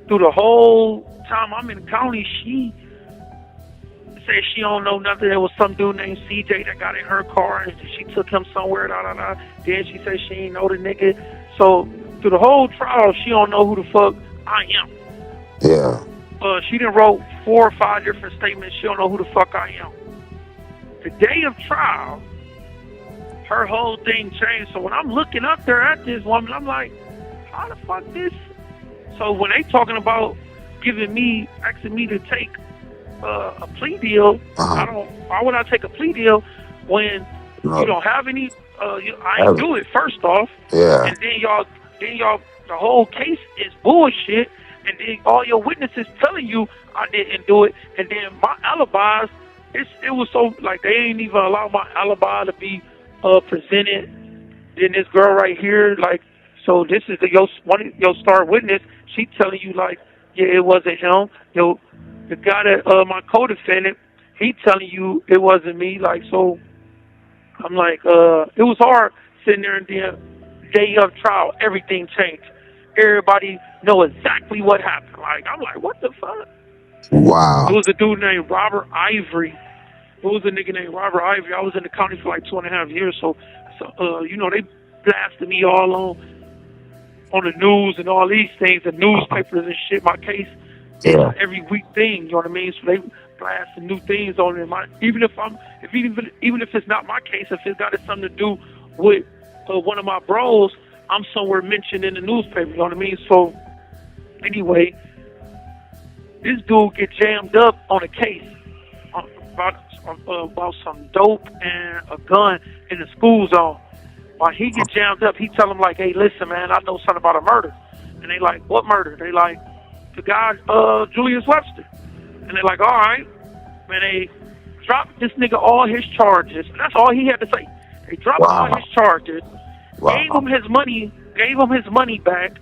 through the whole time I'm in the county, she said she don't know nothing. There was some dude named CJ that got in her car and she took him somewhere, Then she said she ain't know the nigga. So through the whole trial, she don't know who the fuck I am. Yeah. She done wrote 4 or 5 different statements. She don't know who the fuck I am. The day of trial, her whole thing changed. So when I'm looking up there at this woman, I'm like, how the fuck this? So when they talking about asking me to take a plea deal, why would I take a plea deal when you don't have any, I ain't do it first off. Yeah. And then y'all, the whole case is bullshit. And then all your witnesses telling you I didn't do it. And then my alibis, it was so, like, they ain't even allow my alibi to be presented. Then this girl right here, like, so this is your star witness. She telling you, like, yeah, it wasn't him. The guy that, my co-defendant, he telling you it wasn't me. Like, so I'm like, it was hard sitting there and the day of trial, everything changed. Everybody know exactly what happened. Like, I'm like, what the fuck? Wow. It was a dude named Robert Ivory. It was a nigga named Robert Ivory. I was in the county for like 2.5 years. So they blasted me all on the news and all these things, the newspapers and shit. My case, every week thing, you know what I mean? So they blasting new things on it. Even if it's not my case, if it's got something to do with one of my bros, I'm somewhere mentioned in the newspaper, you know what I mean? So anyway, this dude get jammed up on a case about some dope and a gun in the school zone. While he get jammed up, he tell him like, hey, listen, man, I know something about a murder. And they like, what murder? They like, the guy, Julius Webster. And they like, all right. Man, they dropped this nigga all his charges. That's all he had to say. They dropped all his charges, gave him his money gave him his money back,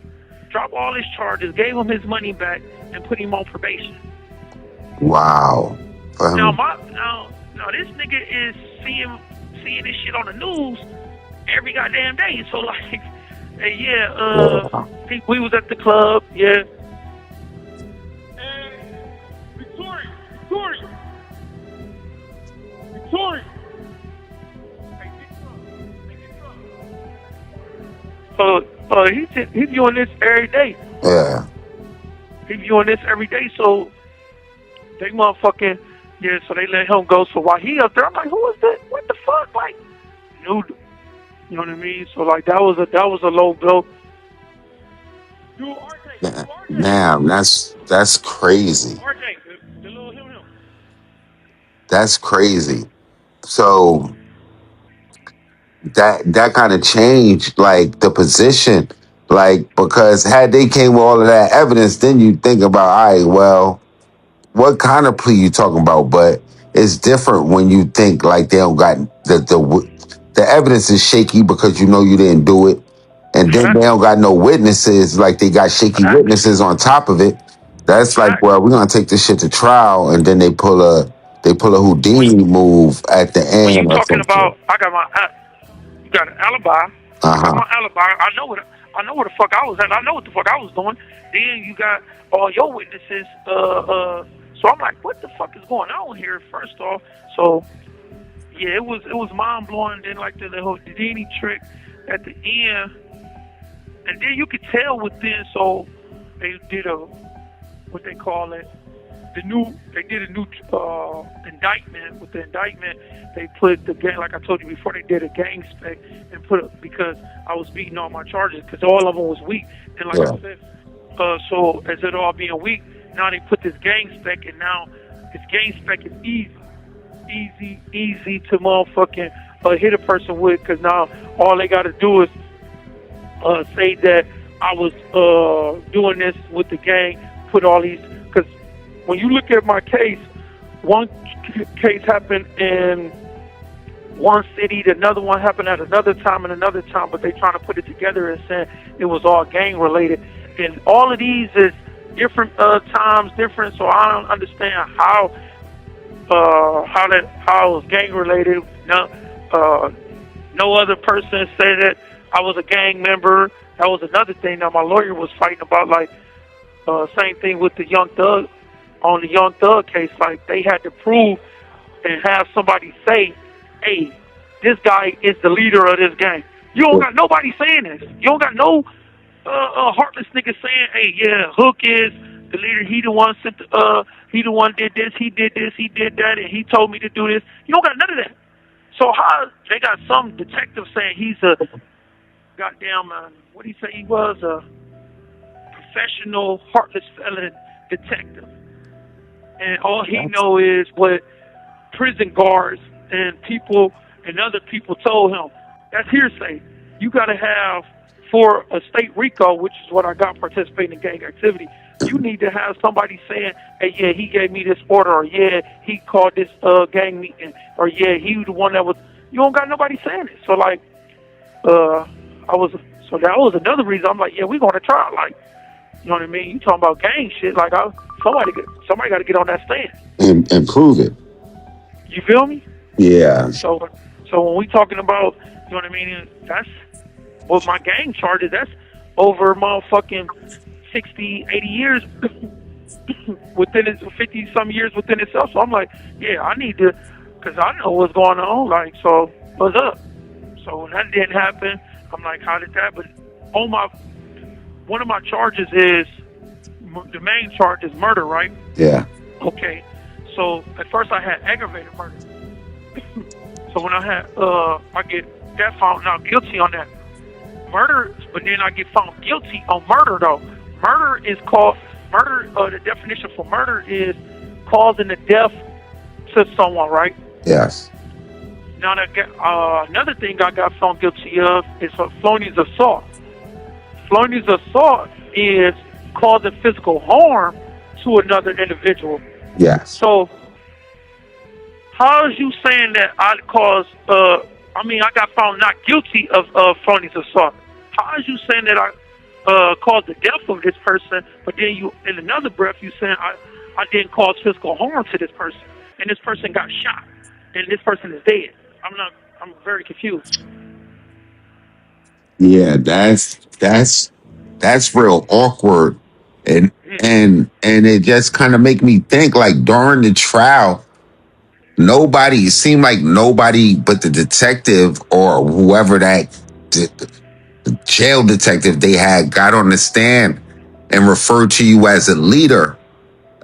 dropped all his charges, gave him his money back, and put him on probation. Wow. Now this nigga is seeing this shit on the news every goddamn day. So like, hey, we was at the club, yeah. Victoria. He's doing this every day. Yeah. He's doing this every day, so they motherfucking, so they let him go. So while he up there, I'm like, who is that? What the fuck? Like, dude, you know what I mean? So like, that was a low blow. Damn, that's crazy. The little him. That's crazy. So that kind of changed like the position, like, because had they came with all of that evidence, then you think about, all right, well, what kind of plea you talking about? But it's different when you think like they don't got the evidence is shaky because you know you didn't do it, and then they don't got no witnesses, like they got shaky witnesses on top of it. That's like, well, we're gonna take this shit to trial, and then they pull a Houdini move at the end. When you talking about, you got an alibi. I got my alibi. I know where the fuck I was at. I know what the fuck I was doing. Then you got all your witnesses. So I'm like, what the fuck is going on here? First off, so yeah, it was mind blowing. Then like the Houdini trick at the end, and then you could tell within. So they did what they call it. They did a new indictment. With the indictment, they put the gang, like I told you before, they did a gang spec and put it, because I was beating all my charges, because all of them was weak. And like I said, so as it all being weak, now they put this gang spec, and now this gang spec is easy to motherfucking hit a person with, because now all they got to do is say that I was doing this with the gang, put all these. When you look at my case, one case happened in one city, another one happened at another time and another time, but they trying to put it together and saying it was all gang related. And all of these is different times, different. So I don't understand how it was gang related. No other person said that I was a gang member. That was another thing. Now my lawyer was fighting about, like, same thing with the Young Thug. On the Young Thug case, like, they had to prove and have somebody say, hey, this guy is the leader of this gang. You don't got nobody saying this. You don't got no heartless nigga saying, hey, yeah, Hook is the leader. He the one sent he the one did this, he did that, and he told me to do this. You don't got none of that. So how they got some detective saying he's a goddamn, what did he say he was? A professional heartless felon detective. And all he know is what prison guards and people and other people told him. That's hearsay. You got to have, for a state RICO, which is what I got participating in gang activity, you need to have somebody saying, hey, yeah, he gave me this order, or yeah, he called this gang meeting, or yeah, he was the one that was. You don't got nobody saying it. So like, that was another reason I'm like, yeah, we going to trial. Like, you know what I mean? You talking about gang shit? Like, somebody got to get on that stand and prove it. You feel me? Yeah. So when we talking about, you know what I mean? That's with my gang charges. That's over motherfucking 60, 80 years within it, 50 some years within itself. So I'm like, yeah, I need to, because I know what's going on. Like, so what's up? So when that didn't happen, I'm like, how did that? But one of my charges is, the main charge is murder, right? Yeah. Okay. So at first I had aggravated murder. So when I get that found out guilty on that murder, but then I get found guilty on murder though. Murder is called murder. The definition for murder is causing the death to someone, right? Yes. Now another thing I got found guilty of is felonious assault. Felonious assault is causing physical harm to another individual. Yes. So, how is you saying that I got found not guilty of felonious assault? How is you saying that I caused the death of this person, but then you, in another breath, you saying I didn't cause physical harm to this person, and this person got shot, and this person is dead? I'm very confused. Yeah, that's real awkward, and and it just kind of make me think like during the trial, nobody it seemed like nobody but the detective or whoever that the jail detective they had got on the stand and referred to you as a leader.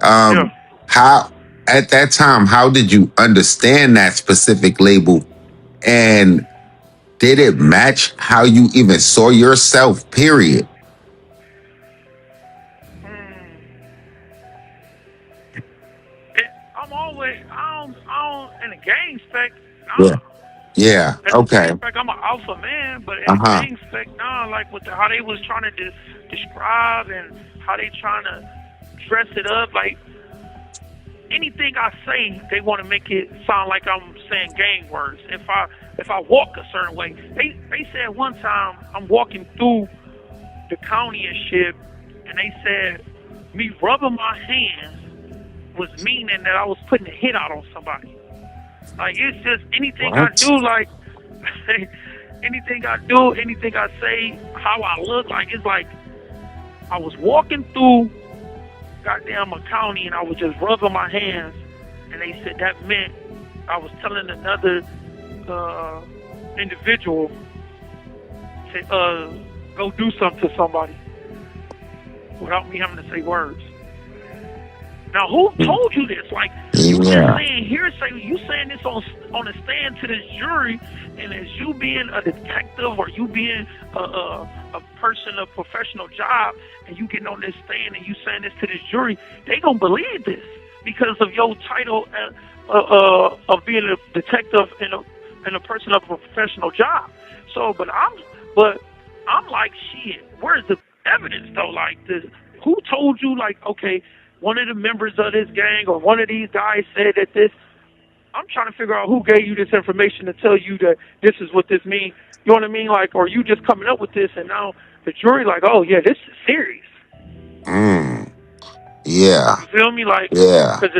How at that time, how did you understand that specific label, and did it match how you even saw yourself? Period. I'm always I don't in the gang spec. Yeah. Yeah. In the Okay. gang spec, I'm an alpha man, but in the Uh-huh. gang spec, like with how they was trying to describe and how they trying to dress it up, like anything I say, they want to make it sound like I'm saying gang words. If I walk a certain way, they said one time I'm walking through the county and shit, and they said me rubbing my hands was meaning that I was putting a hit out on somebody. Like, it's just anything I do, like anything I do, anything I say, how I look, like it's like I was walking through goddamn a county and I was just rubbing my hands, and they said that meant I was telling another individual to go do something to somebody without me having to say words. Now, who told you this? Like, you just saying hearsay, you saying this on a stand to this jury, and as you being a detective or you being a person of professional job, and you getting on this stand and you saying this to this jury, they gonna believe this because of your title of being a detective and a person of a professional job. So, but I'm like, shit, where's the evidence though? Like, who told you? Like, okay, one of the members of this gang or one of these guys said that this. I'm trying to figure out who gave you this information to tell you that this is what this means. You know what I mean? Like, or you just coming up with this, and now the jury like, oh yeah, this is serious. Yeah. You feel me? Like, Yeah. because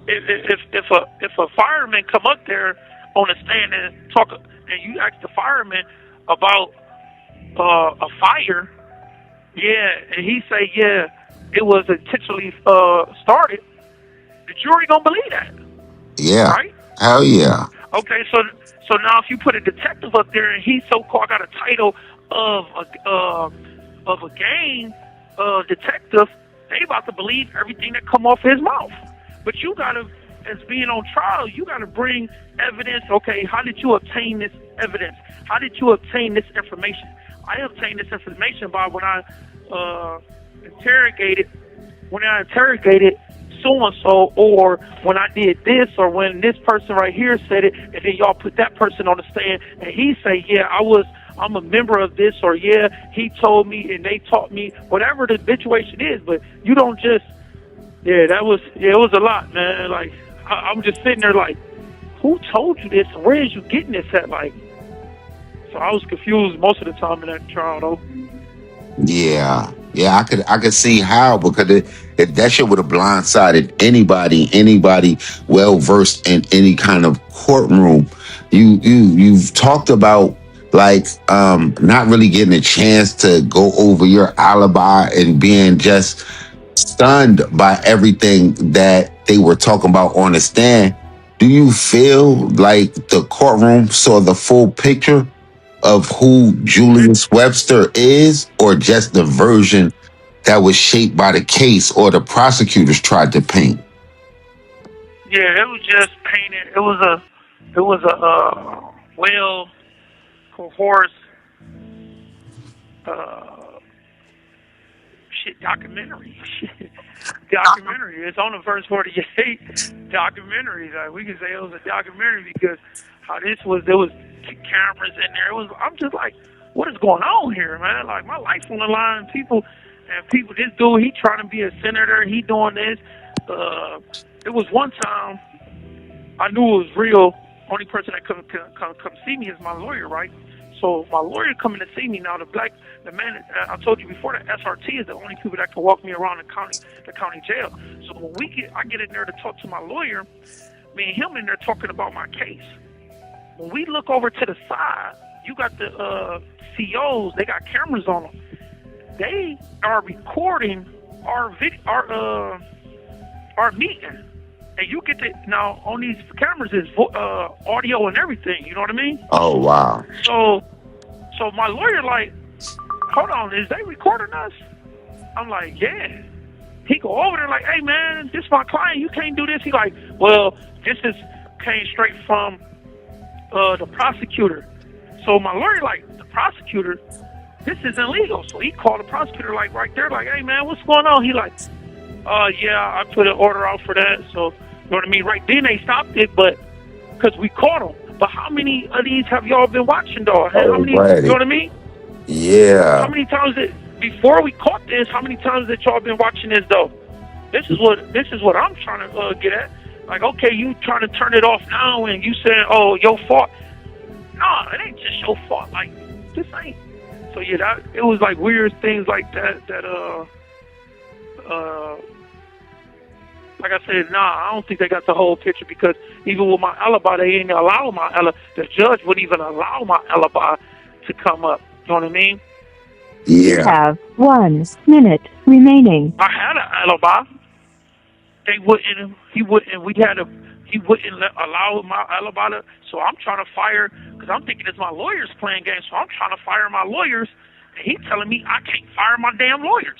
if a fireman come up there on a stand and talk, and you ask the fireman about a fire, yeah, and he say, yeah, it was intentionally started, the jury gonna believe that. Yeah. Right? Hell yeah. Okay, so now if you put a detective up there and he so-called got a title of a gang detective, they about to believe everything that come off his mouth. But you gotta, as being on trial, you gotta bring evidence. Okay, how did you obtain this evidence? How did you obtain this information? I obtained this information by when I interrogated so-and-so, or when I did this, or when this person right here said it, and then y'all put that person on the stand, and he say, yeah, I'm a member of this, or yeah, he told me and they taught me, whatever the situation is. But you don't just, it was a lot, man. Like, I'm just sitting there like, who told you this? Where is you getting this at? Like, so I was confused most of the time in that trial, though. Yeah. Yeah, I could see how, because that shit would have blindsided anybody well versed in any kind of courtroom. You've talked about like not really getting a chance to go over your alibi and being just stunned by everything that they were talking about on the stand. Do you feel like the courtroom saw the full picture of who Julius Webster is, or just the version that was shaped by the case or the prosecutors tried to paint? Yeah, it was just painted. It was a well coerced documentary. Documentary. It's on the first 48 documentary. Like, we can say it was a documentary because how this was. There was cameras in there. I'm just like, what is going on here, man? Like, my life's on the line. People, this dude, he trying to be a senator. He doing this. It was one time I knew it was real. Only person that come see me is my lawyer, right? So my lawyer coming to see me now. The man I told you before, the SRT is the only people that can walk me around the county jail. So when I get in there to talk to my lawyer, me and him in there talking about my case. When we look over to the side, you got the COs. They got cameras on them. They are recording our meeting, and you get to now on these cameras is audio and everything. You know what I mean? Oh, wow. So my lawyer like, hold on, is they recording us? I'm like, yeah. He go over there like, hey man, this my client, you can't do this. He like, well, this came straight from the prosecutor. So my lawyer like, the prosecutor, this is illegal. So he called the prosecutor like right there, like, hey man, what's going on? He like, yeah, I put an order out for that. So you know what I mean? Right then they stopped it, but because we caught them. But how many of these have y'all been watching, though? How many? You know what I mean? Yeah. How many times before we caught this? How many times that y'all been watching this though? This is what I'm trying to get at. Like, okay, you trying to turn it off now, and you saying, oh, your fault? Nah, it ain't just your fault. Like, this ain't. So yeah, it was like weird things like that. Like I said, I don't think they got the whole picture, because even with my alibi, they ain't allow my alibi. The judge wouldn't even allow my alibi to come up. You know what I mean? Yeah. You have 1 minute remaining. I had an alibi. He wouldn't allow my alibi to, so I'm trying to fire, because I'm thinking it's my lawyers playing games, so I'm trying to fire my lawyers, and he's telling me I can't fire my damn lawyers.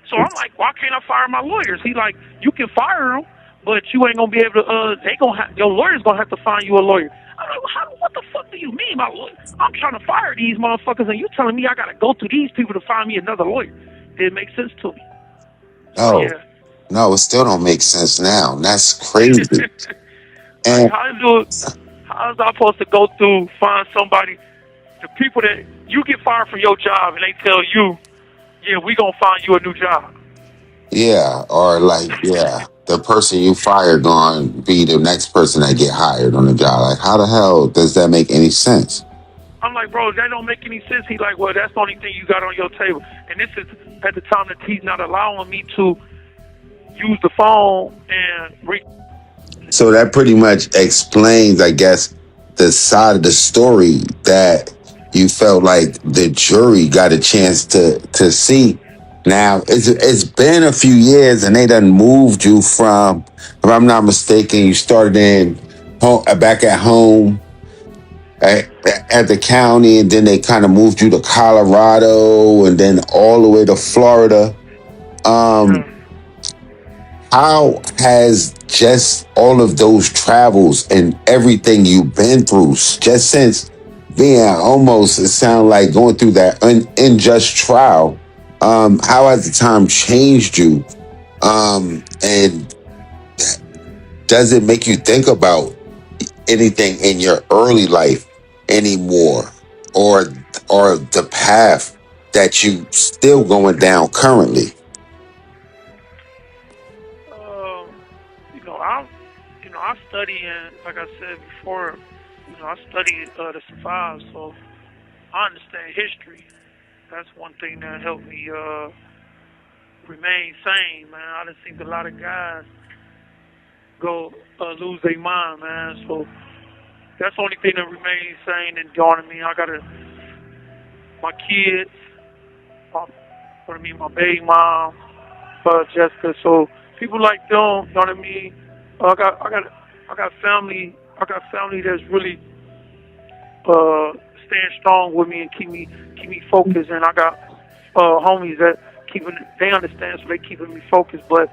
So I'm like, why can't I fire my lawyers? He like, you can fire them, but you ain't gonna be able to. Your lawyer's gonna have to find you a lawyer. I'm like, what the fuck do you mean, my lawyer? I'm trying to fire these motherfuckers, and you telling me I gotta go through these people to find me another lawyer? Didn't make sense to me. No, Yeah. no, it still don't make sense now. That's crazy. And How is I supposed to go through, find somebody, the people that you get fired from your job, and they tell you, yeah, we gonna find you a new job. yeah, or like, yeah, the person you fire gonna be the next person that get hired on the job. Like, how the hell does that make any sense? I'm like, bro, that don't make any sense. He's like, well, that's the only thing you got on your table. And this is at the time that he's not allowing me to use the phone and So that pretty much explains, I guess, the side of the story that you felt like the jury got a chance to see. Now, it's been a few years, and they done moved you from, if I'm not mistaken, you started back at home at the county, and then they kind of moved you to Colorado, and then all the way to Florida. How has just all of those travels and everything you've been through, just since being almost, it sounds like going through that unjust trial, how has the time changed you? And does it make you think about anything in your early life anymore, or the path that you still going down currently? I study, and like I said before, I study to survive, so I understand history. That's one thing that helped me remain sane, man. I done seen a lot of guys go lose their mind, man. So that's the only thing that remains sane and dawned me. I got my kids, my baby mom, Jessica. So people like them, you know what I mean? I got family. I got family that's really staying strong with me and keep me focused. And I got homies that they understand, so they keeping me focused. But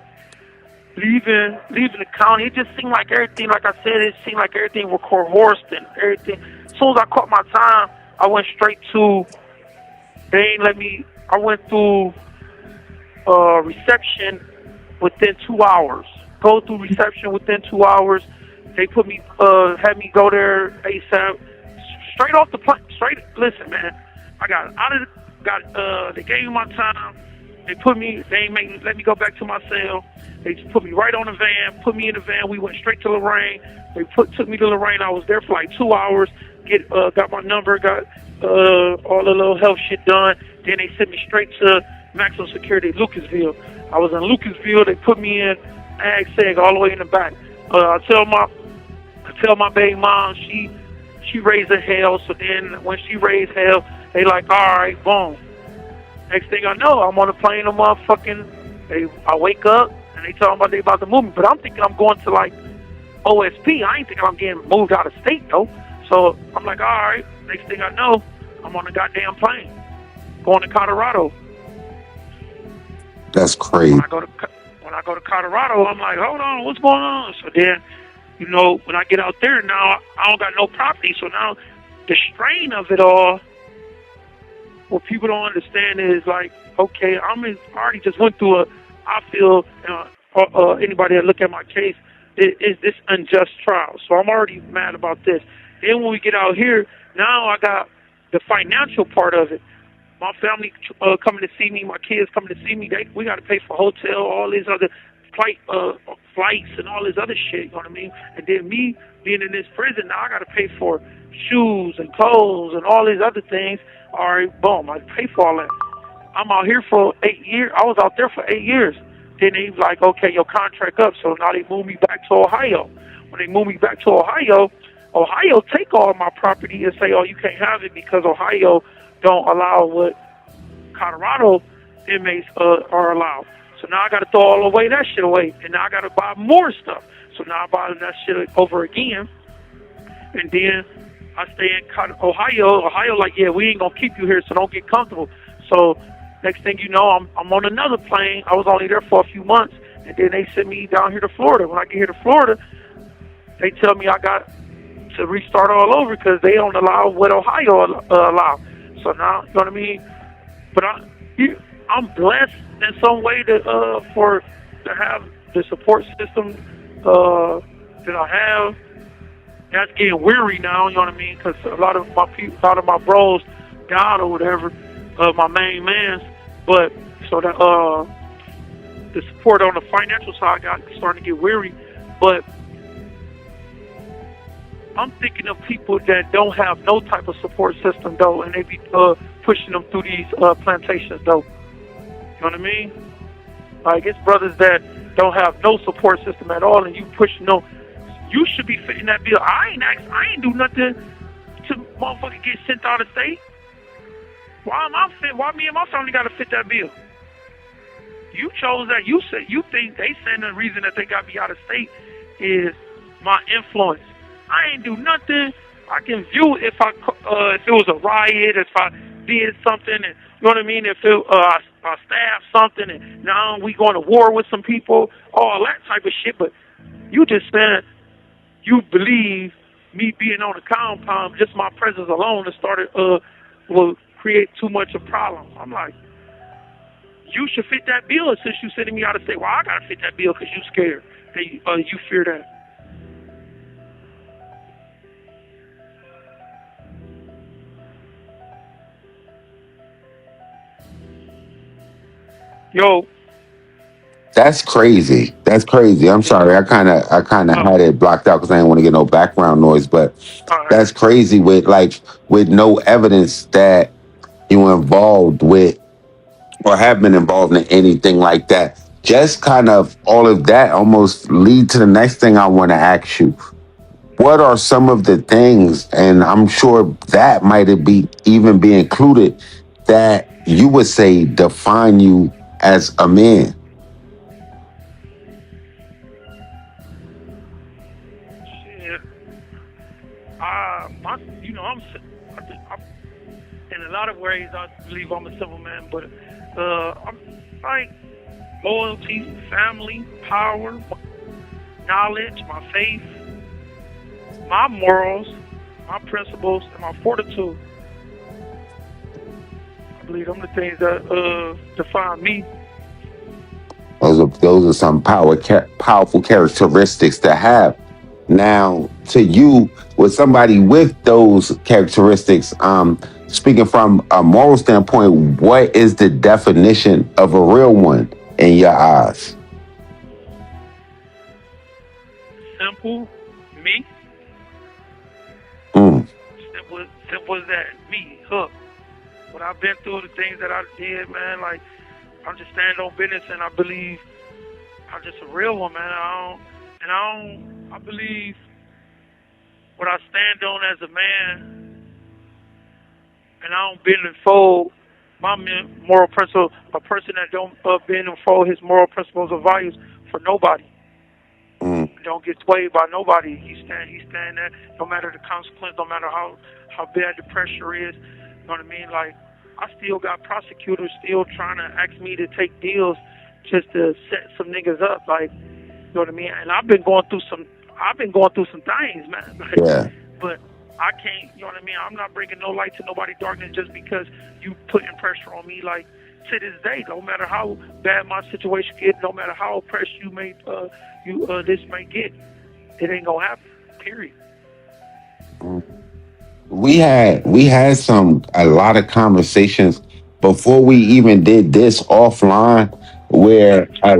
leaving the county, it just seemed like everything. Like I said, it seemed like everything was coerced and everything. As soon as I caught my time, I went straight to. They ain't let me. I went through reception within 2 hours. Go through reception within 2 hours. They put me, had me go there ASAP. Straight off the plane. Listen, man. I got out of they gave me my time. They ain't let me go back to my cell. They just put me right on the van, put me in the van. We went straight to Lorraine. They took me to Lorraine. I was there for like 2 hours. Got my number, got all the little health shit done. Then they sent me straight to maximum security, Lucasville. I was in Lucasville. They put me in ag seg all the way in the back. I tell my baby mom she raised a hell. So then when she raised hell, they like, all right, boom. Next thing I know, I'm on a plane. I wake up and they tell me they about to move me. But I'm thinking I'm going to like OSP. I ain't thinking I'm getting moved out of state though. So I'm like, all right. Next thing I know, I'm on a goddamn plane going to Colorado. That's crazy. When I go to Colorado, I'm like, hold on, what's going on? So then, when I get out there now, I don't got no property. So now the strain of it all, what people don't understand is like, okay, I already just went through I feel, anybody that look at my case, is this unjust trial. So I'm already mad about this. Then when we get out here, now I got the financial part of it. My family coming to see me, my kids coming to see me. We got to pay for hotel, all these other flights and all this other shit, you know what I mean? And then me being in this prison, now I got to pay for shoes and clothes and all these other things. All right, boom, I pay for all that. I'm out here for 8 years. I was out there for 8 years. Then they like, okay, your contract up. So now they move me back to Ohio. When they move me back to Ohio take all my property and say, oh, you can't have it because Ohio don't allow what Colorado inmates are allowed. So now I got to throw all away that shit away, and now I got to buy more stuff. So now I buy that shit over again, and then I stay in Ohio. Ohio like, yeah, we ain't gonna keep you here, so don't get comfortable. So next thing you know, I'm on another plane. I was only there for a few months, and then they sent me down here to Florida. When I get here to Florida, they tell me I got to restart all over because they don't allow what Ohio allow. So now, you know what I mean? But I'm blessed in some way to have the support system that I have. That's getting weary now, you know what I mean? Because a lot of my bros died or whatever, my main mans. But so the support on the financial side got starting to get weary. But I'm thinking of people that don't have no type of support system though, and they be pushing them through these plantations though. You know what I mean? Like it's brothers that don't have no support system at all, and you pushing them. You should be fitting that bill. I ain't do nothing to motherfucker get sent out of state. Why me and my family gotta fit that bill? You chose that. You think they saying the reason that they got me out of state is my influence. I ain't do nothing. I can view if it was a riot, if I did something, and you know what I mean. If I stabbed something, and now we going to war with some people, all that type of shit. But you just said you believe me being on the compound, just my presence alone, that started will create too much of a problem. I'm like, you should fit that bill since you sending me out of state. Well, I gotta fit that bill because you scared. You fear that. Yo. That's crazy. That's crazy. I'm sorry. I kind of had it blocked out because I didn't want to get no background noise. But that's crazy with no evidence that you were involved with or have been involved in anything like that. Just kind of all of that almost lead to the next thing I want to ask you. What are some of the things, and I'm sure that might even be included, that you would say define you as a man? I'm in a lot of ways I believe I'm a simple man, but I'm like loyalty, family, power, knowledge, my faith, my morals, my principles, and my fortitude. I believe them the things that define me. Those are some powerful characteristics to have. Now, to you, with somebody with those characteristics, speaking from a moral standpoint, what is the definition of a real one in your eyes? Simple, me. Simple as that. Me, Hook. What I've been through, the things that I did, man, like, I'm just standing on business, and I believe I'm just a real one, man. I believe what I stand on as a man, and I don't bend and fold my moral principle. A person that don't bend and fold his moral principles or values for nobody. Don't get swayed by nobody. He stand there, no matter the consequence, no matter how bad the pressure is. You know what I mean? Like, I still got prosecutors still trying to ask me to take deals just to set some niggas up. Like, you know what I mean? And I've been going through some things, man. Like, Yeah. But I can't, you know what I mean? I'm not bringing no light to nobody darkness just because you putting pressure on me. Like, to this day, no matter how bad my situation gets, no matter how oppressed you may this may get, it ain't gonna happen. Period. We had a lot of conversations before we even did this offline, where I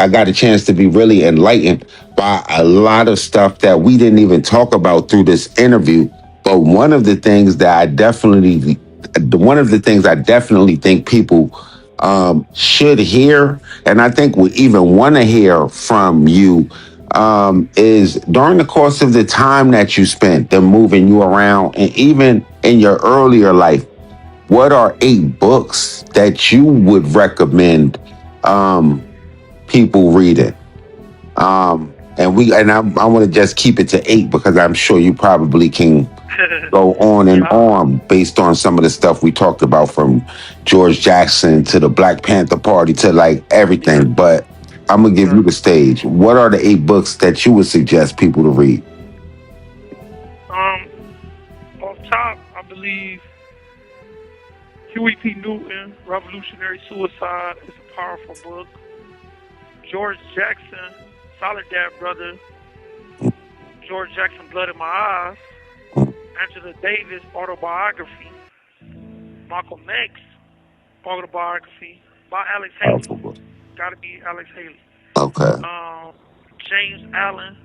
got a chance to be really enlightened by a lot of stuff that we didn't even talk about through this interview. But one of the things I definitely think people should hear, and I think we even want to hear from you, is during the course of the time that you spent, them moving you around, and even in your earlier life, what are 8 books that you would recommend people reading? And I want to just keep it to 8 because I'm sure you probably can go on and on based on some of the stuff we talked about, from George Jackson to the Black Panther Party to like everything. But I'm gonna give you the stage. What are the 8 books that you would suggest people to read? Off top, I believe Huey P. Newton, Revolutionary Suicide, is a powerful book. George Jackson, Solid Dad Brother, George Jackson, Blood in My Eyes, Angela Davis, Autobiography, Malcolm X, Autobiography, by Alex Haley. Gotta be Alex Haley. Okay. James Allen,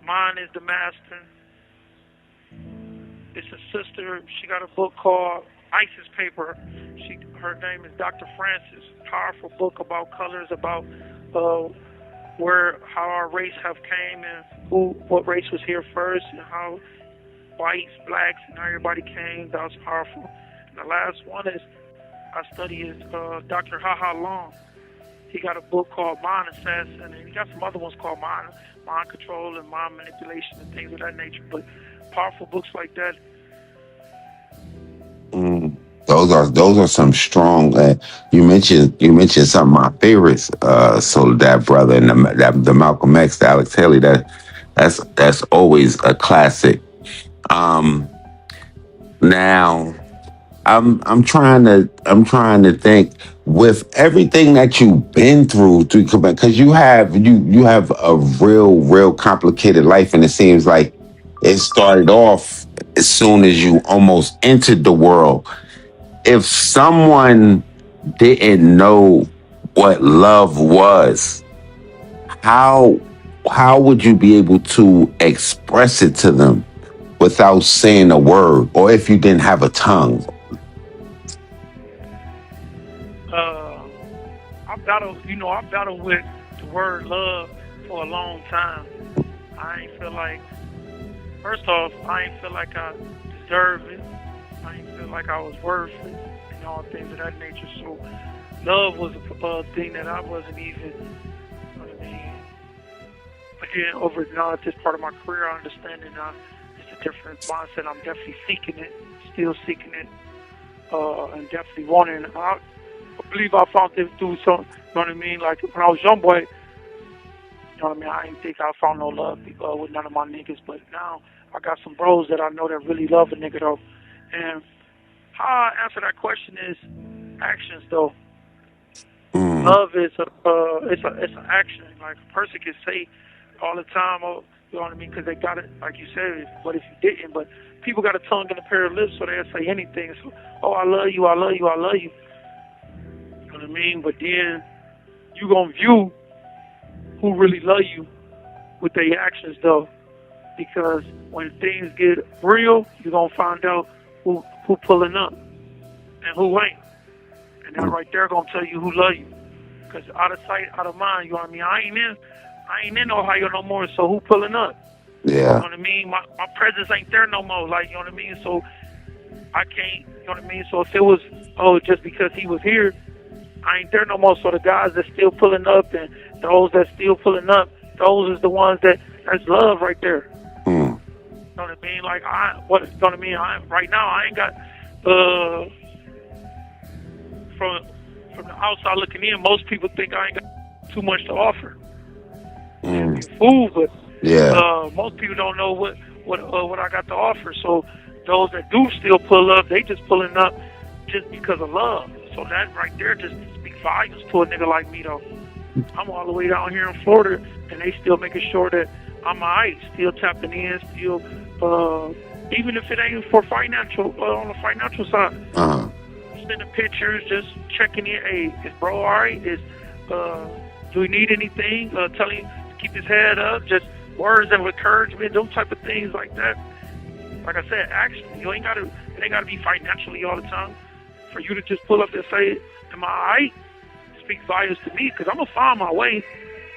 Mine is the Master. It's a sister. She got a book called Isis Paper. Her name is Dr. Francis. Powerful book about colors, about how our race have came and what race was here first, and how whites, blacks, and everybody came. That was powerful. And the last one is I study is Dr. Ha Long. He got a book called Mind Assassin, and he got some other ones called Mind Control and Mind Manipulation and things of that nature. But powerful books like that. Those are some strong. You mentioned some of my favorites. Soledad Brother and the Malcolm X, the Alex Haley. That's always a classic. Now, I'm trying to think, with everything that you've been through because you have a real complicated life, and it seems like it started off as soon as you almost entered the world. If someone didn't know what love was, how would you be able to express it to them without saying a word, or if you didn't have a tongue? I battled with the word love for a long time. First off, I ain't feel like I deserved it. I ain't feel like I was worth it, and all things of that nature. So love was a thing that I wasn't even, you know what I mean? But then over now at this part of my career, I understand it now. It's a different mindset. I'm definitely seeking it, still seeking it, and definitely wanting it. I believe I found it through some, you know what I mean? Like when I was young boy, you know what I mean? I didn't think I found no love with none of my niggas, but now I got some bros that I know that really love a nigga though. And how I answer that question is actions though. Love is it's an action. Like a person can say all the time, oh, you know what I mean? Because they got it, like you said. What if you didn't? But people got a tongue and a pair of lips, so they'll say anything. So, oh, I love you, I love you, I love you. You know what I mean? But then you gonna view who really love you with their actions though. because when things get real, you're gonna find out who pulling up and who ain't, and that right there gonna tell you who love you. Cause out of sight, out of mind. You know what I mean? I ain't in Ohio no more. So who pulling up? Yeah. You know what I mean? My presence ain't there no more. Like, you know what I mean? So I can't. You know what I mean? So if it was just because he was here, I ain't there no more. So the guys that still pulling up and those that still pulling up, those is the ones that's love right there. You know what I mean? Like you know what I mean? Right now I ain't got from the outside looking in, most people think I ain't got too much to offer. You're fool, but most people don't know what I got to offer. So those that do still pull up, they just pulling up just because of love. So that right there just speaks volumes to a nigga like me, though. I'm all the way down here in Florida, and they still making sure that I'm alright, still tapping in, still even if it ain't for financial on the financial side. Sending pictures, just checking in. Hey, is bro alright? Do he need anything? Telling him to keep his head up. Just words of encouragement, those type of things like that. Like I said, actually, it ain't gotta be financially all the time. For you to just pull up and say, "Am I alright?" Speaks volumes to me, because I'm gonna find my way.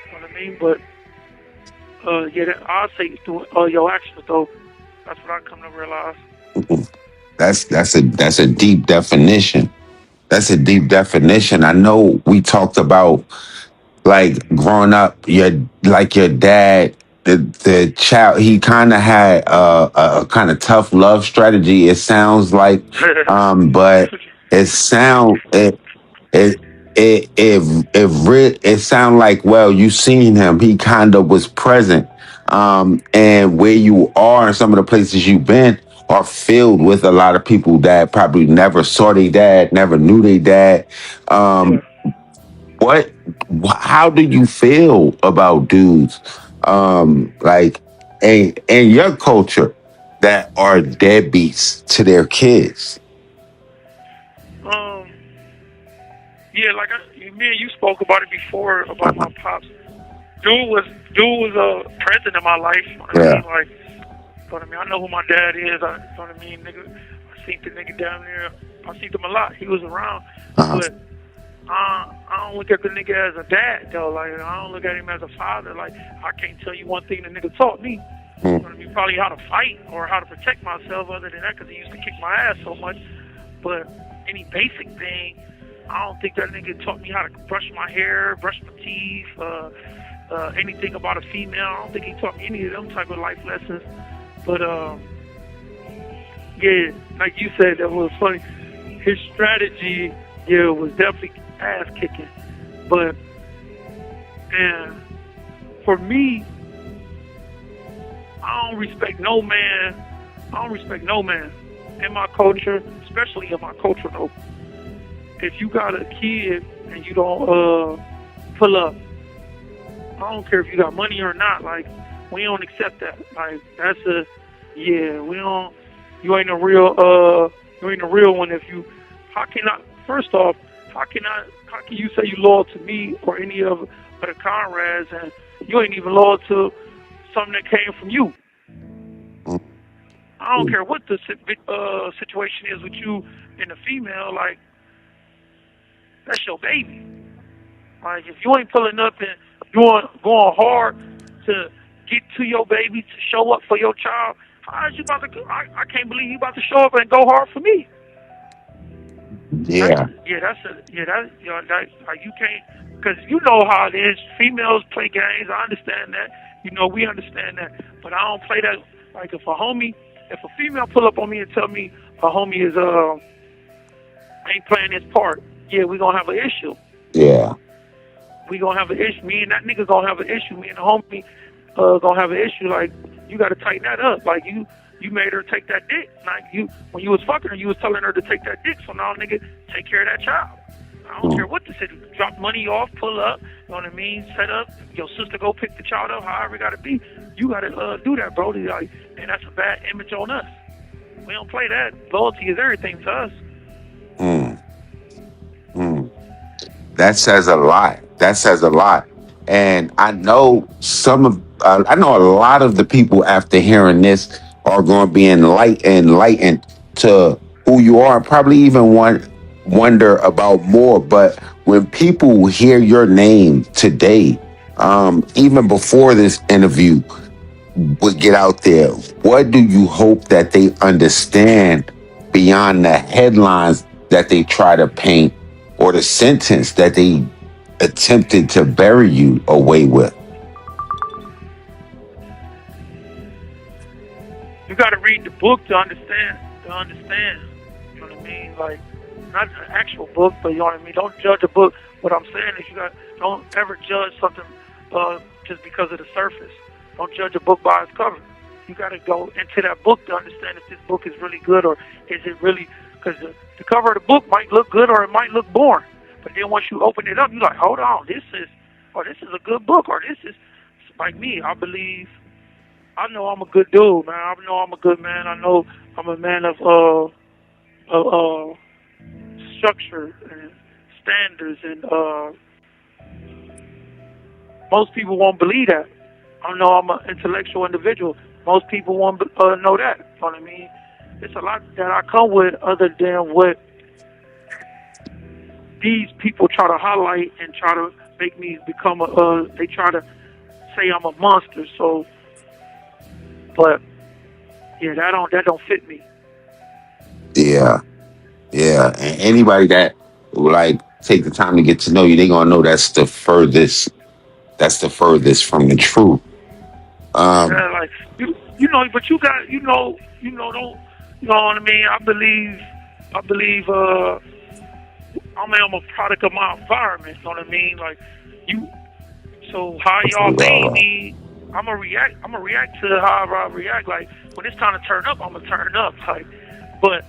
You know what I mean? But I'll say through your actions, though. That's what I come to realize. That's a deep definition. That's a deep definition. I know we talked about, like, growing up, your dad, the child, he kind of had a kind of tough love strategy, it sounds like, but it sound like, well, you seen him, he kind of was present, and where you are and some of the places you've been are filled with a lot of people that probably never saw their dad, never knew their dad. How do you feel about dudes, like, in your culture, that are deadbeats to their kids? Yeah, like me and you spoke about it before about my pops. Dude was present in my life. You know what I mean? Like, you know what I mean? I know who my dad is. You know what I mean? Nigga, I seen the nigga down there. I seen him a lot. He was around, but I don't look at the nigga as a dad though. Like, I don't look at him as a father. Like, I can't tell you one thing the nigga taught me. You know what I mean? Probably how to fight or how to protect myself. Other than that, because he used to kick my ass so much. But any basic thing, I don't think that nigga taught me how to brush my hair, brush my teeth, anything about a female. I don't think he taught me any of them type of life lessons. But yeah, like you said, that was funny. His strategy, was definitely ass kicking. But and for me, I don't respect no man. In my culture, especially in my culture though. If you got a kid and you don't pull up, I don't care if you got money or not. Like, we don't accept that. Like, that's we don't. You ain't a real one if you. How can you say you loyal to me or any of the comrades and you ain't even loyal to something that came from you? I don't care what the situation is with you and the female. Like, that's your baby. Like, if you ain't pulling up and going hard to get to your baby, to show up for your child, how is you about to? I can't believe you about to show up and go hard for me. Yeah. Like, you can't, because you know how it is. Females play games. I understand that. We understand that. But I don't play that. Like, if a female pull up on me and tell me a homie is ain't playing his part, we gonna have an issue. Yeah. We gonna have an issue. Me and that nigga gonna have an issue. Me and the homie gonna have an issue. Like, you gotta tighten that up. Like, you made her take that dick. Like, when you was fucking her, you was telling her to take that dick. So now, nigga, take care of that child. I don't care what the city. Drop money off, pull up. You know what I mean? Set up. Your sister go pick the child up. However it gotta be. You gotta do that, bro. Like, and that's a bad image on us. We don't play that. Loyalty is everything to us. That says a lot. And I know some of I know a lot of the people after hearing this are going to be enlightened to who you are, and probably even wonder about more. But when people hear your name today, even before this interview would get out there, what do you hope that they understand beyond the headlines that they try to paint or the sentence that they attempted to bury you away with? You got to read the book to understand. You know what I mean? Like, not an actual book, but you know what I mean? Don't judge a book. What I'm saying is don't ever judge something just because of the surface. Don't judge a book by its cover. You got to go into that book to understand if this book is really good, or is it really, because the cover of the book might look good or it might look boring. But then once you open it up, you're like, hold on, this is a good book, or this is, like me, I know I'm a good dude, man. I know I'm a good man. I know I'm a man of structure and standards, and most people won't believe that. I know I'm an intellectual individual. Most people won't know that. You know what I mean? It's a lot that I come with other than what these people try to highlight and try to make me become they try to say I'm a monster. So, but yeah, that don't fit me. Yeah. And anybody that like take the time to get to know you, they gonna know that's the furthest from the truth. Yeah, like you know, but you got don't you know what I mean? I believe I'm a product of my environment. You know what I mean? Like so how y'all made me, I'm gonna react to how I react. Like when it's time to turn up, I'm gonna turn up. Like, but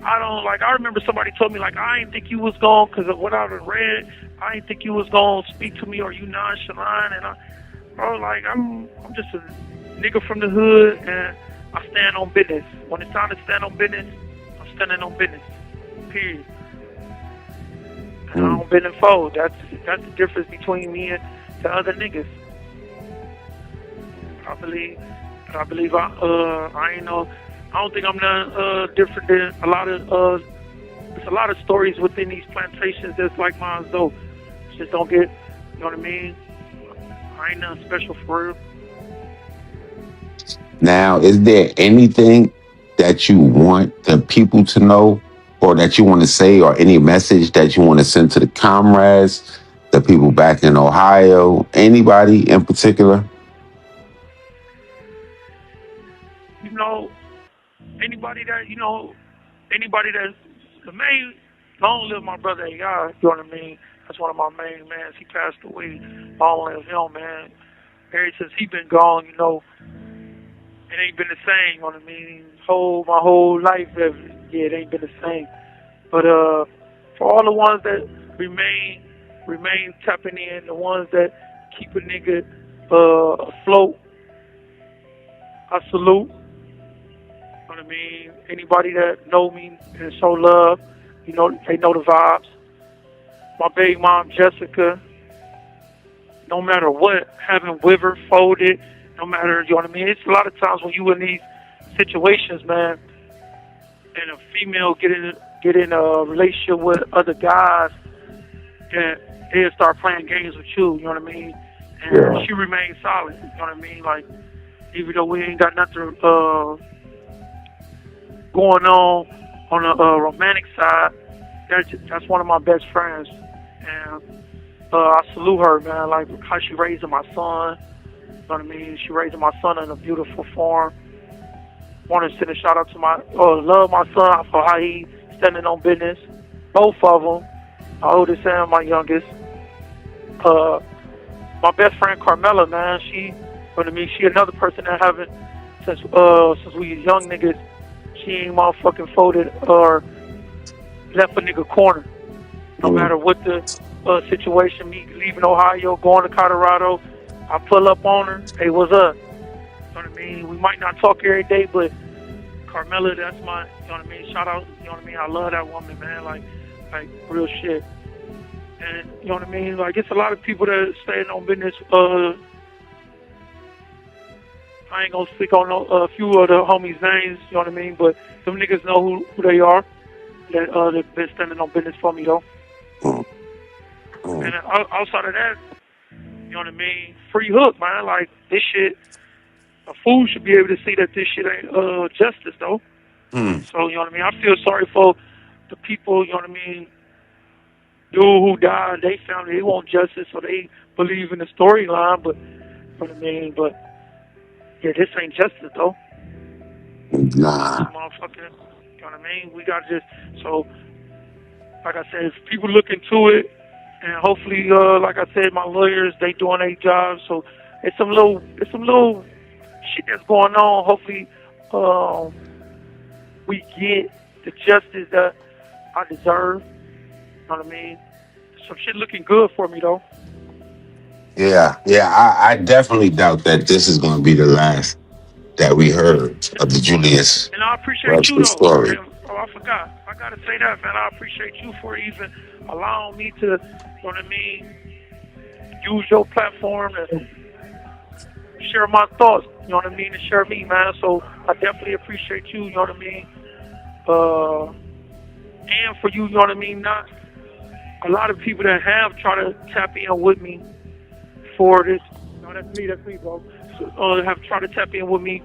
I don't like. I remember somebody told me like I didn't think you was going, because of what I read. I didn't think you was gonna speak to me, or you nonchalant. And I was like, I'm just a nigga from the hood, and I stand on business. When it's time to stand on business, I'm standing on business. Period. And I don't bend and fold. That's the difference between me and the other niggas. I believe I ain't know. I don't think I'm none different than a lot of. There's a lot of stories within these plantations that's like mine, though. Just don't get, you know what I mean? I ain't nothing special for real. Now, is there anything that you want the people to know, or that you want to say, or any message that you want to send to the comrades, the people back in Ohio, anybody in particular? You know, anybody that's the main, long live my brother AI, you know what I mean? That's one of my main mans. He passed away. Long live him, man. Ever since he been gone, you know, it ain't been the same, you know what I mean? My whole life, it ain't been the same. But for all the ones that remain tapping in, the ones that keep a nigga afloat, I salute. You know what I mean? Anybody that know me and show love, you know, they know the vibes. My baby mom, Jessica, no matter what, having Wiver folded, no matter, you know what I mean? It's a lot of times when you in these situations, man, and a female get in a relationship with other guys, and they'll start playing games with you know what I mean? And she remains solid, you know what I mean? Like, even though we ain't got nothing going on a romantic side, that's one of my best friends. And I salute her, man, like how she raising my son. You know what I mean? She raising my son in a beautiful form. Want to send a shout out to love my son for how he standing on business. Both of them, my oldest and my youngest. My best friend Carmela, man, she, you know what I mean? She another person that haven't, since we was young niggas, she ain't motherfucking folded or left a nigga corner. No matter what the situation, me leaving Ohio, going to Colorado, I pull up on her. Hey, what's up? You know what I mean? We might not talk every day, but Carmela, that's my, you know what I mean? Shout out, you know what I mean? I love that woman, man. Like real shit. And, you know what I mean? Like, it's a lot of people that are staying on business, I ain't gonna speak on a few of the homies' names, you know what I mean? But them niggas know who they are. They've been standing on business for me, though. And outside of that, you know what I mean? Free hook, man. Like, this shit, a fool should be able to see that this shit ain't justice, though. So, you know what I mean? I feel sorry for the people, you know what I mean? Dude who died, they family, they want justice, so they believe in the storyline, but, you know what I mean? But, yeah, this ain't justice, though. Nah. Motherfucking, you know what I mean? We got to just, so, like I said, if people look into it, and hopefully, like I said, my lawyers, they doing their job, so it's some little shit that's going on. Hopefully, we get the justice that I deserve. You know what I mean? Some shit looking good for me, though. Yeah, I definitely doubt that this is going to be the last that we heard of the Julius And I appreciate you, Webster though. story. Oh, I forgot. I got to say that, man. I appreciate you for even allowing me to, you know what I mean, use your platform to share my thoughts, you know what I mean, and share me, man. So I definitely appreciate you, you know what I mean. And for you, you know what I mean, not a lot of people that have tried to tap in with me for this. No, that's me, bro. So, have tried to tap in with me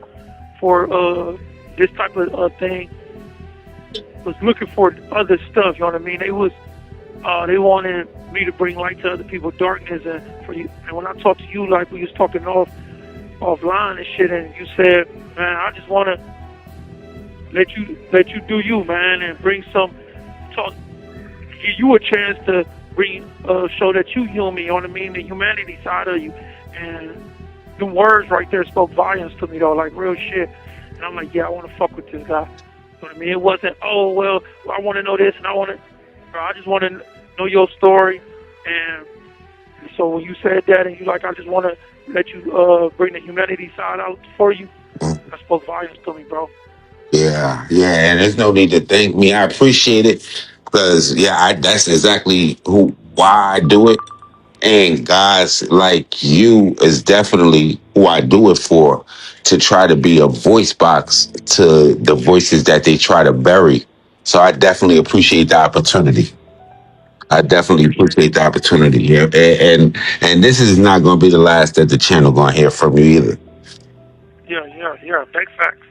for this type of thing. Was looking for other stuff, you know what I mean? They they wanted me to bring light to other people's darkness, and for you. And when I talked to you, like we was talking offline and shit, and you said, man, I just want to let you do you, man, and bring some talk, give you a chance to bring show that you human, you know what I mean, the humanity side of you. And the words right there spoke volumes to me, though, like real shit. And I'm like, yeah, I want to fuck with this guy. You know what I mean? It wasn't, oh, well, I want to know this, and I just want to know your story. And so when you said that, and you like, I just want to let you bring the humanity side out for you, that spoke volumes to me, bro. Yeah, and there's no need to thank me. I appreciate it because that's exactly why I do it. And guys like you is definitely who I do it for, to try to be a voice box to the voices that they try to bury. So I definitely appreciate the opportunity. I definitely appreciate the opportunity. Yeah, and this is not going to be the last that the channel going to hear from you either. Yeah, big facts.